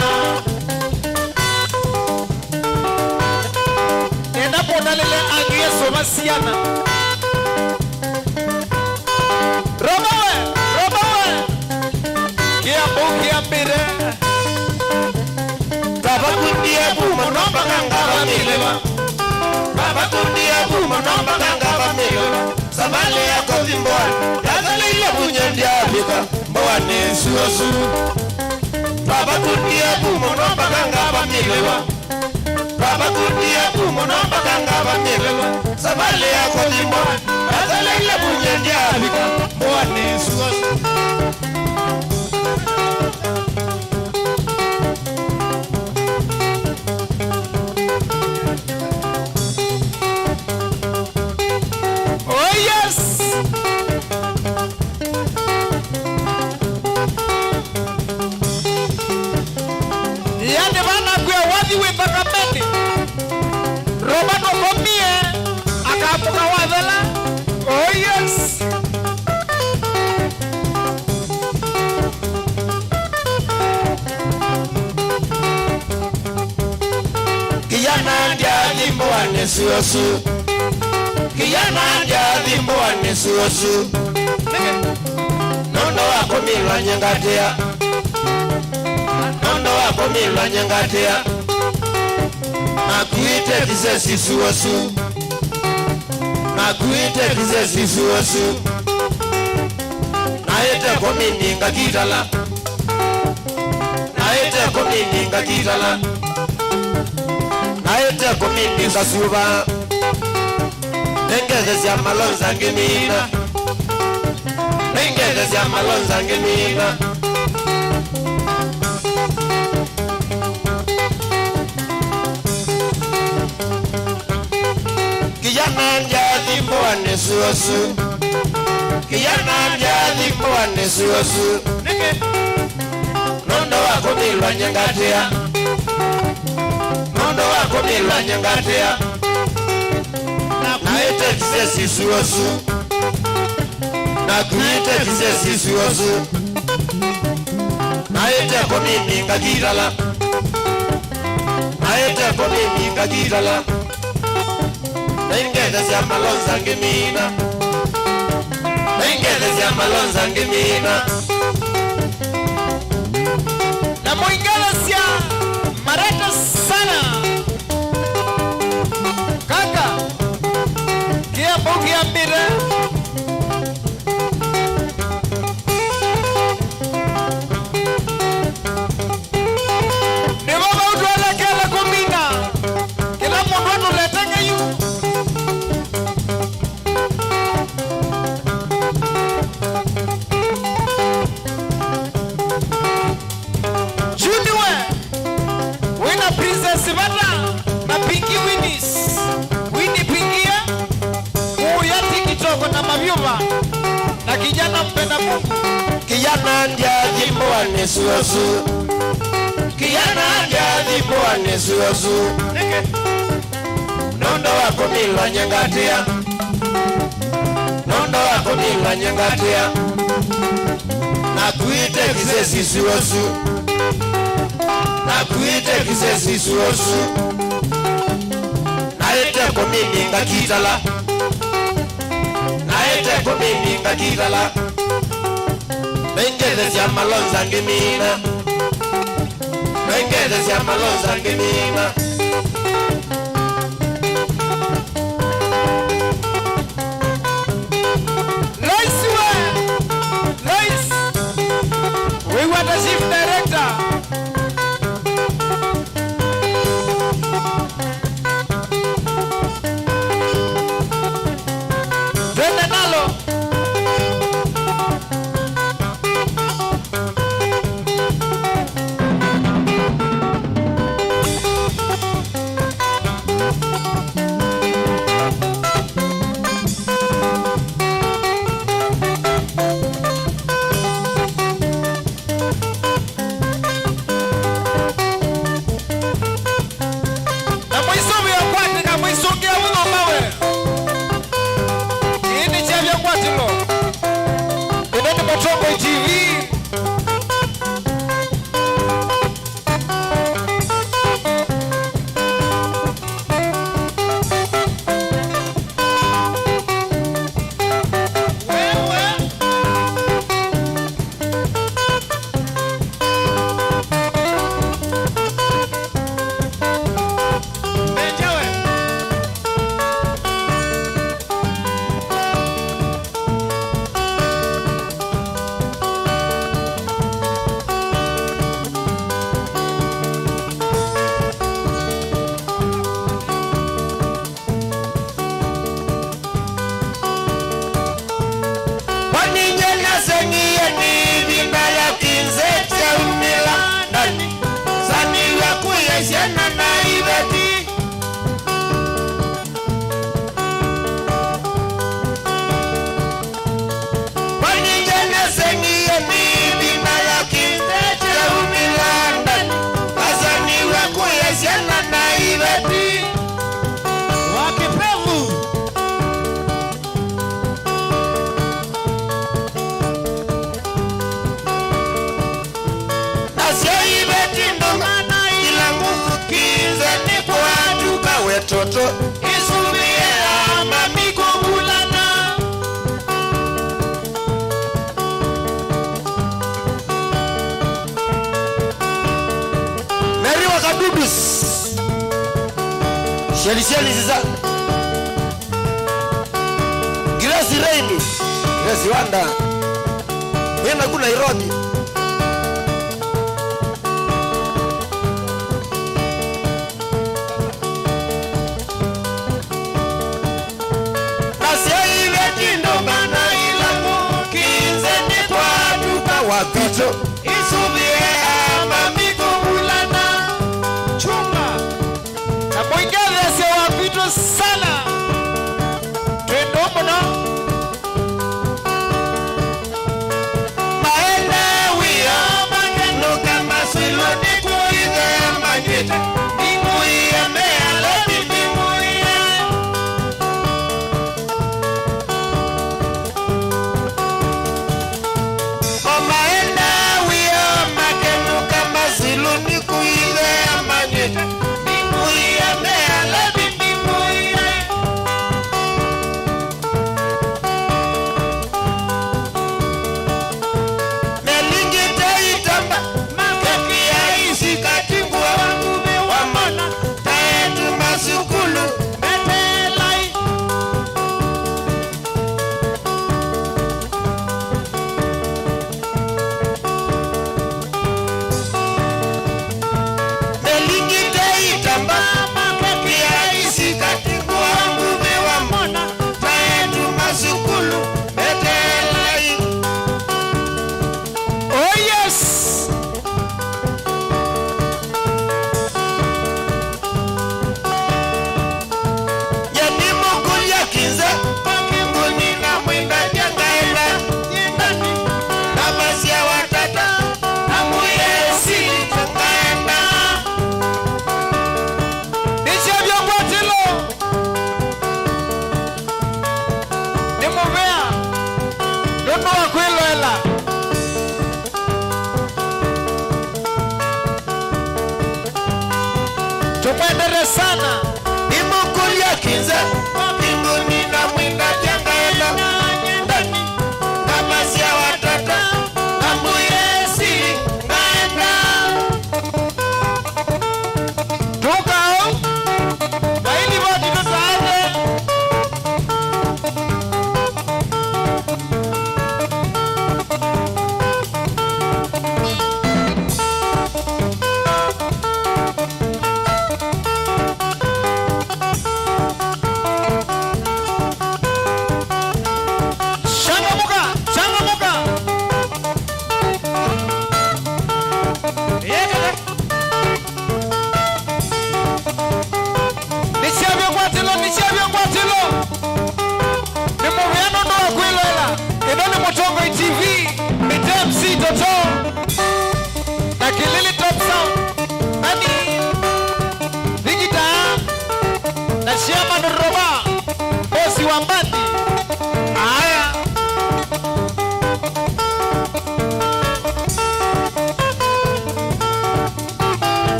enapona lele angie soma siana robawe kia mbire baba kundia buma nomba kangaba mileba baba kundia buma nomba kangaba mileba sabale yako zimbwani yazale ile bunyendi Afrika mbawane suosu baba kundia buma nomba kangaba mileba baba kundia buma nomba kangaba mileba sabale yako zimbwani yazale ile bunyendi Afrika mbawane suosu Suosu kijana jadi mbwane suosu nondo wako milwa nyengatea nondo wako milwa nyengatea nakuite kisesi suosu nakuite kisesi suosu naite komininga kitala naite komininga kitala naite komininga suba nengeze ya malonza ngemina nengeze ya malonza ngemina nesuosu kijana ndiadhimbwa nesuosu nondo wako milwa nyangatia nondo wako milwa nyangatia naite kisesi suosu nakuite kisesi suosu naite komimi ngakitala naite komimi ngakitala Nengede sia malonza ngimina Nengede sia malonza ngimina Na mwingala sia marata sana Kaka Kia mbugi ya mbire Ni baba utuwele kele kumina Kila mundu watu letenge yu Juniwe Wina Princess Bata na Pinky Winnies Winnie Pinkia Uyati kitoko na mavyuma na kijana mpenda Mungu Kijana ndiadhimbwa nesuosu Kijana ndiadhimbwa nesuosu Nondo wako milwa nyangatia Nondo wako milwa nyangatia Nakuite kisesi suosu Nakuite kisesi suosu Naite komimi ngakitala Naite komimi ngakitala Nengede sia malonza ngimina Nengede sia malonza ngimina We want a chief director. Twende nalo. Na mwisomi wa kwati na mwisongea wino mawe. Hii ni chavya kwati lo. Ineni Matongo TV. Waninjena sengiye ni vindala kinzete umila ndani Saniwa kuyeshena na ibeti Waninjena sengiye ni vindala kinzete umila ndani Saniwa kuyeshena na ibeti Wakipevu Toto isubie ama mikubulana Meriwa kadubis Sheli ziza Grace Raimi Grace Wanda Wena kuna Nairobi Wapito isubie ama mikubulana Chunga Na mwingale se wapito sana Twendo muna tukwendere sana imukulia kinze mbinguni na mwinda jangaela ndani kama sia watoto ambuye siri naenda tukao kaili boti tutaane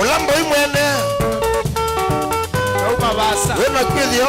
ulambo imwene wena kwithio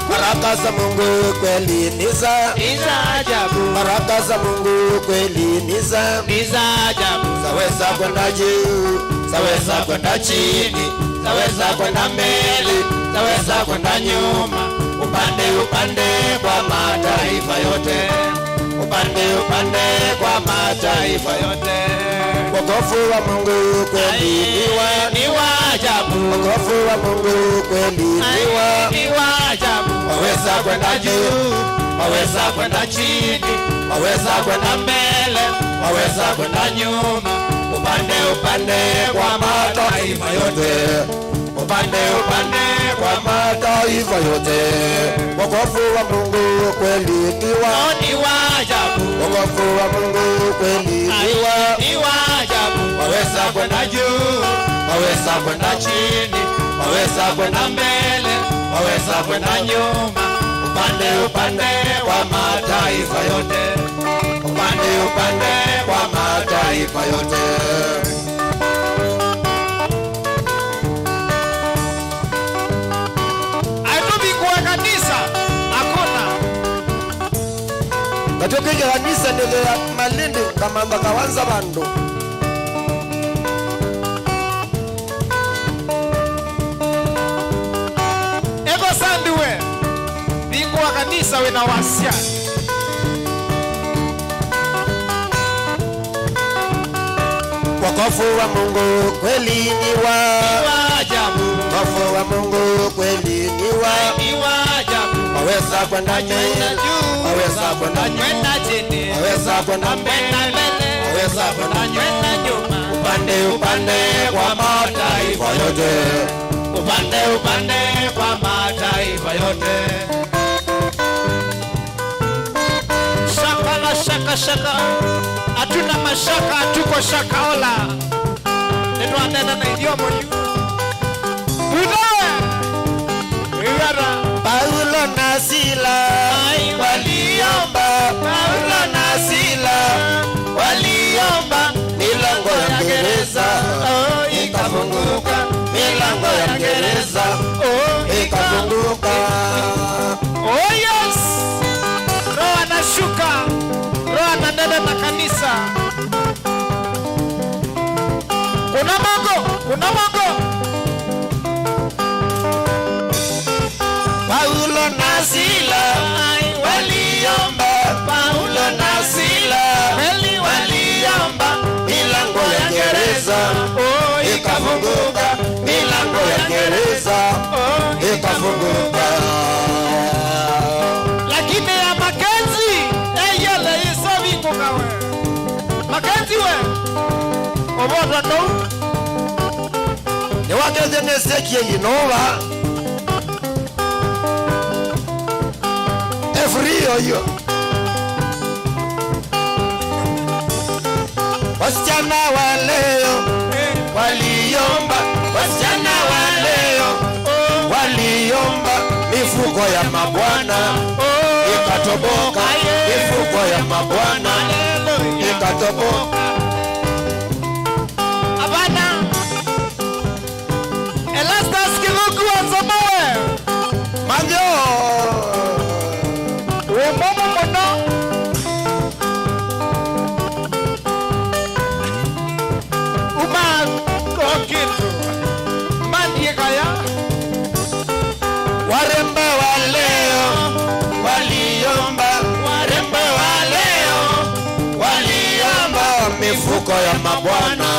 Baraka za Mungu kweli ni za ajabu. Baraka za Mungu kweli ni za ajabu. Zaweza kwenda juu, zaweza kwenda chini, zaweza kwenda mbele, zaweza kwenda nyuma, upande upande kwa mataifa yote, upande upande kwa mataifa yote. Wokovu wa Mungu kweli ni wa ajabu. Wokovu wa Mungu kweli ni wa ajabu. Waweza kwenda juu, waweza kwenda chini, waweza kwenda mbele, waweza kwenda nyuma, upande upande kwa mataifa yote, upande upande kwa mataifa yote. Wokovu wa Mungu kweli ni wa ajabu. Wokovu wa Mungu kweli ni wa ajabu. Waweza kwenda juu, waweza kwenda chini, waweza kwenda mbele, waweza kwenda nyuma, upande upande kwa mataifa yote, upande upande kwa mataifa yote. Kanisa hakuna katoke kanisa nile Malindi kama bakawanza bandu ego sandiwe bingu wa kanisa we na wasia wokovu wa Mungu kweli ni wa ajabu. Wokovu wa Mungu kweli ni wa ajabu. Waweza kwenda juu, waweza kwenda chini, waweza kwenda mbele, waweza kwenda nyuma, upande upande kwa mataifa yote, upande upande kwa mataifa yote. shaka. Hatuna mashaka, tuko shakaola. Neno anena na idiomo yu. Budawe. Paulo na Sila waliomba, Paulo na Sila waliomba, milango ya gereza ikafunguka, milango ya gereza ikafunguka. Oh yes! Roho anashuka, Roho ananena na kanisa. Kuna Mungu. Paulo na Sila waliomba, Paulo na Sila waliomba, milango ya gereza ikafunguka, milango ya gereza ikafunguka. Lakini ya Makenzi yale isabi kukawe. Makenzi we. Obodo no. Ni wakeze nesekie yinova. Efrio. Wasichana wa leo waliomba, wasichana wa leo waliomba, mifuko ya mabwana ikatoboka, mifuko ya mabwana ikatoboka. Abana Erastus Kiluku Wanzomoe Manjo Umomo mono Uma Kokitu Mandie kaya warembe wa leo waliomba, warembe wa leo waliomba, mifuko ya mabwana